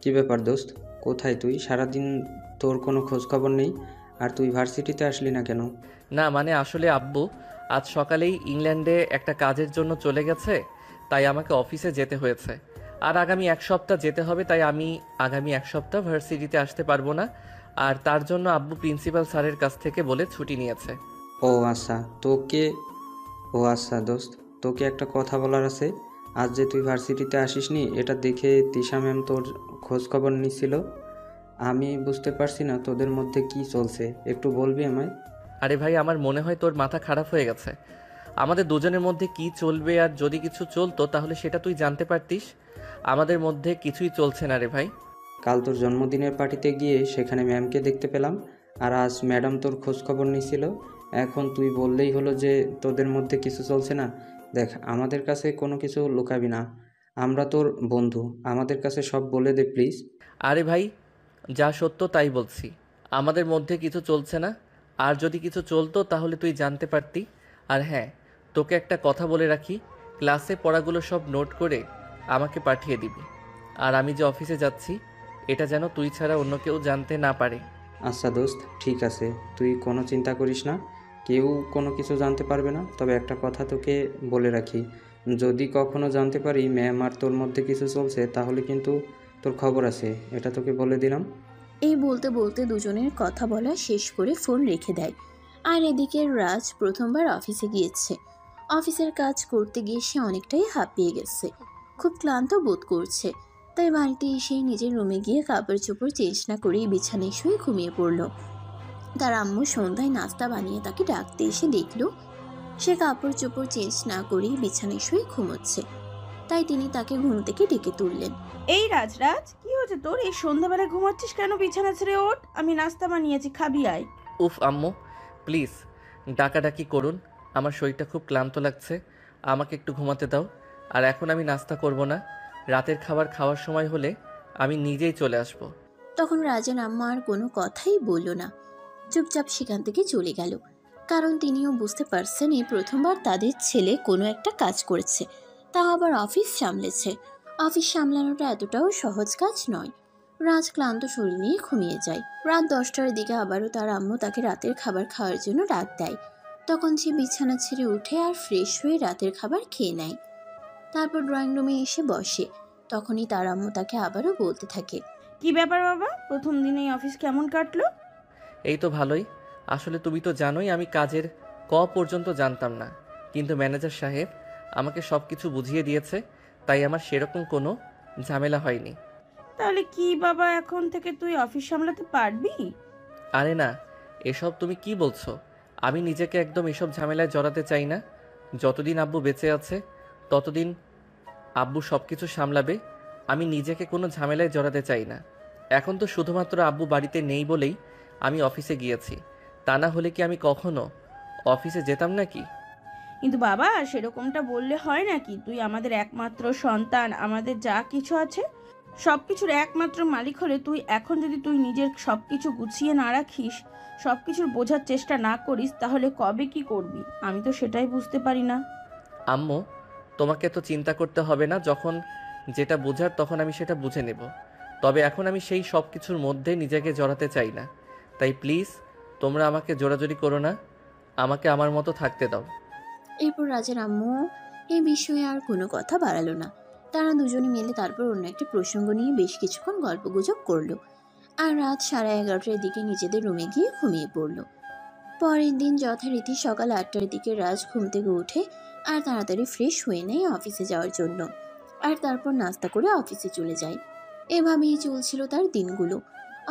Speaker 4: কি ব্যাপার দোস্ত, কোথায় তুই? সারাদিন তোর কোনো খোঁজ খবর নেই, আর তুই ভার্সিটিতে আসলি না কেন?
Speaker 1: না মানে আসলে আব্বু আজ সকালেই ইংল্যান্ডে একটা কাজের জন্য চলে গেছে, তাই আমাকে অফিসে যেতে হয়েছে। আর আগামী 1 সপ্তাহ যেতে হবে, তাই আমি আগামী 1 সপ্তাহ ভার্সিটিতে আসতে পারবো না। আর তার জন্য আব্বু প্রিন্সিপাল স্যারের কাছ থেকে বলে ছুটি নিয়েছে।
Speaker 4: ও আচ্ছা দোস্ত, তোকে একটা কথা বলার আছে। আজ যে তুই ভার্সিটিতে আসিসনি, এটা দেখে তিশা ম্যাম তোর খোঁজ খবর নিছিল। আমি বুঝতে পারছি না তোদের মধ্যে কি চলছে, একটু বলবি আমায়?
Speaker 1: আরে ভাই, আমার মনে হয় তোর মাথা খারাপ হয়ে গেছে। আমাদের দুজনের মধ্যে কি চলবে, আর যদি কিছু চলতো তাহলে সেটা তুই জানতে পারতিস। আমাদের মধ্যে কিছুই চলছে না রে ভাই।
Speaker 4: কাল তোর জন্মদিনের পার্টিতে গিয়ে সেখানে ম্যামকে দেখতে পেলাম, আর আজ ম্যাডাম তোর খোঁজ খবর নিছিল। এখন তুই বললেই হলো যে তোদের মধ্যে কিছু চলছে না। দেখ, আমাদের কাছে কোনো কিছু লুকাবি না, আমরা তোর বন্ধু, আমাদের কাছে সব বলে দে প্লিজ।
Speaker 1: আরে ভাই, যা সত্য তাই বলছি, আমাদের মধ্যে কিছু চলছে না। আর যদি কিছু চলতো তাহলে তুই জানতে পারতি। আর হ্যাঁ, তোকে একটা কথা বলে রাখি, ক্লাসে পড়াগুলো সব নোট করে আমাকে পাঠিয়ে দিবি। আর আমি যে অফিসে যাচ্ছি এটা যেন তুই ছাড়া অন্য কেউ জানতে না পারে।
Speaker 4: আচ্ছা দোস্ত, ঠিক আছে, তুই কোনো চিন্তা করিস না, কেউ কোনো কিছু জানতে পারবে না। তবে একটা কথা তোকে বলে রাখি, যদি কখনো জানতে পারি ম্যাম আর তোর মধ্যে কিছু চলছে, তাহলে কিন্তু তোর খবর আছে, এটা তোকে বলে দিলাম।
Speaker 3: এই বলতে বলতে দুজনের কথা বলা শেষ করে ফোন রেখে দেয়। আর এদিকে রাজ প্রথমবার অফিসে গিয়েছে। অফিসের কাজ করতে গিয়ে সে অনেকটাই হাঁপিয়ে গেছে, খুব ক্লান্ত বোধ করছে। তাই বাড়িতে এসেই নিজের রুমে গিয়ে কাপড় চোপড় চেঞ্জ না করেই বিছানায় শুয়ে ঘুমিয়ে পড়ল। তার আম্মু সন্ধ্যায় নাস্তা বানিয়ে তাকে ডাকতে এসে দেখলো সে কাপড় চোপড় চেঞ্জ না করেই বিছানায় শুয়ে ঘুমোচ্ছে। তাই তিনি তাকে ঘুম থেকে ডেকে তুললেন।
Speaker 11: এই রাজ, কি হচ্ছে তোর? এই সন্ধ্যাবেলায় ঘুমাচ্ছিস কেন? বিছানা ছেড়ে ওঠ, আমি নাস্তা বানিয়েছি, খাবি আয়।
Speaker 1: উফ আম্মু, প্লিজ ডাকাডাকি করুন, আমার শরীরটা খুব ক্লান্ত লাগছে, আমাকে একটু ঘুমাতে দাও। আর এখন আমি নাস্তা করব না, রাতের খাবার খাওয়ার সময় হলে আমি নিজেই চলে আসব।
Speaker 3: তখন রাজের আম্মা আর কোনো কথাই বলল না, চুপচাপ সেখান থেকে চলে গেল। কারণ তিনিও বুঝতে পারছেন এই প্রথমবার তাদের ছেলে কোনো একটা কাজ করেছে, তা আবার অফিস সামলেছে। অফিস সামলানোটা এতটাও সহজ কাজ নয়। রাজ ক্লান্ত শরীর নিয়ে ঘুমিয়ে যায়। রাত 10টার দিকে আবারও তার আম্মু তাকে রাতের খাবার খাওয়ার জন্য ডাক দেয়। তখন সে বিছানা ছেড়ে উঠে আর ফ্রেশ হয়ে রাতের খাবার খেয়ে নেয়। তারপর ড্রয়িং রুমে এসে বসে। তখনই তার আম্মু তাকে আবারও বলতে থাকে,
Speaker 11: কি ব্যাপার বাবা, প্রথম দিনেই অফিস কেমন কাটলো?
Speaker 1: এই তো ভালোই। আসলে তুমি তো জানোই আমি কাজের পর্যন্ত জানতাম না, কিন্তু ম্যানেজার সাহেব আমাকে সব কিছু বুঝিয়ে দিয়েছে, তাই আমার সেরকম কোনো ঝামেলা হয়নি।
Speaker 11: তাহলে কি বাবা, এখন থেকে তুই অফিস সামলাতে পারবি?
Speaker 1: আরে না, এসব তুমি কি বলছো? আমি নিজেকে একদম এসব ঝামেলায় জড়াতে চাই না। যতদিন আব্বু বেঁচে আছে ততদিন আব্বু সব কিছু সামলাবে, আমি নিজেকে কোনো ঝামেলায় জড়াতে চাই না। এখন তো শুধুমাত্র আব্বু বাড়িতে নেই বলেই আমি অফিসে গিয়েছি, তা না হলে কি আমি কখনো অফিসে যেতাম নাকি?
Speaker 11: কিন্তু বাবা, সেরকমটা বললে হয় নাকি? তুই আমাদের একমাত্র সন্তান, আমাদের যা কিছু আছে সবকিছুর একমাত্র মালিক হলে তুই এখন যদি তুই নিজের সবকিছু গুছিয়ে না রাখিস, সবকিছুর বোঝার চেষ্টা না করিস, তাহলে কবে কি করবি? আমি তো সেটাই বুঝতে পারি না।
Speaker 1: আম্মু, তোমাকে তো চিন্তা করতে হবে না, যখন যেটা বোঝার তখন আমি সেটা বুঝে নেব। তবে এখন আমি সেই সব কিছুর মধ্যে নিজেকে জড়াতে চাই না, তাই প্লিজ তোমরা আমাকে জোরাজোরি করো না, আমাকে আমার মতো থাকতে দাও।
Speaker 3: এরপর রাজের আম্মু এই বিষয়ে আর কোনো কথা বাড়ালো না। তারা দুজনে মিলে তারপর অন্য একটা প্রসঙ্গ নিয়ে বেশ কিছুক্ষণ গল্পগুজব করলো আর রাত 11:30টার দিকে নিজেদের রুমে গিয়ে ঘুমিয়ে পড়লো। পরের দিন যথারীতি সকাল 8টার দিকে রাজ ঘুম থেকে উঠে আর তাড়াতাড়ি ফ্রেশ হয়ে নেয় অফিসে যাওয়ার জন্য, আর তারপর নাস্তা করে অফিসে চলে যায়। এভাবেই চলছিল তার দিনগুলো।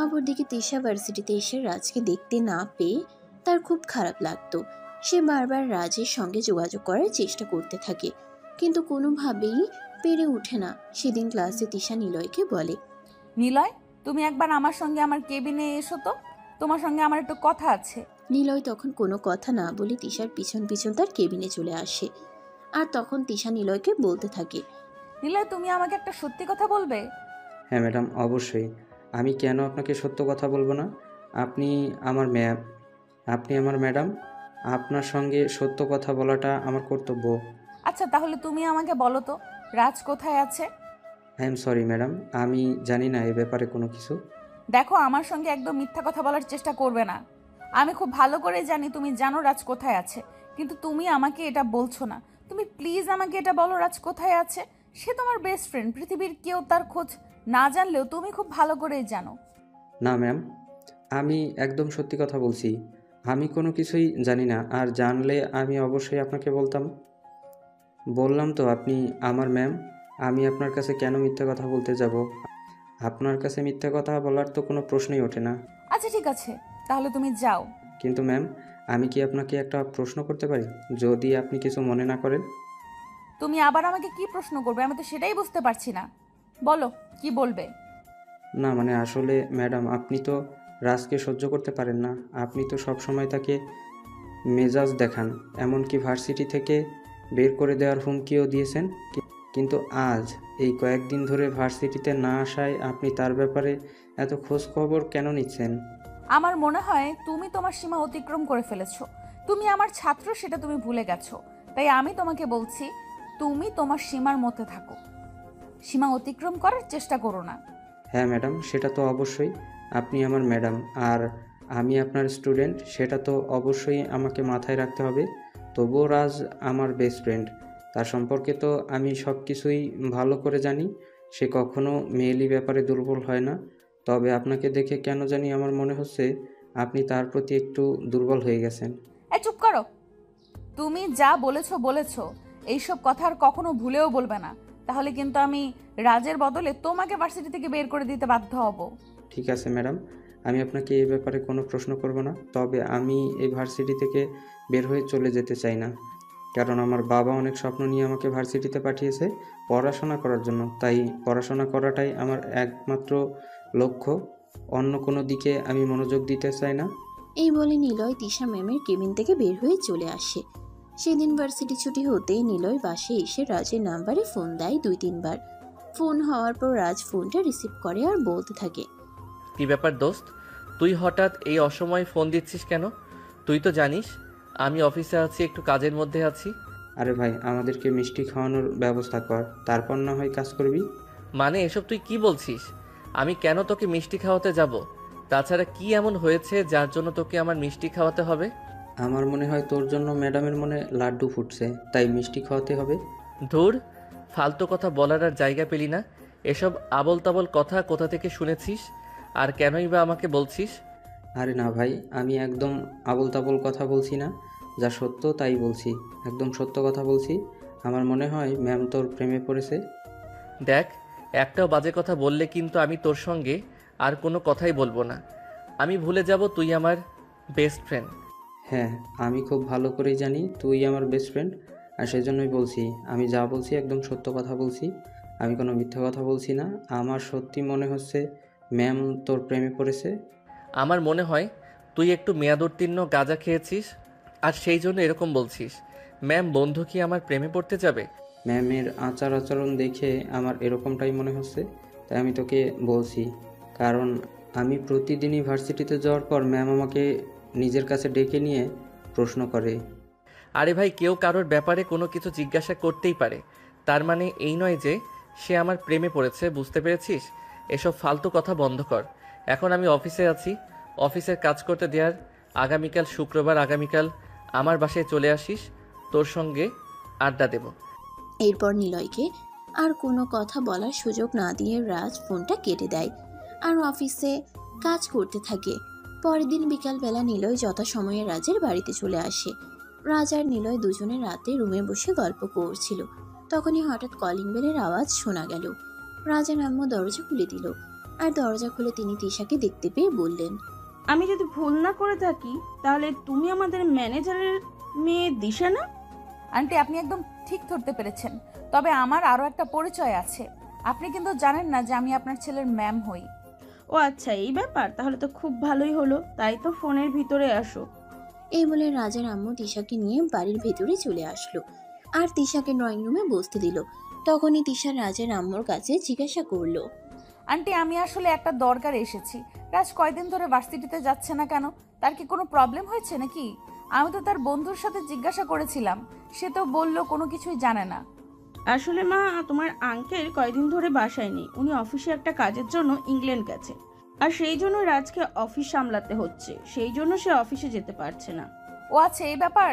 Speaker 3: অপরদিকে তিশা ভার্সিটিতে এসে রাজকে দেখতে না পেয়ে তার খুব খারাপ লাগতো। সে বারবার রাজের সঙ্গে যোগাযোগ করার চেষ্টা করতে থাকে, কিন্তু কোনোভাবেই পেরে ওঠে না। সেদিন ক্লাসে তিশা নিলয়কে বলে,
Speaker 2: নিলয়, তুমি একবার আমার সঙ্গে আমার কেবিনে এসো তো, তোমার সঙ্গে আমার একটু কথা আছে।
Speaker 3: নিলয় তখন কোনো কথা না বলে তিশার পিছন পিছন তার কেবিনে চলে আসে, আর তখন তিশা নিলয়কে বলতে থাকে,
Speaker 2: নিলয়, তুমি আমাকে একটা সত্যি কথা বলবে?
Speaker 4: হ্যাঁ ম্যাডাম, অবশ্যই। আমি কেন আপনাকে সত্য কথা বলবো না? আপনি আমার ম্যাডাম। আপনার সঙ্গে সত্য কথা বলাটা আমার কর্তব্য।
Speaker 2: আচ্ছা, তাহলে তুমি আমাকে বলো তো, রাজ কোথায় আছে?
Speaker 4: আই এম সরি ম্যাডাম, আমি জানি না এ ব্যাপারে কোনো কিছু।
Speaker 2: দেখো, আমার সঙ্গে একদম মিথ্যা কথা বলার চেষ্টা করবে না। আমি খুব ভালো করে জানি তুমি জানো রাজ কোথায় আছে, কিন্তু তুমি আমাকে এটা বলছো না। তুমি প্লিজ আমাকে এটা বলো, রাজ কোথায় আছে? সে তোমার বেস্ট ফ্রেন্ড, পৃথিবীর কেউ তার খোঁজ না জানলেও তুমি খুব ভালো করেই জানো।
Speaker 4: না ম্যাম, আমি একদম সত্যি কথা বলছি। আমি কোনো কিছুই জানি না, আর জানলে আমি অবশ্যই আপনাকে বলতাম। বললাম তো আপনি আমার ম্যাম, আমি আপনার কাছে কেন মিথ্যা কথা বলতে যাব? আপনার কাছে মিথ্যা কথা বলার তো কোনো প্রশ্নই ওঠে না।
Speaker 2: আচ্ছা ঠিক আছে, তাহলে তুমি যাও।
Speaker 4: কিন্তু ম্যাম, আমি কি আপনাকে একটা প্রশ্ন করতে পারি, যদি আপনি কিছু মনে না করেন?
Speaker 2: তুমি আবার আমাকে কি প্রশ্ন করবে? আমি তো সেটাই বুঝতে পারছি না। বলো, কি বলবে?
Speaker 4: না মানে আসলে ম্যাডাম, আপনি তো রাজকে সহ্য করতে পারেন না। আপনি তো সব সময় তাকে মেজাজ দেখান, এমনকি ভার্সিটি থেকে বের করে দেওয়ার হুমকিও দিয়েছেন। কিন্তু আজ এই কয়েকদিন ধরে ভার্সিটিতে না আসায় আপনি তার ব্যাপারে এত খোঁজ খবর কেন নিচ্ছেন?
Speaker 2: আমার মনে হয় তুমি তোমার সীমা অতিক্রম করে ফেলেছো। তুমি আমার ছাত্র, সেটা তুমি ভুলে গেছো। তাই আমি তোমাকে বলছি, তুমি তোমার সীমার মধ্যে থাকো, সীমা অতিক্রম করার চেষ্টা করো না।
Speaker 4: হ্যাঁ ম্যাডাম, সেটা তো অবশ্যই। আপনি আমার ম্যাডাম আর আমি আপনার স্টুডেন্ট, সেটা তো অবশ্যই আমাকে মাথায় রাখতে হবে। তবুও রাজ আমার বেস্ট ফ্রেন্ড, তার সম্পর্কে তো আমি সব কিছুই ভালো করে জানি। সে কখনো মেয়েলি ব্যাপারে দুর্বল হয় না। তবে আপনাকে দেখে কেন জানি আমার মনে হচ্ছে আপনি তার প্রতি একটু দুর্বল হয়ে গেছেন।
Speaker 2: চুপ করো। তুমি যা বলেছো বলেছো, এইসব কথা আর কখনো ভুলেও বলবে না, তাহলে কিন্তু আমি রাজের বদলে তোমাকে ভার্সিটি থেকে বের করে দিতে বাধ্য হব।
Speaker 4: ঠিক আছে ম্যাডাম, আমি আপনাকে এই ব্যাপারে কোনো প্রশ্ন করব না। তবে আমি এই ভার্সিটি থেকে বের হয়ে চলে যেতে চাই না, কারণ আমার বাবা অনেক স্বপ্ন নিয়ে আমাকে ভার্সিটিতে পাঠিয়েছে পড়াশোনা করার জন্য। তাই পড়াশোনা করাটাই আমার একমাত্র লক্ষ্য। অন্য কোনো দিকে আমি মনোযোগ দিতে চাই না।
Speaker 3: এই বলে নিলয় তিশা ম্যামের কেবিন থেকে বের হয়ে চলে আসে। সেদিন ভার্সিটি ছুটি হতেই নিলয় বাসে এসে রাজের নাম্বারে ফোন দেয় 2-3 বার। ফোন হওয়ার পর রাজ ফোনটা রিসিভ করে আর বলতে থাকে,
Speaker 1: কি ব্যাপার দোস্ত, তুই হঠাৎ এই অসময়ে ফোন দিচ্ছিস কেন? তুই তো জানিস আমি অফিসে আছি, একটু কাজের মধ্যে আছি।
Speaker 4: আরে ভাই, আমাদেরকে মিষ্টি খাওয়ানোর ব্যবস্থা কর, তারপর না হয় কাজ করবি।
Speaker 1: মানে এসব তুই কি বলছিস? আমি কেন তোকে মিষ্টি খাওয়াতে যাব? তাছাড়া কি এমন হয়েছে যার জন্য তোকে আমার মিষ্টি খাওয়াতে হবে?
Speaker 4: আমার মনে হয় তোর জন্য ম্যাডামের মনে লাড্ডু ফুটছে, তাই মিষ্টি খাওয়াতে হবে।
Speaker 1: ধুর, ফালতু কথা বলার আর জায়গা পেলি না। এসব আবল তাবল কথা কোথা থেকে শুনেছিস, আর কেনই বা আমাকে বলছিস?
Speaker 4: আরে না ভাই, আমি একদম আবল তাবল কথা বলছি না, যা সত্য তাই বলছি, একদম সত্য কথা বলছি। আমার মনে হয় ম্যাম তোর প্রেমে পড়েছে।
Speaker 1: দেখ, একটাও বাজে কথা বললে কিন্তু আমি তোর সঙ্গে আর কোনো কথাই বলবো না। আমি ভুলে যাব তুই আমার বেস্ট ফ্রেন্ড।
Speaker 4: হ্যাঁ, আমি খুব ভালো করেই জানি তুই আমার বেস্ট ফ্রেন্ড, আর সেজন্যই বলছি, আমি যা বলছি একদম সত্য কথা বলছি, আমি কোনো মিথ্যা কথা বলছি না। আমার সত্যি মনে হচ্ছে ম্যাম তোর প্রেমে পড়েছে।
Speaker 1: আমার মনে হয় তুই একটু মেয়াদোত্তীর্ণ গাঁজা খেয়েছিস, আর সেই জন্য এরকম বলছিস। ম্যাম বন্ধু কি আমার প্রেমে পড়তে যাবে?
Speaker 4: ম্যামের আচার আচরণ দেখে আমার এরকমটাই মনে হচ্ছে, তাই আমি তোকে বলছি। কারণ আমি প্রতিদিনই ভার্সিটিতে যাওয়ার পর ম্যাম আমাকে নিজের কাছে ডেকে নিয়ে প্রশ্ন করে।
Speaker 1: আরে ভাই, কেউ কারোর ব্যাপারে কোনো কিছু জিজ্ঞাসা করতেই পারে, তার মানে এই নয় যে সে আমার প্রেমে পড়েছে, বুঝতে পেরেছিস? এসব ফালতু কথা বন্ধ কর। এখন আমি অফিসে আছি, অফিসের কাজ করতে দেওয়ার। আগামীকাল শুক্রবার, আগামীকাল আমার বাসায় চলে আসিস, তোর সঙ্গে আড্ডা দেব।
Speaker 3: এরপর নিলয়কে আর কোনো কথা বলার সুযোগ না দিয়ে রাজ ফোনটা কেটে দেয় আর অফিসে কাজ করতে থাকে। পরের দিন বিকালবেলা নিলয় যথাসময়ে রাজের বাড়িতে চলে আসে। রাজ আর নিলয় দুজনে রাতে রুমে বসে গল্প করছিল। তখনই হঠাৎ কলিং বেলের আওয়াজ শোনা গেল। রাজের আম্মু দরজা খুলে দিল আর দরজা খুলে তিনি তিশাকে দেখতে পেয়ে বললেন,
Speaker 11: আমি যদি ভুল না করে থাকি তাহলে তুমি আমাদের ম্যানেজারের মেয়ে দিশা না?
Speaker 2: আন্টি, আপনি একদম ঠিক ধরতে পেরেছেন। তবে আমার আরও একটা পরিচয় আছে। আপনি কিন্তু জানেন না যে আমি আপনার ছেলের ম্যাম হই।
Speaker 11: ও আচ্ছা, এই ব্যাপার। তাহলে তো খুব ভালোই হলো। তাই তো ফোনের ভিতরে আসো।
Speaker 3: এই বলে রাজের আম্মু তিশাকে নিয়ে বাড়ির ভেতরে চলে আসলো আর তিশাকে ড্রয়িং রুমে বসতে দিল। তখনই তিশা রাজের আম্মুর কাছে জিজ্ঞাসা করলো,
Speaker 2: আন্টি, আমি আসলে একটা দরকারে এসেছি। রাজ কয়দিন ধরে ভার্সিটিতে যাচ্ছে না কেন? তার কি কোনো প্রবলেম হয়েছে নাকি? আমি তো তার বন্ধুর সাথে জিজ্ঞাসা করেছিলাম, সে তো বলল কোনো কিছুই জানে না।
Speaker 11: আসলে মা, তোমার আঙ্কেল কয়দিন ধরে বাসায় নেই। উনি অফিসে একটা কাজের জন্য ইংল্যান্ড গেছে, আর সেই জন্য রাজকে অফিস সামলাতে হচ্ছে। সেই জন্য সে অফিসে যেতে পারছে না।
Speaker 2: ও আচ্ছা, এই ব্যাপার।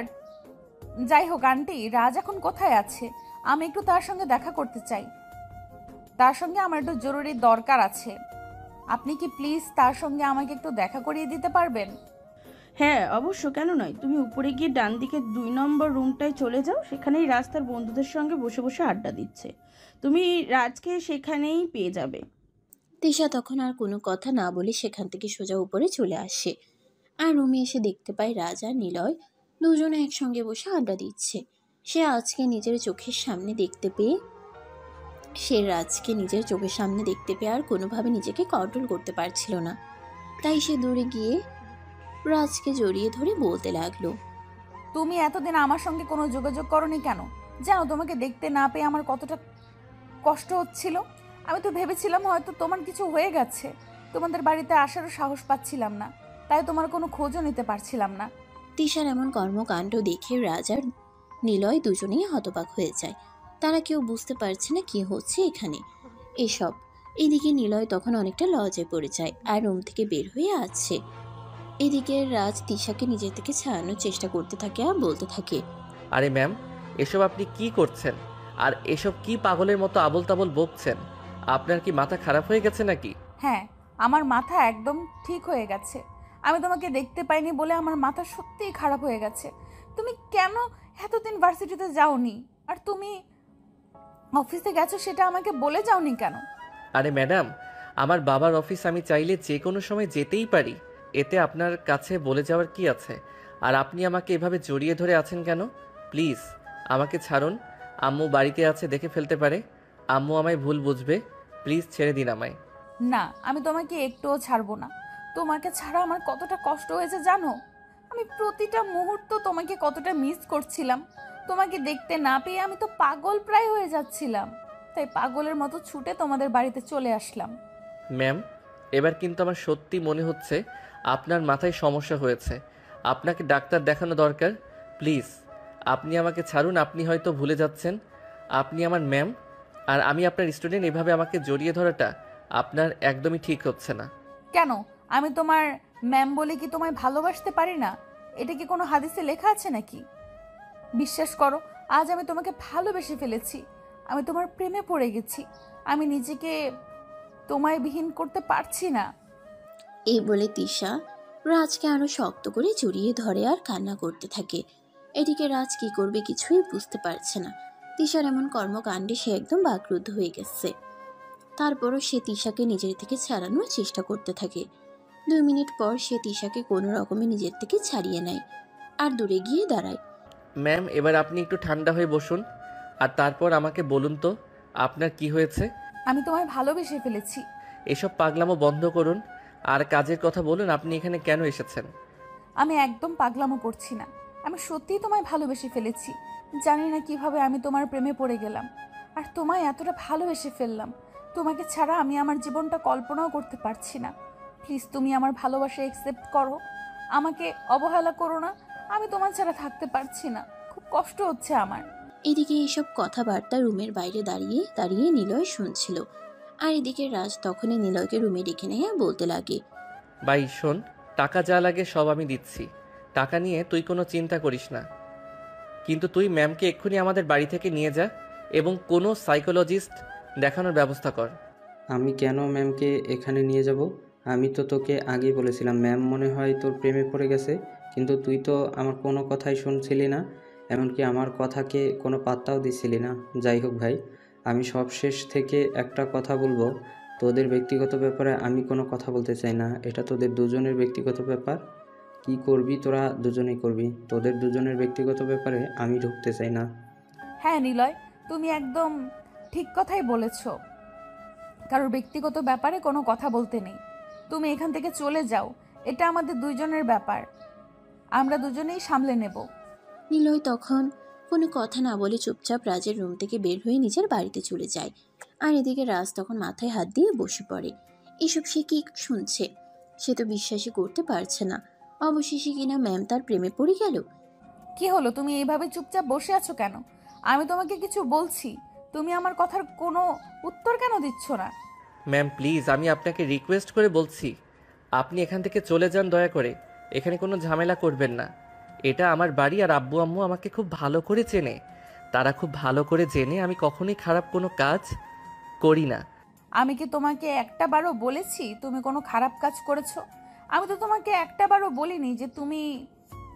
Speaker 2: যাই হোক আন্টি, রাজ এখন কোথায় আছে? আমি একটু তার সঙ্গে দেখা করতে চাই। তার সঙ্গে আমার একটু জরুরি দরকার আছে। আপনি কি প্লিজ তার সঙ্গে আমাকে একটু দেখা করিয়ে দিতে পারবেন?
Speaker 11: হ্যাঁ অবশ্য, কেন নয়। তুমি উপরে গিয়ে ডান দিকে 2 নম্বর রুমটায় চলে যাও। সেখানেই রাজ তার বন্ধুদের সঙ্গে বসে বসে আড্ডা দিচ্ছে। তুমি রাজকে সেখানেই পেয়ে যাবে।
Speaker 3: তিশা তখন আর কোনো কথা না বলে সেখান থেকে সোজা উপরে চলে আসে আর রুমে এসে দেখতে পায় রাজ আর নিলয় দুজনে একসঙ্গে বসে আড্ডা দিচ্ছে। সে রাজকে নিজের চোখের সামনে দেখতে পেয়ে আর কোনোভাবে নিজেকে কন্ট্রোল করতে পারছিল না। তাই সে দূরে গিয়ে রাজকে জড়িয়ে ধরে বলতে লাগলো,
Speaker 2: তুমি এতদিন আমার সঙ্গে কোনো যোগাযোগ করনি কেন? জানো, তোমাকে দেখতে না পেয়ে আমার কতটা কষ্ট হচ্ছিল। আমি তো ভেবেছিলাম হয়তো তোমার কিছু হয়ে গেছে। তোমাদের বাড়িতে আসারও সাহস পাচ্ছিলাম না, তাই তোমার কোনো খোঁজও নিতে পারছিলাম না।
Speaker 3: তিশার এমন কর্মকাণ্ড দেখে রাজ আর নিলয় দুজনেই হতবাক হয়ে যায়। তারা কেউ বুঝতে পারছে না কি হচ্ছে এখানে এসব। এদিকে নিলয় তখন অনেকটা লজ্জায় পড়ে যায় আর রুম থেকে বের হয়ে আসছে। এদিকে রাজ তিশাকে নিজের থেকে ছাড়ানোর চেষ্টা করতে থাকে আর বলতে থাকে,
Speaker 1: আরে ম্যাম, এসব আপনি কি করছেন? আর এসব কি পাগলের মতো আবোল তাবোল বকছেন? আপনার কি মাথা খারাপ হয়ে গেছে নাকি?
Speaker 2: হ্যাঁ, আমার মাথা একদম ঠিক হয়ে গেছে। আমি তোমাকে দেখতে পাইনি বলে আমার মাথা সত্যিই খারাপ হয়ে গেছে। তুমি কেন এতদিন ভার্সিটিতে যাওনি? আর তুমি অফিসে গেছো সেটা আমাকে বলে যাওনি কেন?
Speaker 1: আরে ম্যাডাম, আমার বাবার অফিস আমি চাইলে যে কোনো সময় যেতেই পারি। এতে আপনার কাছে বলে যাওয়ার কি আছে? আর আপনি আমাকে এভাবে জড়িয়ে ধরে আছেন কেন? প্লিজ আমাকে ছাড়ুন। আম্মু বাড়িতে আছে, দেখে ফেলতে পারে। আম্মু আমায় ভুল বুঝবে। প্লিজ ছেড়ে দিন আমায়।
Speaker 2: না, আমি তোমাকে একটুও ছাড়বো না। তোমাকে ছাড়া আমার কতটা কষ্ট হয়েছে জানো? আমি প্রতিটা মুহূর্ত তোমাকে কতটা মিস করছিলাম। তোমাকে দেখতে না পেয়ে আমি তো পাগল প্রায় হয়ে যাচ্ছিলাম। তাই পাগলের মতো ছুটে তোমাদের বাড়িতে চলে আসলাম।
Speaker 1: ম্যাম, এবার কিন্তু আমার সত্যি মনে হচ্ছে আপনার মাথায় সমস্যা হয়েছে। আপনাকে ডাক্তার দেখানো দরকার। প্লিজ আপনি আমাকে ছাড়ুন। আপনি হয়তো ভুলে যাচ্ছেন আপনি আমার ম্যাম আর আমি আপনার স্টুডেন্ট। এভাবে আমাকে জড়িয়ে ধরাটা আপনার একদমই ঠিক হচ্ছে না।
Speaker 2: কেন? আমি তোমার ম্যাম বলে কি তোমায় ভালোবাসতে পারি না? এটা কি কোনো হাদিসে লেখা আছে নাকি? বিশ্বাস করো, আজ আমি তোমাকে ভালোবেসে ফেলেছি। আমি তোমার প্রেমে পড়ে গেছি। আমি নিজেকে তোমায় বিহীন করতে পারছি না।
Speaker 3: এই বলে তিশা রাজকে আরো শক্ত করে জড়িয়ে ধরে আর কান্না করতে থাকে। এদিকে রাজ কি করবে কিছুই বুঝতে পারছে না। তিশার এমন কর্মকাণ্ডে সে একদম বাকরুদ্ধ হয়ে গেছে। তারপরও সে তিশাকে নিজের থেকে ছাড়ানোর চেষ্টা করতে থাকে। 2 মিনিট পর সে তিশাকে কোনো রকমে নিজের থেকে ছাড়িয়ে নেয় আর দূরে গিয়ে দাঁড়ায়।
Speaker 1: ম্যাম, এবার আপনি একটু ঠান্ডা হয়ে বসুন আর তারপর আমাকে বলুন তো আপনার কি হয়েছে।
Speaker 2: আমি তোমায় ভালোবেসে ফেলেছি।
Speaker 1: এসব পাগলামো বন্ধ করুন আর কাজের কথা বলুন। আপনি এখানে কেন এসেছেন?
Speaker 2: আমি একদম পাগলামো করছি না। আমি সত্যিই তোমায় ভালোবেসে ফেলেছি। জানি না কিভাবে আমি তোমার প্রেমে পড়ে গেলাম আর তোমায় এতটা ভালোবেসে ফেললাম। তোমাকে ছাড়া আমি আমার জীবনটা কল্পনাও করতে পারছি না। প্লিজ তুমি আমার ভালোবাসা অ্যাকসেপ্ট করো। আমাকে অবহেলা করো না। আমি তোমার ছাড়া থাকতে পারছি না। খুব কষ্ট হচ্ছে আমার।
Speaker 3: এদিকে এইসব কথাবার্তা রুমের বাইরে দাঁড়িয়ে দাঁড়িয়ে নিলয় শুনছিল। আর এদিকে রাজ তখনই নিলয়কে রুমে ডেকে নেয় আর বলতে লাগে,
Speaker 1: ভাই শোন, টাকা যা লাগে সব আমি দিচ্ছি। টাকা নিয়ে তুই কোনো চিন্তা করিস না। কিন্তু তুই ম্যামকে এক্ষুনি আমাদের বাড়ি থেকে নিয়ে যা। এবং কোনো সাইকোলজিস্ট দেখানোর ব্যবস্থা কর।
Speaker 4: আমি কেন ম্যামকে এখানে নিয়ে যাব? আমি তো তোকে আগেই বলেছিলাম ম্যাম মনে হয় তোর প্রেমে পড়ে গেছে, কিন্তু তুই তো আমার কোনো কথাই শুনছিলি না, এমনকি আমার কথাকে কোনো পাত্তাও দিছিলি না। যাই হোক ভাই, আমি সবশেষ থেকে একটা কথা বলবো, তোদের ব্যক্তিগত ব্যাপারে আমি কোনো কথা বলতে চাই না। এটা তোদের দুজনের ব্যক্তিগত ব্যাপার, কি করবি তোরা দুজনেই করবি। তোদের দুজনের ব্যক্তিগত ব্যাপারে আমি ঢুকতে চাই না।
Speaker 2: হ্যাঁ নিলয়, তুমি একদম ঠিক কথাই বলেছ। কারোর ব্যক্তিগত ব্যাপারে কোনো কথা বলতে নেই। তুমি এখান থেকে চলে যাও, এটা আমাদের দুইজনের ব্যাপার, আমরা দুজনেই সামলে নেব।
Speaker 3: নিলয় তখন কোনো কথা না বলে চুপচাপ রাজের রুম থেকে বের হয়ে নিজের বাড়িতে চলে যায়। আর এদিকে রাজ তখন মাথায় হাত দিয়ে বসে পড়ে। এসব সে কি শুনছে? সে তো বিশ্বাসই করতে পারছে না। অবশেষে কিনা ম্যাম তার প্রেমে পড়ে গেল।
Speaker 2: কি হলো, তুমি এইভাবে চুপচাপ বসে আছো কেন? আমি তোমাকে কিছু বলছি, তুমি আমার কথার কোনো উত্তর কেন দিচ্ছ না?
Speaker 1: ম্যাম প্লিজ, আমি আপনাকে রিকোয়েস্ট করে বলছি, আপনি এখান থেকে চলে যান দয়া করে। এখানে কোনো ঝামেলা করবেন না। এটা আমার বাড়ি, আর আব্বু আম্মু আমাকে খুব ভালো করে চেনে। তারা খুব ভালো করে জেনে আমি কখনোই খারাপ কোনো কাজ করি না।
Speaker 2: আমি কি তোমাকে একটা বারও বলেছি তুমি কোনো খারাপ কাজ করেছো? আমি তো তোমাকে একটা বারও বলিনি যে তুমি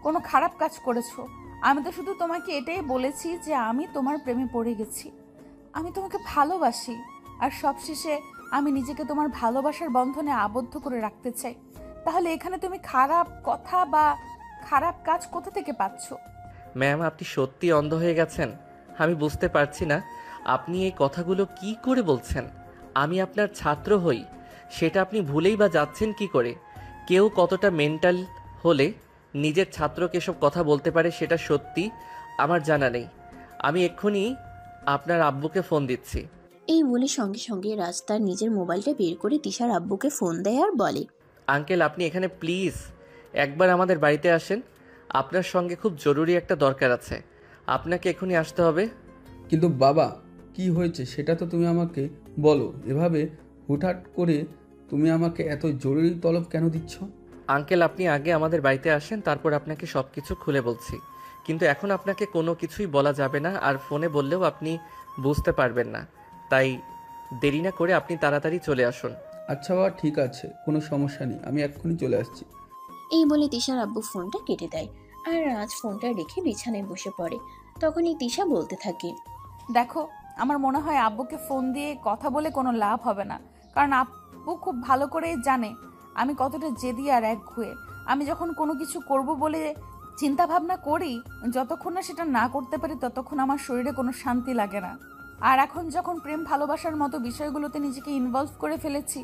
Speaker 2: কোনো খারাপ কাজ করেছো। আমি তো শুধু তোমাকে এটাই বলেছি যে আমি তোমার প্রেমে পড়ে গেছি, আমি তোমাকে ভালোবাসি, আর সবশেষে আমি নিজেকে তোমার ভালোবাসার বন্ধনে আবদ্ধ করে রাখতে চাই। তাহলে এখানে তুমি খারাপ কথা বা খারাপ কাজ কোথা থেকে পাচ্ছ?
Speaker 1: ম্যাম আপনি সত্যি অন্ধ হয়ে গেছেন। আমি বুঝতে পারছি না আপনি এই কথাগুলো কি করে বলছেন। আমি আপনার ছাত্র হই, সেটা আপনি ভুলেই বা যাচ্ছেন কি করে? কেউ কতটা মেন্টাল হলে নিজের ছাত্রকে এসব কথা বলতে পারে সেটা সত্যি আমার জানা নেই। আমি এক্ষুনি আপনার আব্বুকে ফোন দিচ্ছি।
Speaker 3: এই বলে সঙ্গে সঙ্গে রাজ তার নিজের মোবাইলটা বের করে তিশার আব্বুকে ফোন দেয় আর বলে,
Speaker 1: আঙ্কেল আপনি এখানে প্লিজ একবার আমাদের বাড়িতে আসেন। আপনার সঙ্গে খুব জরুরি একটা দরকার আছে, আপনাকে এক্ষুনি আসতে হবে।
Speaker 8: কিন্তু বাবা, কি হয়েছে সেটা তো তুমি আমাকে বলো। এভাবে হুটহাট করে তুমি আমাকে এত জরুরি তলব কেন দিচ্ছ?
Speaker 1: আঙ্কেল আপনি আগে আমাদের বাড়িতে আসেন, তারপর আপনাকে সব কিছু খুলে বলছি। কিন্তু এখন আপনাকে কোনো কিছুই বলা যাবে না, আর ফোনে বললেও আপনি বুঝতে পারবেন না। তাই দেরি না করে আপনি তাড়াতাড়ি চলে আসুন।
Speaker 8: আচ্ছা বাবা, ঠিক আছে, কোনো সমস্যা নেই, আমি এক্ষুনি চলে আসছি।
Speaker 3: এই বলে তিশার আব্বু ফোনটা কেটে দেয় আর রাজ ফোনটা রেখে বিছানায় বসে পড়ে। তখনই তিশা বলতে থাকে,
Speaker 2: দেখো, আমার মনে হয় আব্বুকে ফোন দিয়ে কথা বলে কোনো লাভ হবে না, কারণ আব্বু খুব ভালো করেই জানে আমি কতটা জেদি আর একগুঁয়ে। আমি যখন কোনো কিছু করব বলে চিন্তা ভাবনা করি, যতক্ষণ না সেটা না করতে পারি ততক্ষণ আমার শরীরে কোনো শান্তি লাগে না। আর এখন যখন প্রেম ভালোবাসার মতো বিষয়গুলোতে নিজেকে ইনভলভ করে ফেলেছি,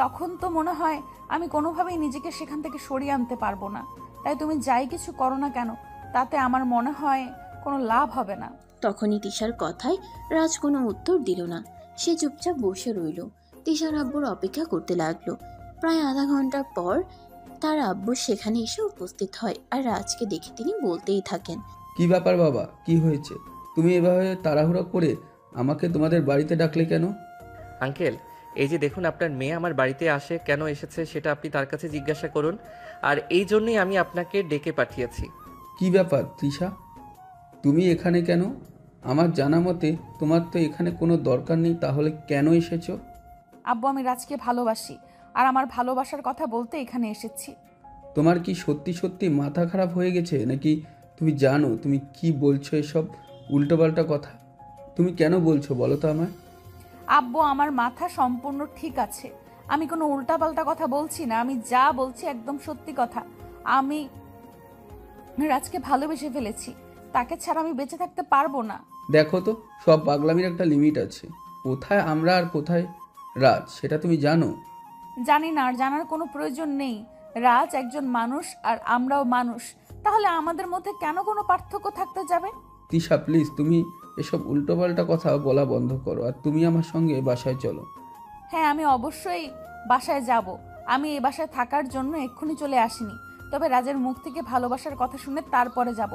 Speaker 2: তখন তো মনে হয় আমি কোনোভাবেই নিজেকে সেখান থেকে সরিয়ে আনতে পারবো না। তাই তুমি যাই কিছু করো না কেন, তাতে আমার মনে হয় কোনো লাভ হবে না।
Speaker 3: তখনই তিশার কথায় রাজ কোনো উত্তর দিল না। সে চুপচাপ বসে রইল। তিশার আব্বুর অপেক্ষা করতে লাগলো। প্রায় আধা ঘন্টা পর তার আব্বু সেখানে এসে উপস্থিত হয় আর রাজকে দেখে তিনি বলতেই থাকেন,
Speaker 8: কি ব্যাপার বাবা, কি হয়েছে? তুমি এভাবে তাড়াহুড়ো করে আমাকে তোমাদের বাড়িতে ডাকলে কেন?
Speaker 1: আঙ্কেল এই যে দেখুন, আপনার মেয়ে আমার বাড়িতে আসে, কেন এসেছে সেটা আপনি তার কাছে জিজ্ঞাসা করুন। আর এই জন্যই আমি আপনাকে ডেকে পাঠিয়েছি।
Speaker 8: কি ব্যাপার তৃষা, তুমি এখানে কেন? আমার জানা মতে তোমার তো এখানে কোনো দরকার নেই, তাহলে কেন এসেছো?
Speaker 2: আব্বু আমি রাজকে ভালোবাসি, আর আমার ভালোবাসার কথা বলতে এখানে এসেছি।
Speaker 8: তোমার কি সত্যি সত্যি মাথা খারাপ হয়ে গেছে নাকি? তুমি জানো তুমি কি বলছো এসব উল্টোপাল্টা কথা? তুমি কেন বলছো বলো তো আমায়?
Speaker 2: আব্বু আমার মাথা সম্পূর্ণ ঠিক আছে, আমি কোনো উল্টাপাল্টা কথা বলছি না। আমি যা বলছি একদম সত্যি কথা। আমি রাজকে ভালোবেসে ফেলেছি, তাকে ছাড়া আমি বেঁচে থাকতে পারবো না।
Speaker 8: দেখো তো, সব পাগলামির একটা লিমিট আছে। কোথায় আমরা আর কোথায় রাজ সেটা তুমি জানো?
Speaker 2: জানি না, আর জানার কোনো প্রয়োজন নেই। রাজ একজন মানুষ আর আমরাও মানুষ, তাহলে আমাদের মধ্যে কেন কোনো পার্থক্য থাকতে যাবে?
Speaker 8: তৃষা প্লিজ, তুমি এসব উল্টোপাল্টা কথা বলা বন্ধ করো, আর তুমি আমার সঙ্গে বাসায় চলো।
Speaker 2: হ্যাঁ আমি অবশ্যই বাসায় যাব। আমি এই বাসায় থাকার জন্য এক্ষুনি চলে আসিনি, তবে রাজের মুখ থেকে ভালোবাসার কথা শুনে তারপরে যাব।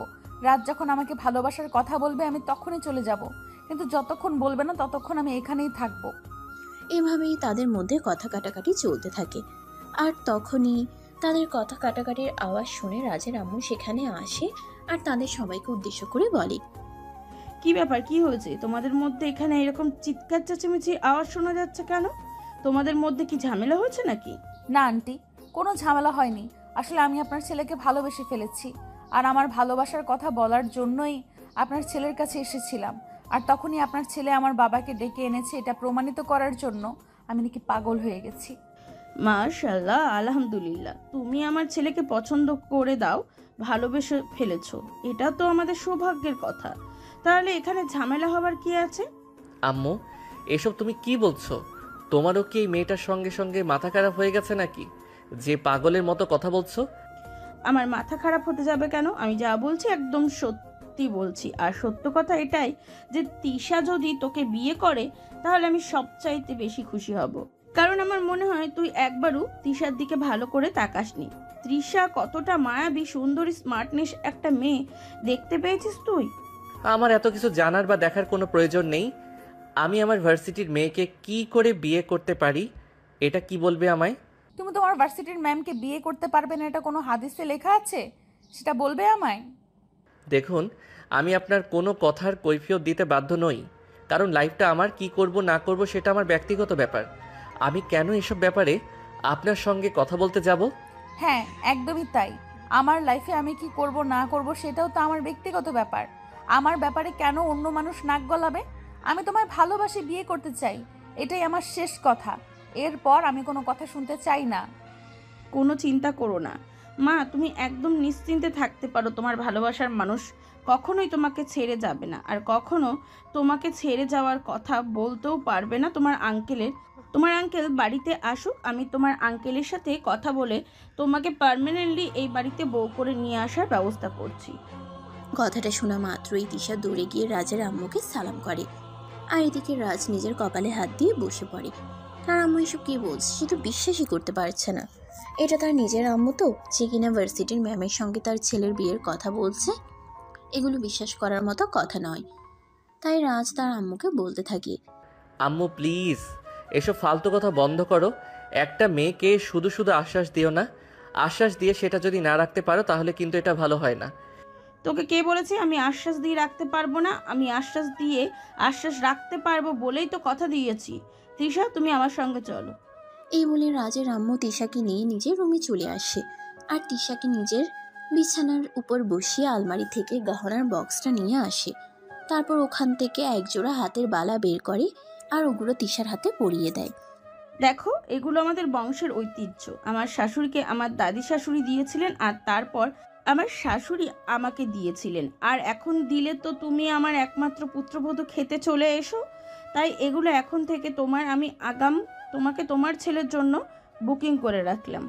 Speaker 2: রাজ যখন আমাকে ভালোবাসার কথা বলবে আমি তখনই চলে যাব, কিন্তু যতক্ষণ বলবে না ততক্ষণ আমি এখানেই থাকবো।
Speaker 3: এভাবেই তাদের মধ্যে কথা কাটাকাটি চলতে থাকে। আর তখনই তাদের কথা কাটাকাটির আওয়াজ শুনে রাজের আম্মু সেখানে আসে আর তাদের সবাইকে উদ্দেশ্য করে বলে,
Speaker 11: কি ব্যাপার, কি হয়েছে তোমাদের মধ্যে? এখানে এরকম চিৎকার চেঁচামেচি আওয়াজ শোনা যাচ্ছে কেন? তোমাদের মধ্যে কি ঝামেলা হয়েছে নাকি?
Speaker 2: না আন্টি, কোনো ঝামেলা হয়নি। আসলে আমি আপনার ছেলেকে ভালোবেসে ফেলেছি, আর আমার ভালোবাসার কথা বলার জন্যই আপনার ছেলের কাছে এসেছিলাম। আর তখনই আপনার ছেলে আমার বাবাকে ডেকে এনেছে এটা প্রমাণিত করার জন্য আমি নাকি পাগল হয়ে গেছি।
Speaker 11: মাশাআল্লাহ, আলহামদুলিল্লাহ, তুমি আমার ছেলেকে পছন্দ করে দাও, ভালোবেসে ফেলেছো, এটা তো আমাদের সৌভাগ্যের কথা। তাহলে এখানে ঝামেলা হবার কি আছে?
Speaker 1: আম্মু, এসব তুমি কি বলছো? তোমারও কি এই মেয়েটার সঙ্গে সঙ্গে মাথা খারাপ হয়ে গেছে নাকি, যে পাগলের মতো কথা বলছো?
Speaker 11: আমার মাথা খারাপ হতে যাবে কেন? আমি যা বলছি একদম সত্যি বলছি। আর সত্য কথা এটাই যে তিশা যদি তোকে বিয়ে করে তাহলে আমি সবচাইতে বেশি খুশি হব, কারণ আমার মনে হয় তুই একবারও তিশার দিকে ভালো করে তাকাসনি। তৃষা কতটা মায়াবী, সুন্দরী, স্মার্টনেস একটা মেয়ে দেখতে পেয়েছিস তুই?
Speaker 1: আমার এত কিছু জানার বা দেখার কোনো প্রয়োজন নেই। আমি আমার ভার্সিটির মেয়েকে কি করে বিয়ে করতে পারি, এটা কি বলবে আমায়?
Speaker 2: তুমি তোমার ভার্সিটির ম্যামকে বিয়ে করতে পারবে না, এটা কোনো হাদিসে লেখা আছে? সেটা বলবে আমায়?
Speaker 1: দেখুন, আমি আপনার কোনো কথার কৈফিয়ত দিতে বাধ্য নই, কারণ লাইফটা আমার, কি করব না করব সেটা আমার ব্যক্তিগত ব্যাপার। আমি কেন এসব ব্যাপারে আপনার সঙ্গে কথা বলতে যাব?
Speaker 2: হ্যাঁ, একদমই তাই। আমার লাইফে আমি কি করব না করব সেটাও তো আমার ব্যক্তিগত ব্যাপার। আমার ব্যাপারে কেন অন্য মানুষ নাক গলাবে? আমি তোমায় ভালোবাসি, বিয়ে করতে চাই, এটাই আমার শেষ কথা। এরপর আমি কোনো কথা শুনতে চাই না।
Speaker 11: কোনো চিন্তা করো না মা, তুমি একদম নিশ্চিন্তে থাকতে পারো। তোমার ভালোবাসার মানুষ কখনোই তোমাকে ছেড়ে যাবে না, আর কখনো তোমাকে ছেড়ে যাওয়ার কথা বলতেও পারবে না তোমার আঙ্কেলের। তোমার আঙ্কেল বাড়িতে আসুক, আমি তোমার আঙ্কেলের সাথে কথা বলে তোমাকে পার্মানেন্টলি এই বাড়িতে বউ করে নিয়ে আসার ব্যবস্থা করছি।
Speaker 3: কথাটা শোনা মাত্রই তিশা দৌড়ে গিয়ে রাজের আম্মুকে সালাম করে। আর এদিকে রাজ নিজের কপালে হাত দিয়ে বসে পড়ে। তার আম্মু এসব কি বলছে, সে তো বিশ্বাসই করতে পারছে না। এটা তার নিজের আম্মু তো, যে কিনা ভার্সিটির ম্যামের সঙ্গে তার ছেলের বিয়ের কথা বলছে। এগুলো বিশ্বাস করার মতো কথা নয়। তাই রাজ তার আম্মুকে বলতে থাকে,
Speaker 1: আম্মু প্লিজ, এসব ফালতু কথা বন্ধ করো। একটা মেয়েকে শুধু শুধু আশ্বাস দিও না। আশ্বাস দিয়ে সেটা যদি না রাখতে পারো তাহলে কিন্তু এটা ভালো হয় না।
Speaker 11: তোকে কে বলেছে আমি আশ্বাস দিয়ে রাখতে পারবো না? আমি আশ্বাস রাখতে পারবো বলেই তো কথা দিয়েছি। তৃষা, তুমি আমার সঙ্গে চলো।
Speaker 3: এই বলে রাজের আম্মু তিশাকে নিয়ে নিজের রুমে চলে আসে। আর তিশাকে নিজের বিছানার উপর বসিয়ে আলমারি থেকে গহনার বক্সটা নিয়ে আসে। তারপর ওখান থেকে একজোড়া হাতের বালা বের করে আর ওগুলো তিশার হাতে পরিয়ে দেয়।
Speaker 11: দেখো, এগুলো আমাদের বংশের ঐতিহ্য। আমার শাশুড়িকে আমার দাদি শাশুড়ি দিয়েছিলেন, আর তারপর আমার শাশুড়ি আমাকে দিয়েছিলেন, আর এখন দিলে তো তুমি আমার একমাত্র পুত্রবধূ খেতে চলে এসো। তাই এগুলো এখন থেকে তোমার, আমি তোমাকে তোমার ছেলের জন্য বুকিং করে রাখলাম।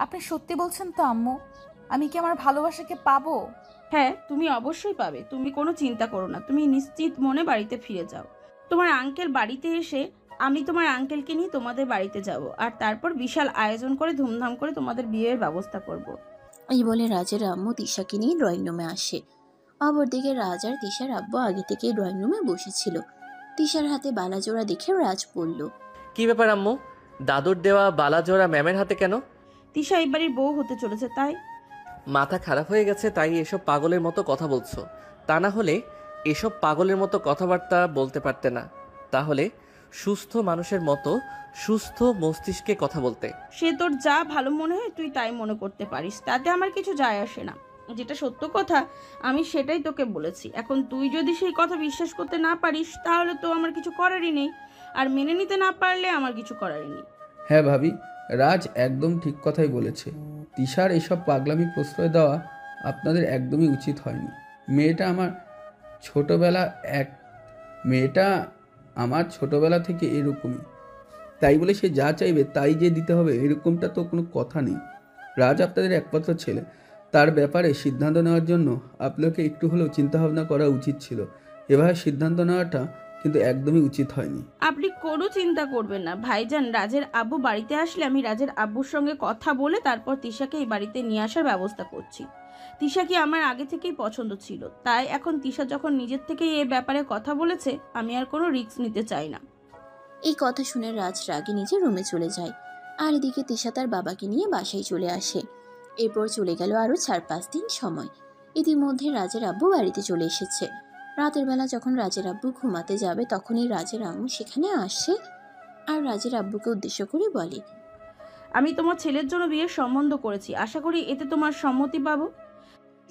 Speaker 2: আপনি সত্যি বলছেন তো আম্মু? আমি কি আমার ভালোবাসাকে পাবো?
Speaker 11: হ্যাঁ, তুমি অবশ্যই পাবে। তুমি কোনো চিন্তা করো না, তুমি নিশ্চিত মনে বাড়িতে ফিরে যাও। তোমার আঙ্কেল বাড়িতে এসে আমি তোমার আঙ্কেলকে নিয়ে তোমাদের বাড়িতে যাব, আর তারপর বিশাল আয়োজন করে ধুমধাম করে তোমাদের বিয়ের ব্যবস্থা করব।
Speaker 3: এই বলে রাজের আম্মু তিশাকে নিয়ে ড্রয়িং রুমে আসে। অপরদিকে রাজ আর তিশার আব্বু আগে থেকে ড্রয়িং রুমে বসেছিল। তিশার হাতে বালাজোড়া দেখে রাজ বলল,
Speaker 1: কি ব্যাপার আম্মু, দাদুর দেওয়া বালাজোড়া ম্যামের হাতে কেন?
Speaker 11: তিশা এই বাড়ির বউ হতে চলেছে, তাই।
Speaker 1: মাথা খারাপ হয়ে গেছে তাই এসব পাগলের মতো কথা বলছো? তা না হলে এসব পাগলের মতো কথাবার্তা বলতে পারতে না। তাহলে সুস্থ মানুষের মতো সুস্থ মস্তিষ্কে কথা বলতে।
Speaker 11: সে তোর যা ভালো মনে হয় তুই তাই মনে করতে পারিস, তাতে আমার কিছু যায় আসে না। যেটা সত্য কথা আমি সেটাই তোকে বলেছি। এখন তুই যদি সেই কথা বিশ্বাস করতে না পারিস তাহলে তো আমার কিছু করারই নেই, আর মেনে নিতে না পারলে আমার কিছু করারই নেই।
Speaker 8: হ্যাঁ ভাবি, রাজ একদম ঠিক কথাই বলেছে। তিশার এসব পাগলামি প্রশ্রয় দেওয়া আপনাদের একদমই উচিত হয়নি। মেয়েটা আমার ছোটবেলা থেকে এরকমই, তাই বলে সে যা চাইবে তাই যে দিতে হবে এরকমটা তো কোনো কথা নেই। রাজ আপনাদের একমাত্র ছেলে, তার ব্যাপারে সিদ্ধান্ত নেওয়ার জন্য আপনাকে একটু হলেও চিন্তাভাবনা করা উচিত ছিল। এভাবে সিদ্ধান্ত নেওয়াটা কিন্তু একদমই উচিত হয়নি।
Speaker 11: আপনি কোনো চিন্তা করবেন না ভাইজান। রাজের আব্বু বাড়িতে আসলে আমি রাজের আব্বুর সঙ্গে কথা বলে তারপর তিশাকে এই বাড়িতে নিয়ে আসার ব্যবস্থা করছি। তিশাকে আমার আগে থেকেই পছন্দ ছিল, তাই এখন তিশা যখন নিজের থেকেই এই ব্যাপারে কথা বলেছে আমি আর কোনো রিস্ক নিতে চাই না।
Speaker 3: এই কথা শুনে রাজ রাগে নিজের রুমে চলে যায়। আর এদিকে তিশা তার বাবাকে নিয়ে বাসায় চলে আসে। এরপর চলে গেল আরও 4-5 দিন সময়। ইতিমধ্যে রাজের আব্বু বাড়িতে চলে এসেছে। রাতের বেলা যখন রাজের আব্বু ঘুমাতে যাবে তখনই রাজের আম্মু সেখানে আসে আর রাজের আব্বুকে উদ্দেশ্য করে বলে,
Speaker 11: আমি তোমার ছেলের জন্য বিয়ের সম্বন্ধ করেছি, আশা করি এতে তোমার সম্মতি পাবো।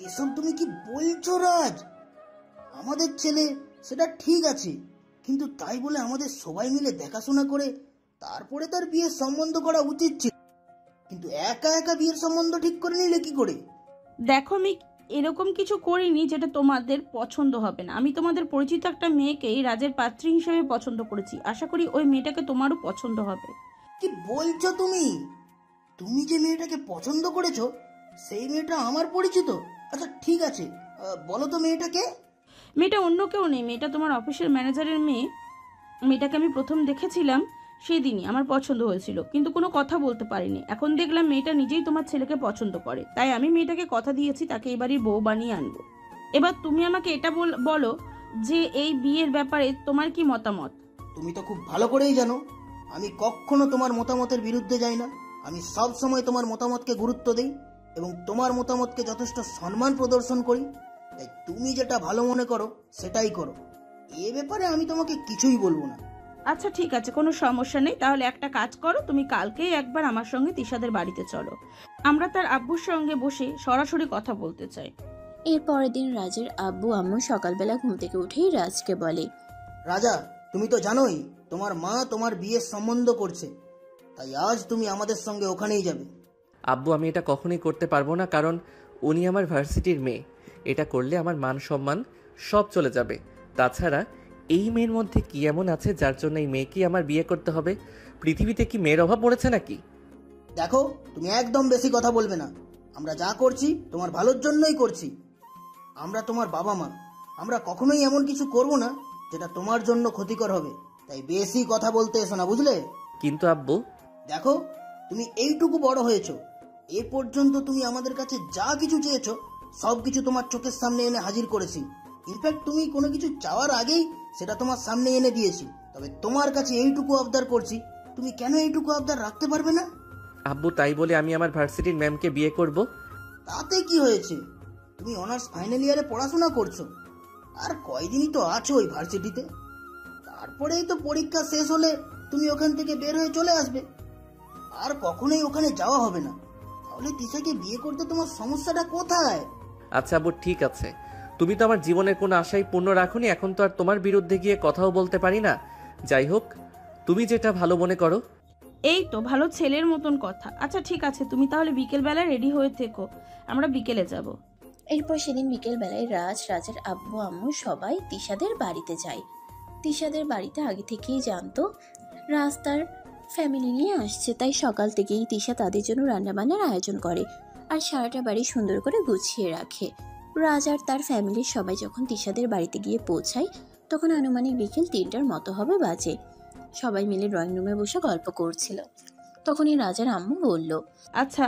Speaker 10: এসব তুমি কি বলছো রাজ? আমাদের ছেলে সেটা ঠিক আছে, কিন্তু তাই বলে আমাদের সবাই মিলে দেখাশোনা করে তারপরে তার বিয়ের সম্বন্ধ করা উচিত ছিল। কিন্তু একা একা বিয়ের সম্বন্ধ ঠিক করে নিলে কি করে?
Speaker 11: দেখো, আমি এরকম কিছু করিনি যেটা তোমাদের পছন্দ হবে না। আমি তোমাদের পরিচিত একটা মেয়েকেই রাজের পাত্রী হিসেবে পছন্দ করেছি, আশা করি ওই মেয়েটাকে তোমারও পছন্দ হবে।
Speaker 10: কি বলছো তুমি? তুমি যে মেয়েটাকে পছন্দ করেছো সেই মেয়েটা আমার পরিচিত? আচ্ছা ঠিক আছে, বলো তো মেয়েটাকে।
Speaker 11: মেয়েটা অন্য কেউ নেই, মেয়েটা তোমার অফিসের ম্যানেজারের মেয়ে। মেয়েটাকে আমি প্রথম দেখেছিলাম সেদিনই আমার পছন্দ হয়েছিল, কিন্তু কোনো কথা বলতে পারিনি। এখন দেখলাম মেয়েটা নিজেই তোমার ছেলেকে পছন্দ করে, তাই আমি মেয়েটাকে কথা দিয়েছি তাকে এই বাড়ির বউ বানিয়ে আনবো। এবার তুমি আমাকে এটা বলো যে এই বিয়ের ব্যাপারে তোমার কি মতামত?
Speaker 10: তুমি তো খুব ভালো করেই জানো আমি কখনো তোমার মতামতের বিরুদ্ধে যাই না। আমি সব সময় তোমার মতামতকে গুরুত্ব দেই এবং তোমার মতামতকে যথেষ্ট সম্মান প্রদর্শন করি। তাই তুমি যেটা ভালো মনে করো সেটাই করো, এ ব্যাপারে আমি তোমাকে কিছুই বলবো না।
Speaker 11: আচ্ছা ঠিক আছে, কোনো সমস্যা নেই। তাহলে একটা কাজ করো, তুমি কালকেই একবার আমার সঙ্গে তিশাদের বাড়িতে চলো। আমরা তার আব্বুর সঙ্গে বসে সরাসরি কথা বলতে চাই।
Speaker 3: এর পরের দিন রাজের আব্বু আম্মু সকালবেলা ঘুম থেকে উঠেই রাজকে বলে,
Speaker 10: রাজা, তুমি তো জানোই তোমার মা তোমার বিয়ের সম্বন্ধ করছে, তাই আজ তুমি আমাদের সঙ্গে ওখানেই যাবে।
Speaker 1: আব্বু, আমি এটা কখনোই করতে পারবো না, কারণ উনি আমার ভার্সিটির মেয়ে। এটা করলে আমার মান সম্মান সব চলে যাবে। তাছাড়া এই মেয়ের মধ্যে কি এমন আছে যার জন্য এই মেয়েকে আমার বিয়ে করতে হবে? পৃথিবীতে কি মেয়ের অভাব পড়েছে নাকি?
Speaker 10: দেখো, তুমি একদম বেশি কথা বলবে না। আমরা যা করছি তোমার ভালোর জন্যই করছি। আমরা তোমার বাবা মা, আমরা কখনোই এমন কিছু করব না যেটা তোমার জন্য ক্ষতিকর হবে। তাই বেশি কথা বলতে এসো না, বুঝলে?
Speaker 1: কিন্তু আব্বু,
Speaker 10: দেখো, তুমি এইটুকু বড় হয়েছো, এ পর্যন্ত তুমি আমাদের কাছে যা কিছু চেয়েছো সব কিছু তোমার চোখের সামনে এনে হাজির করেছি। ইনফ্যাক্ট তুমি কোনো কিছু চাওয়ার আগেই সেটা তোমার সামনে এনে দিয়েছি। তবে তোমার কাছে এইটুকু আবদার করছি, তুমি কেন এইটুকু আবদার রাখতে পারবে না?
Speaker 1: আব্বু, তাই বলে আমি আমার ভার্সিটির ম্যামকে বিয়ে করব?
Speaker 10: তাতে কি হয়েছে? তুমি অনার্স ফাইনাল ইয়ারে পড়াশোনা করছো, আর কয়দিনই তো আছো ওই ভার্সিটিতে। তারপরেই তো পরীক্ষা শেষ হলে তুমি ওখান থেকে বের হয়ে চলে আসবে, আর কখনোই ওখানে যাওয়া হবে না। তাহলে তিশাকে বিয়ে করতে তোমার সমস্যাটা কোথায়?
Speaker 1: আচ্ছা আব্বু, ঠিক আছে। তুমি তো আমার জীবনের কোনো আশাই পূর্ণ রাখোনি, এখন তো আর তোমার বিরুদ্ধে গিয়ে কথাও বলতে পারি না। যাই হোক, তুমি যেটা ভালো মনে করো।
Speaker 11: এই তো ভালো ছেলের মতন কথা। আচ্ছা ঠিক আছে, তুমি তাহলে বিকেলবেলা রেডি হয়ে থেকো, আমরা বিকেলে যাব।
Speaker 3: এরপর সেদিন বিকেলবেলায় রাজের আব্বু আম্মু সবাই তিশাদের বাড়িতে যায়। তিশাদের বাড়িতে আগে থেকেই জানতো রাজ তার ফ্যামিলি নিয়ে আসছে, তাই সকাল থেকেই তিশা তাদের জন্য রান্নাবান্নার আয়োজন করে আর সারাটা বাড়ি সুন্দর করে গুছিয়ে রাখে। রাজ আর তার ফ্যামিলির সবাই যখন তিশাদের বাড়িতে গিয়ে পৌঁছায় তখন আনুমানিক বিকেল 3টার মতো হবে বাজে। সবাই মিলে ড্রয়িং রুমে বসে গল্প করছিল। তখনই রাজার আম্মু বলল,
Speaker 11: আচ্ছা,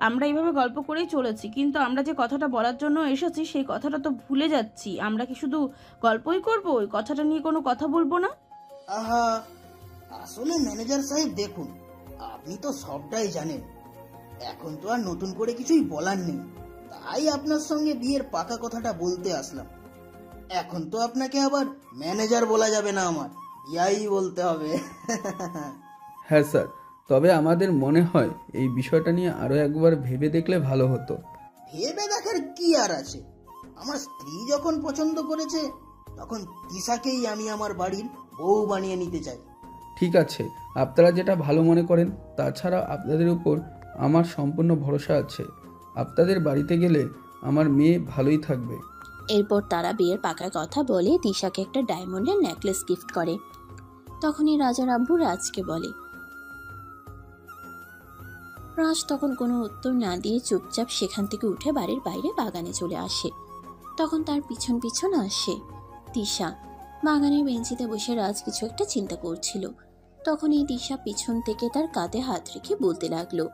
Speaker 11: আমরা এইভাবে গল্প করেই চলেছি, কিন্তু আমরা যে কথাটা বলার জন্য এসেছি সেই কথাটা তো ভুলে যাচ্ছি। আমরা কি শুধু গল্পই করব, ওই কথাটা নিয়ে কোনো কথা বলবো না?
Speaker 10: আহা, আসলে ম্যানেজার সাহেব দেখুন, আপনি তো সবটাই জানেন। এখন তো আর নতুন করে কিছুই বলার নেই, তাই আপনার সঙ্গে বিয়ের পাকা কথাটা বলতে আসলাম। এখন তো আপনাকে আবার ম্যানেজার বলা যাবে না, আমার ইয়াই বলতে হবে।
Speaker 8: হ্যাঁ স্যার, তবে আমাদের মনে হয় এই বিষয়টা নিয়ে আরও একবার ভেবে দেখলে ভালো হতো।
Speaker 10: ভেবে দেখার কি আর আছে? আমার স্ত্রী যখন পছন্দ করেছে তখন তিশাকেই আমি আমার বাড়ির বউ বানিয়ে নিতে চাই।
Speaker 8: ঠিক আছে, আপনারা যেটা ভালো মনে করেন। তাছাড়া আপনাদের উপর আমার সম্পূর্ণ ভরসা আছে। আপনাদের বাড়িতে গেলে আমার মেয়ে ভালোই থাকবে।
Speaker 3: এরপর তারা বিয়ের পাকা কথা বলে তিশাকে একটা ডায়মন্ডের নেকলেস গিফট করে। তখনই রাজার আব্বু রাজকে বলে। রাজ তখন কোনো উত্তর না দিয়ে চুপচাপ সেখান থেকে উঠে বাড়ির বাইরে বাগানে চলে আসে। তখন তার পিছন পিছন আসে তিশা। বাগানের বেঞ্চিতে বসে রাজ কিছু একটা চিন্তা করছিল। তখনই তিশা পিছন থেকে তার কাঁধে হাত রেখে বলতে লাগলো,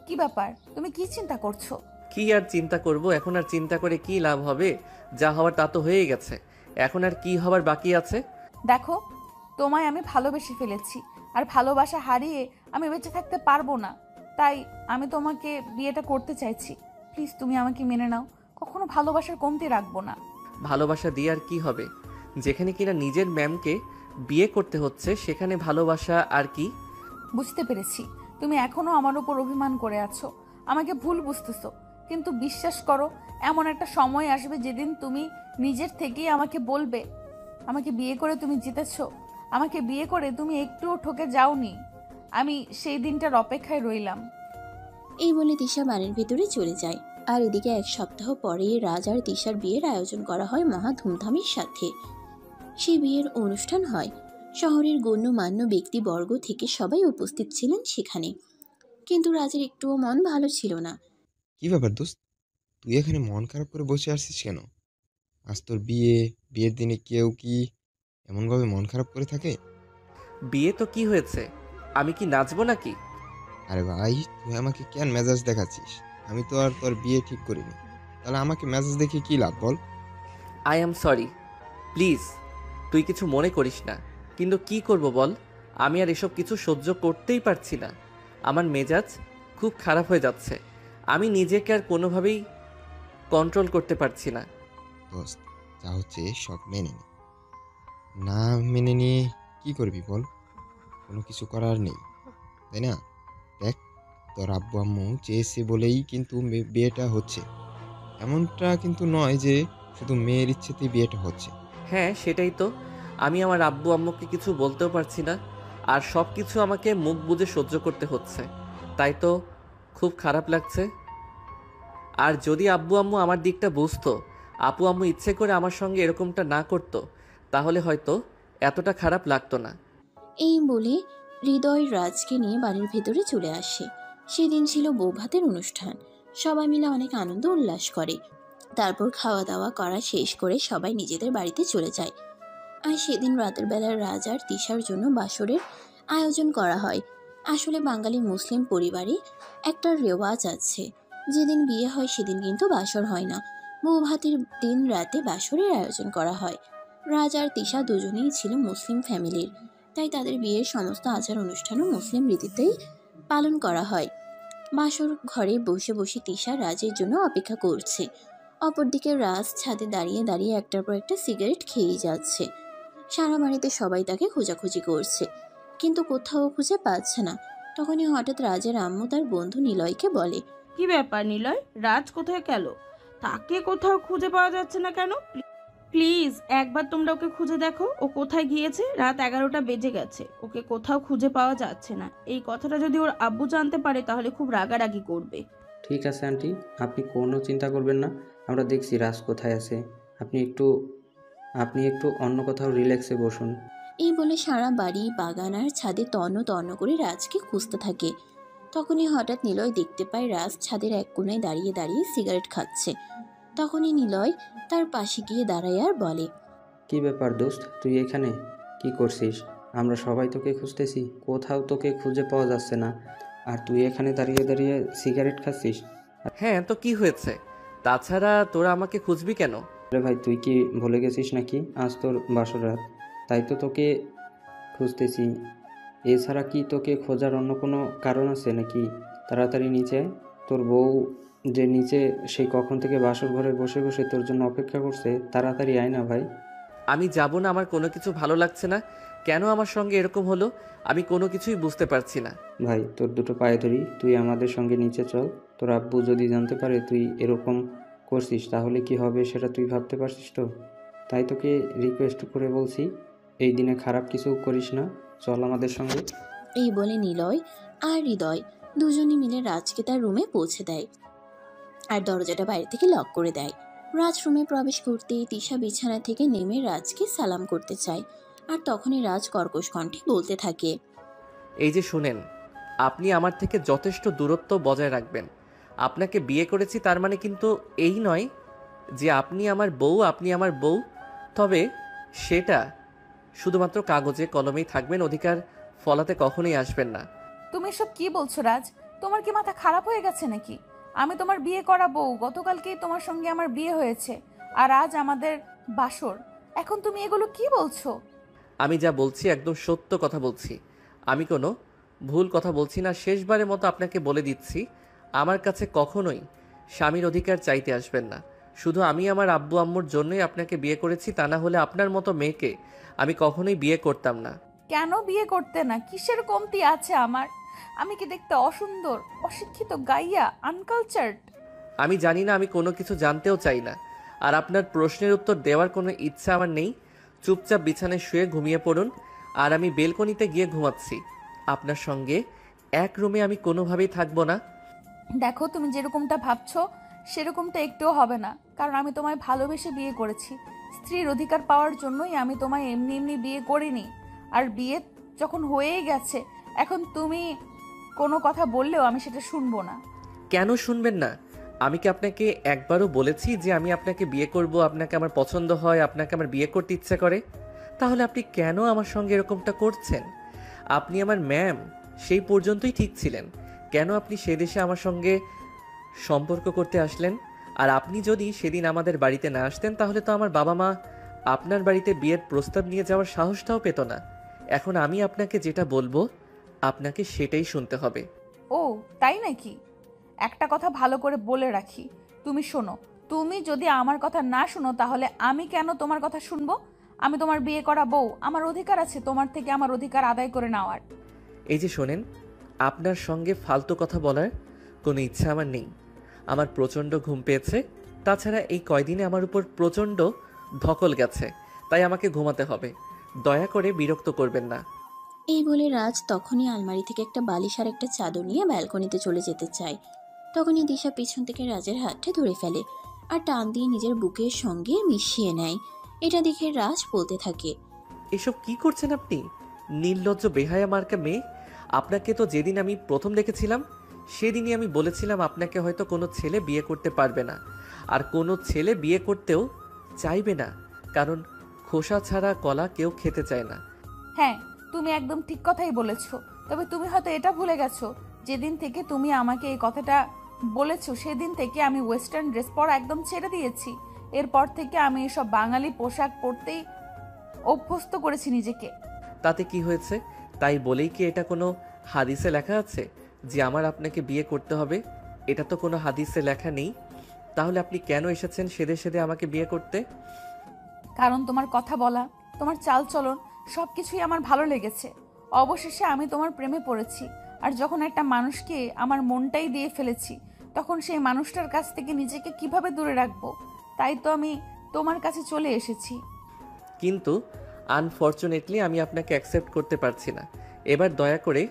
Speaker 2: কি ব্যাপার, তুমি কি চিন্তা করছো?
Speaker 1: কি আর চিন্তা করব? এখন আর চিন্তা করে কি লাভ হবে? যা হওয়ার তা তো হয়ে গেছে, এখন আর কি হবার বাকি আছে?
Speaker 2: দেখো, তোমায় আমি ভালোবেসে ফেলেছি, আর ভালোবাসা হারিয়ে আমি বেঁচে থাকতে পারবো না। তাই আমি তোমাকে বিয়েটা করতে চাইছি। প্লিজ তুমি আমাকে মেনে নাও, কখনো ভালোবাসার কমতি রাখবো না।
Speaker 1: ভালোবাসা দিয়ে আর কি হবে? যেখানে কিনা নিজের ম্যামকে বিয়ে করতে হচ্ছে সেখানে ভালোবাসা আর কি?
Speaker 2: বুঝতে পেরেছি তুমি এখনো আমার উপর অভিমান করে আছো, আমাকে ভুল বুঝতেছো। কিন্তু বিশ্বাস করো, এমন একটা সময় আসবে যেদিন তুমি নিজের থেকেই আমাকে বলবে আমাকে বিয়ে করে তুমি জিতেছো, আমাকে বিয়ে করে তুমি একটুও ঠকে যাওনি। আমি সেই দিনটার অপেক্ষায় রইলাম।
Speaker 3: এই বলে তিশা বাড়ির ভেতরে চলে যায়। আর এদিকে এক সপ্তাহ পরেই রাজ আর তিশার বিয়ের আয়োজন করা হয় মহা ধুমধামের সাথে। সেই বিয়ের অনুষ্ঠান হয়। শহরের গণ্যমান্য ব্যক্তিবর্গ থেকে সবাই উপস্থিত ছিলেন সেখানে। কিন্তু রাজের একটুও মন ভালো ছিল না।
Speaker 9: কি ব্যাপার দোস্ত, তুই এখানে মন খারাপ করে বসে আসছিস কেন? আজ তোর বিয়ের দিনে কেউ কি এমনভাবে মন খারাপ করে থাকে?
Speaker 1: বিয়ে তো কি হয়েছে, আমি কি নাচবো নাকি?
Speaker 9: আরে ভাই, তুই আমাকে কেন মেজাজ দেখাচ্ছিস? আমি তো আর তোর বিয়ে ঠিক করিনি, তাহলে আমাকে মেজাজ দেখে কি লাভ বল?
Speaker 1: আই অ্যাম সরি, প্লিজ তুই কিছু মনে করিস না। কিন্তু কি করব বল, আমি আর এসব কিছু সহ্য করতেই পারছি না। আমার মেজাজ খুব খারাপ হয়ে যাচ্ছে, আমি নিজেকে আর কোনোভাবেই কন্ট্রোল করতে পারছি না।
Speaker 9: দোস্ত, যা হচ্ছে সব মেনে নে। না মেনে নিয়ে কি করবি বল? কোনো কিছু করার নেই, তাই না? দেখ, তোর আব্বু আম্মু চেয়েছে বলেই কিন্তু বিয়েটা হচ্ছে। এমনটা কিন্তু নয় যে শুধু মেয়ের ইচ্ছেতেই বিয়েটা হচ্ছে।
Speaker 1: হ্যাঁ সেটাই তো, আমি আমার আব্বু আম্মুকে কিছু বলতেও পারছি না, আর সব কিছু আমাকে মুখ বুজে সহ্য করতে হচ্ছে। তাই তো খুব খারাপ লাগছে। আর যদি আব্বু আম্মু আমার দিকটা বুঝতো, আপু আম্মু ইচ্ছে করে আমার সঙ্গে এরকমটা না করতো, তাহলে হয়তো এতটা খারাপ লাগতো না।
Speaker 3: এই বলে হৃদয় রাজকে নিয়ে বাড়ির ভেতরে চলে আসে। সেদিন ছিল বৌভাতের অনুষ্ঠান। সবাই মিলে অনেক আনন্দ উল্লাস করে। তারপর খাওয়া দাওয়া করা শেষ করে সবাই নিজেদের বাড়িতে চলে যায়। আর সেদিন রাতের বেলা রাজ আর তিশার জন্য বাসরের আয়োজন করা হয়। আসলে বাঙালি মুসলিম পরিবারে একটা রেওয়াজ আছে, যেদিন বিয়ে হয় সেদিন কিন্তু বাসর হয় না। বৌভাতের দিন রাতে বাসরের আয়োজন করা হয়। রাজ আর তিশা দুজনেই ছিল মুসলিম ফ্যামিলির, তাই তাদের বিয়ের সমস্ত আচার অনুষ্ঠানও মুসলিম রীতিতেই পালন করা হয়। বাসর ঘরে বসে বসে তিশা রাজের জন্য অপেক্ষা করছে। অপরদিকে রাজ ছাদে দাঁড়িয়ে দাঁড়িয়ে একটার পর একটা সিগারেট খেয়েই যাচ্ছে। সারা বাড়িতে সবাই তাকে খোঁজাখুঁজি করছে, কিন্তু কোথাও খুঁজে পাচ্ছে না। তখনই হঠাৎ রাজের আম্মু তার বন্ধু নিলয়কে বলে,
Speaker 11: কি ব্যাপার নিলয়, রাজ কোথায় গেল? তাকে কোথাও খুঁজে পাওয়া যাচ্ছে না কেন? প্লিজ একবার তোমরা ওকে খুঁজে দেখো, ও কোথায় গিয়েছে। রাত 11টা বেজে গেছে, ওকে কোথাও খুঁজে পাওয়া যাচ্ছে না। এই কথাটা যদি ওর আব্বু জানতে পারে তাহলে খুব রাগারাগি করবে।
Speaker 4: ঠিক আছে আন্টি, আপনি কোনো চিন্তা করবেন না, আমরা দেখছি রাজ কোথায় আছে। আপনি একটু অন্য কোথাও রিল্যাক্সে বসুন।
Speaker 3: এই বলে সারা বাড়ি বাগান আর ছাদে তন্ন তন্ন করে রাজকে খুঁজতে থাকে। তখনই হঠাৎ নিলয় দেখতে পায় রাজ ছাদের এক কোণায় দাঁড়িয়ে দাঁড়িয়ে সিগারেট খাচ্ছে। তখনই নিলয় তার পাশে গিয়ে দাঁড়ায় আর বলে,
Speaker 4: কি ব্যাপার দোস্ত, তুই এখানে কি করছিস? আমরা সবাই তোকে খুঁজতেছি, কোথাও তোকে খুঁজে পাওয়া যাচ্ছে না, আর তুই এখানে দাঁড়িয়ে দাঁড়িয়ে সিগারেট খাচ্ছিস?
Speaker 1: হ্যাঁ তো কি হয়েছে, তাছাড়া তোরা আমাকে খুঁজবি কেন?
Speaker 4: আরে ভাই, তুই কি ভুলে গেছিস নাকি আজ তোর বাসর রাত? তাই তো তোকে খুঁজতেছি। এছাড়া কি তোকে খোঁজার অন্য কোনো কারণ আছে নাকি? তাড়াতাড়ি নিচে আয়। তোর বউ যে নিচে সেই কখন থেকে বাসর ঘরে বসে বসে তোর জন্য অপেক্ষা করছে, তাড়াতাড়ি আয় না ভাই।
Speaker 1: আমি যাব না, আমার কোনো কিছু ভালো লাগছে না। কেন আমার সঙ্গে এরকম হলো আমি কোনো কিছুই বুঝতে পারছি না।
Speaker 4: ভাই, তোর দুটো পায়ে ধরি, তুই আমাদের সঙ্গে নিচে চল। তোর আব্বু যদি জানতে পারে তুই এরকম করছিস তাহলে কি হবে সেটা তুই ভাবতে পারছিস তো? তাই তোকে রিকোয়েস্ট করে বলছি, এই দিনে খারাপ কিছু করিস না, চল আমাদের সঙ্গে।
Speaker 3: এই বলে নিলয় আর হৃদয় দুজনে মিলে রাজকে তার রুমে পৌঁছে দেয় আর দরজাটা বাইরে থেকে লক করে দেয়। রাজ রুমে প্রবেশ করতেই তিশা বিছানা থেকে নেমে রাজকে সালাম করতে চায়। আর তখনই রাজ কর্কশ কণ্ঠে বলতে থাকে,
Speaker 1: এই যে শুনেন, আপনি আমার থেকে যথেষ্ট দূরত্ব বজায় রাখবেন। আপনাকে বিয়ে করেছি তার মানে কিন্তু এই নয় যে আপনি আমার বউ। তবে সেটা শুধুমাত্র কাগজে কলমেই থাকবেন, অধিকার ফলাতে কখনোই আসবেন না।
Speaker 2: তুমি এসব কি বলছো রাজ? তোমার কি মাথা খারাপ হয়ে গেছে নাকি? আমি তোমার বিয়ে করা বউ, গতকালকেই তোমার সঙ্গে আমার বিয়ে হয়েছে, আর আজ আমাদের বাসর। এখন তুমি এগুলো কি বলছো?
Speaker 1: আমি যা বলছি একদম সত্য কথা বলছি, আমি কোনো ভুল কথা বলছি না। শেষবারের মতো আপনাকে বলে দিচ্ছি, আমার কাছে কখনোই স্বামীর অধিকার চাইতে আসবেন না। শুধু আমি আমার আব্বু আম্মুর জন্যই আপনাকে বিয়ে করেছি, তা না হলে আপনার মতো মেয়েকে আমি কখনোই বিয়ে করতাম না।
Speaker 2: কেন বিয়ে করতে না? কিসের কমতি আছে আমার? আমি কি দেখতে অসুন্দর, অশিক্ষিত, গাইয়া, আনকালচার্ড?
Speaker 1: আমি জানি না, আমি কোনো কিছু জানতেও চাই না। আর আপনার প্রশ্নের উত্তর দেওয়ার কোনো ইচ্ছা আমার নেই। চুপচাপ বিছানায় শুয়ে ঘুমিয়ে পড়ুন। আর আমি বেলকনিতে গিয়ে ঘুমাচ্ছি। আপনার সঙ্গে এক রুমে আমি কোনোভাবেই থাকবো না।
Speaker 2: দেখো, তুমি যেরকমটা ভাবছো সেরকমটা একটুও হবে না। কারণ আমি তোমায় ভালোবেসে বিয়ে করেছি। স্ত্রীর অধিকার পাওয়ার জন্যই আমি তোমায় এমনি এমনি বিয়ে করিনি। আর বিয়ে যখন হয়েই গেছে, এখন তুমি কোনো কথা বললেও আমি সেটা শুনবো না।
Speaker 1: কেন শুনবেন না? আমি কি আপনাকে একবারও বলেছি যে আমি আপনাকে বিয়ে করব, আপনাকে আমার পছন্দ হয়, আপনাকে আমার বিয়ে করতে ইচ্ছা করে? তাহলে আপনি কেন আমার সঙ্গে এরকমটা করছেন? আপনি আমার ম্যাম, সেই পর্যন্তই ঠিক ছিলেন। কেন আপনি সে দেশে আমার সঙ্গে সম্পর্ক করতে আসলেন? আর আপনি যদি সেদিন আমাদের বাড়িতে না আসতেন তাহলে তো আমার বাবা মা আপনার বাড়িতে বিয়ের প্রস্তাব নিয়ে যাওয়ার সাহসটাও পেত না। এখন আমি আপনাকে যেটা বলবো আপনাকে সেটাই শুনতে হবে।
Speaker 2: ও তাই নাকি? একটা কথা ভালো করে বলে রাখি, তুমি শোনো। তুমি যদি আমার কথা না শোনো তাহলে আমি কেন তোমার কথা শুনবো? আমি তোমার বিয়ে করা বউ, আমার অধিকার আছে তোমার থেকে আমার অধিকার আদায় করে নেওয়ার।
Speaker 1: এই যে শোনেন, আপনার সঙ্গে ফালতু কথা বলার কোনো ইচ্ছা আমার নেই। আমার প্রচণ্ড ঘুম পেয়েছে। তাছাড়া এই কয়দিনে আমার উপর প্রচণ্ড ধকল গেছে, তাই আমাকে ঘুমাতে হবে। দয়া করে বিরক্ত করবেন না।
Speaker 3: এই বলে রাজ তখনই আলমারি থেকে একটা বালিশ আর একটা চাদর নিয়ে ব্যালকনিতে চলে যেতে চায়। তখনই দিশা পিছন থেকে রাজের হাতটা ধরে ফেলে আর টান দিয়ে নিজের বুকের সঙ্গে মিশিয়ে নেয়। এটা দেখে রাজ বলতে থাকে,
Speaker 1: এসব কি করছেন আপনি? নির্লজ্জ বেহায়া মার্কা মেয়ে। আপনাকে তো যেদিন আমি প্রথম দেখেছিলাম সেদিনই আমি বলেছিলাম আপনাকে হয়তো কোনো ছেলে বিয়ে করতে পারবে না, আর কোনো ছেলে বিয়ে করতেও চাইবে না, কারণ খোসা ছাড়া কলা কেউ খেতে চায় না।
Speaker 2: হ্যাঁ, তুমি একদম ঠিক কথাই বলেছো। তবে তুমি হয়তো এটা ভুলে গেছো, যেদিন থেকে তুমি আমাকে এই কথাটা বলেছো সেদিন থেকে আমি ওয়েস্টার্ন ড্রেস পরা একদম ছেড়ে দিয়েছি। এরপর থেকে আমি এসব বাঙালি পোশাক পরতেই অভ্যস্ত করেছি নিজেকে।
Speaker 1: তাতে কি হয়েছে? তাই বলেই কি এটা কোনো হাদিসে লেখা আছে যে আমার আপনাকে বিয়ে করতে হবে? এটা তো কোনো হাদিসে লেখা নেই। তাহলে আপনি কেন এসেছেন সেদে সেদে আমাকে বিয়ে করতে?
Speaker 2: কারণ তোমার কথা বলা, তোমার চালচলন সবকিছুই আমার ভালো লেগেছে। অবশেষে আমি তোমার প্রেমে পড়েছি। আর যখন একটা মানুষকে আমার মনটাই দিয়ে ফেলেছি, তখন সেই মানুষটার কাছ থেকে নিজেকে কিভাবে দূরে রাখবো? তাই তো আমি তোমার কাছে চলে এসেছি।
Speaker 1: কিন্তু আনফর্চুনেটলি আমি আপনাকে অ্যাকসেপ্ট করতে পারছি না। এবার দয়া করে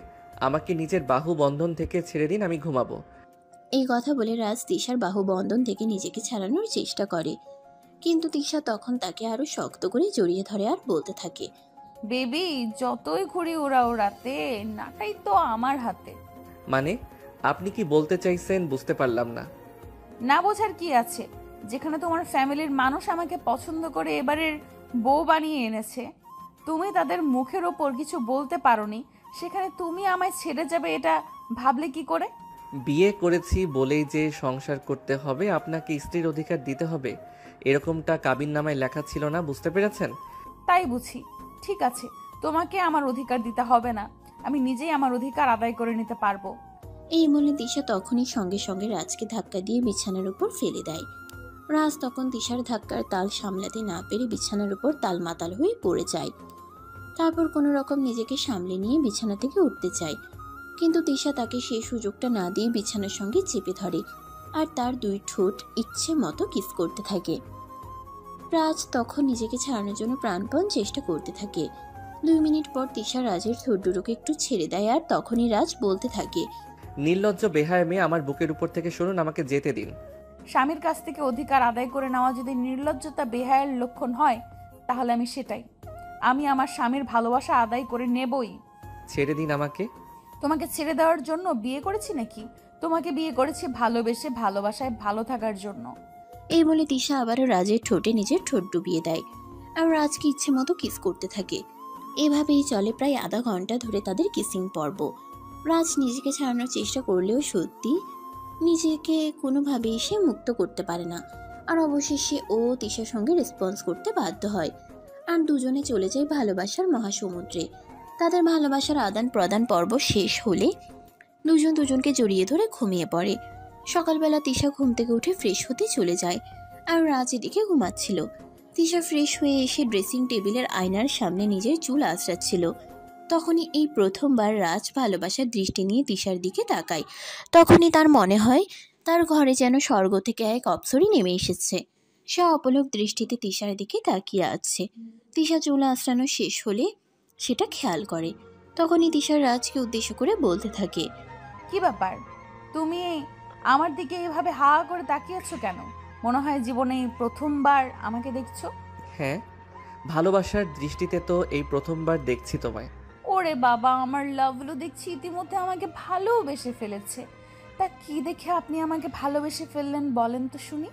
Speaker 1: আমাকে নিজের বাহু বন্ধন থেকে ছেড়ে দিন, আমি ঘুমাবো।
Speaker 3: এই কথা বলে রাজ তিশার বাহু বন্ধন থেকে নিজেকে ছাড়ানোর চেষ্টা করে, কিন্তু তিশা তখন তাকে আরো শক্ত করে জড়িয়ে ধরে আর বলতে থাকে,
Speaker 2: বেবি, যতই ঘুড়ি ওড়াতে নাটাই তো আমার হাতে।
Speaker 1: মানে আপনি কি বলতে চাইছেন বুঝতে পারলাম না।
Speaker 2: না বোঝার কি আছে? যেখানে তোমার ফ্যামিলির মানুষ আমাকে পছন্দ করে এবারের বউ বানিয়ে এনেছে, তুমি তাদের মুখের ওপর কিছু বলতে পারোনি, সেখানে তুমি আমায় ছেড়ে যাবে এটা ভাবলে কি করে?
Speaker 1: বিয়ে করেছি বলেই যে সংসার করতে হবে, আপনাকে স্ত্রীর অধিকার দিতে হবে, এরকমটা কাবিননামায় লেখা ছিল না, বুঝতে পেরেছেন?
Speaker 2: তাই বুঝি। ঠিক আছে, তোমাকে আমার অধিকার দিতে হবে না, আমি নিজেই আমার অধিকার আদায় করে নিতে পারবো।
Speaker 3: এই বলে তিশা তখনই সঙ্গে সঙ্গে রাজকে ধাক্কা দিয়ে বিছানার উপর ফেলে দেয়। রাজ তখন তিশার ধাক্কার তাল সামলাতে না পেরে বিছানার উপর তালমাতাল হয়ে পড়ে যায়। তারপর কোনো রকম নিজেকে সামলে নিয়ে বিছানা থেকে উঠতে চায়, কিন্তু তিশা তাকে সেই সুযোগটা না দিয়ে বিছানার সঙ্গে চেপে ধরে আর তার দুই ঠোঁট ইচ্ছে মতো কিস করতে থাকে। রাজ তখন নিজেকে ছাড়ানোর জন্য প্রাণপণ চেষ্টা করতে থাকে। 2 মিনিট পর তিশা রাজের ঠোঁট দুটোকে একটু ছেড়ে দেয় আর তখনই রাজ বলতে থাকে,
Speaker 1: নির্লজ্জ বেহায়া মেয়ে, আমার বুকের উপর থেকে শুনুন, আমাকে যেতে দিন।
Speaker 2: স্বামীর কাছ থেকে অধিকার আদায় করে নেওয়া যদি নির্লজ্জতা বেহায়ের লক্ষণ হয়, তাহলে আমি সেটাই। আমি আমার স্বামীর ভালোবাসা আদায় করে নেবই।
Speaker 1: ছেড়ে দিন আমাকে।
Speaker 2: তোমাকে ছেড়ে দেওয়ার জন্য বিয়ে করেছি নাকি? তোমাকে বিয়ে করেছি ভালোবেসে, ভালোবাসায় ভালো থাকার জন্য।
Speaker 3: এই বলে তিশা আবারও রাজের ঠোঁটে নিজের ঠোঁট ডুবিয়ে দেয় আর রাজকে ইচ্ছে মতো কিস করতে থাকে। এভাবেই চলে প্রায় আধা ঘন্টা ধরে তাদের কিসিং পর্ব। রাজ নিজেকে ছাড়ানোর চেষ্টা করলেও সত্যি নিজেকে কোনোভাবেই সে মুক্ত করতে পারে না। আর অবশেষে ও তিশার সঙ্গে রেসপন্স করতে বাধ্য হয় আর দুজনে চলে যায় ভালোবাসার মহাসমুদ্রে। তাদের ভালোবাসার আদান প্রদান পর্ব শেষ হলে দুজন দুজনকে জড়িয়ে ধরে ঘুমিয়ে পড়ে। সকালবেলা তিশা ঘুম থেকে উঠে ফ্রেশ হতে চলে যায় আর রাজ এদিকে ঘুমাচ্ছিল। তিশা ফ্রেশ হয়ে এসে ড্রেসিং টেবিলের আয়নার সামনে নিজের চুল আঁচড়াচ্ছিল। তখনই এই প্রথমবার রাজ ভালোবাসার দৃষ্টি নিয়ে তিশার দিকে তাকায়। তখনই তার মনে হয় তার ঘরে যেন স্বর্গ থেকে এক অপ্সরী নেমে এসেছে। সে অপলক দৃষ্টিতে তিশার দিকে তাকিয়ে আছে। তিশা চুল আঁচড়ানো শেষ হলে সেটা খেয়াল করে। তখনই তিশা রাজকে উদ্দেশ্য করে বলতে থাকে,
Speaker 2: কি ব্যাপার, তুমি আমার দিকে এভাবে হা করে তাকিয়েছো কেন? মনে হয় জীবনে প্রথমবার আমাকে দেখছো।
Speaker 1: হ্যাঁ, ভালোবাসার দৃষ্টিতে তো এই প্রথমবার দেখছি তোমায়।
Speaker 2: ওরে বাবা, আমার লাভলু দেখছি ইতিমধ্যে আমাকে ভালোবেসে ফেলেছে। তা কি দেখে আপনি আমাকে ভালোবেসে ফেললেন বলেন তো শুনি।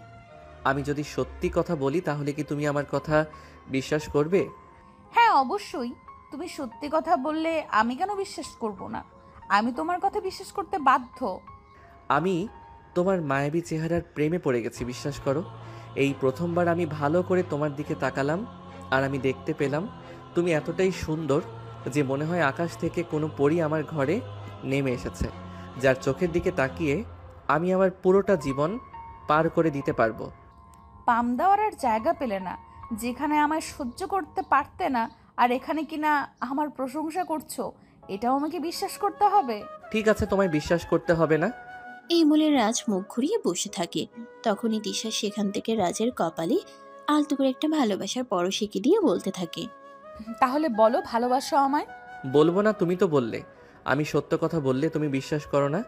Speaker 1: আমি যদি সত্যি কথা বলি তাহলে কি তুমি আমার কথা বিশ্বাস করবে?
Speaker 2: হ্যাঁ অবশ্যই, তুমি সত্যি কথা বললে আমি কেন বিশ্বাস করব না? আমি তোমার কথা বিশ্বাস করতে বাধ্য।
Speaker 1: আমি তোমার মায়াবী চেহারার প্রেমে পড়ে গেছি, বিশ্বাস করো। এই প্রথমবার আমি ভালো করে তোমার দিকে তাকালাম আর আমি দেখতে পেলাম তুমি এতটাই সুন্দর যে মনে হয় আকাশ থেকে কোনো পরী আমার ঘরে নেমে এসেছে, যার চোখের দিকে তাকিয়ে আমি আমার পুরোটা জীবন পার করে দিতে পারবো।
Speaker 2: পাম দেওয়ার আর জায়গা পেলে না, যেখানে আমায় সহ্য করতে পারতে না আর এখানে কিনা আমার প্রশংসা করছো, এটাও আমাকে বিশ্বাস করতে হবে?
Speaker 1: ঠিক আছে, তোমায় বিশ্বাস করতে হবে না।
Speaker 3: এই বলে রাজ মুখ ঘুরিয়ে বসে থাকে। তখনই তিশা সেখান থেকে রাজের কপালে আলতো করে একটা ভালোবাসার পরশ এঁকে দিয়ে বলতে থাকে,
Speaker 2: তাহলে বলো ভালোবাসো আমায়।
Speaker 1: বলবো না, তুমি তো বললে। আমি সত্য কথা বললে তুমি বিশ্বাস করো না,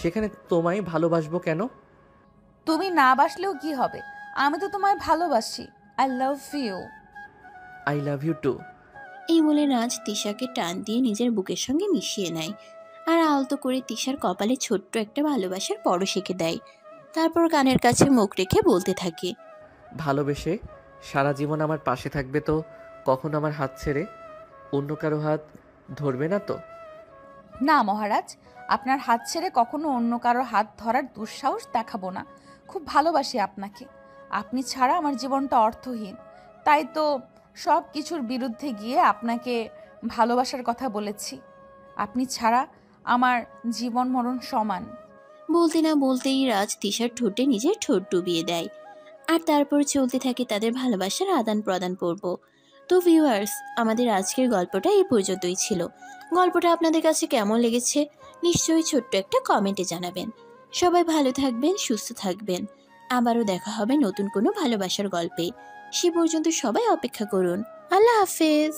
Speaker 1: সেখানে তোমায় ভালোবাসবো কেন?
Speaker 2: তুমি না বাসলেও কি হবে, আমি তো তোমায় ভালোবাসি। I love you.
Speaker 1: I love you too.
Speaker 3: এই বলে রাজ তিশাকে টান দিয়ে নিজের বুকের সঙ্গে মিশিয়ে নেয় আর আলতো করে তিশার কপালে ছোট্ট একটা ভালোবাসার পরশ এঁকে দেয়। তারপর কানের কাছে মুখ রেখে বলতে থাকে,
Speaker 1: ভালোবেসে সারা জীবন আমার পাশে থাকবে তো? কখনো আমার হাত ছেড়ে অন্য কারো হাত ধরবে না তো?
Speaker 2: না মহারাজ, আপনার হাত ছেড়ে কখনো অন্য কারোর হাত ধরার দুঃসাহস দেখাবো না। খুব ভালোবাসি আপনাকে। আপনি ছাড়া আমার জীবনটা অর্থহীন। তাই তো সব কিছুর বিরুদ্ধে গিয়ে আপনাকে ভালোবাসার কথা বলেছি। আপনি ছাড়া আমার জীবন মরণ সমান।
Speaker 3: বলতে না বলতেই রাজ তিশার ঠোঁটে নিজের ঠোঁট ডুবিয়ে দেয়। আর তারপর চলতে থাকে তাদের ভালোবাসার আদান প্রদান পর্ব। তো ভিউয়ার্স, আমাদের আজকের গল্পটা এই পর্যন্তই ছিল। গল্পটা আপনাদের কাছে কেমন লেগেছে নিশ্চয়ই ছোট্ট একটা কমেন্টে জানাবেন। সবাই ভালো থাকবেন, সুস্থ থাকবেন। আবারও দেখা হবে নতুন কোনো ভালোবাসার গল্পে। সে পর্যন্ত সবাই অপেক্ষা করুন। আল্লাহ হাফেজ।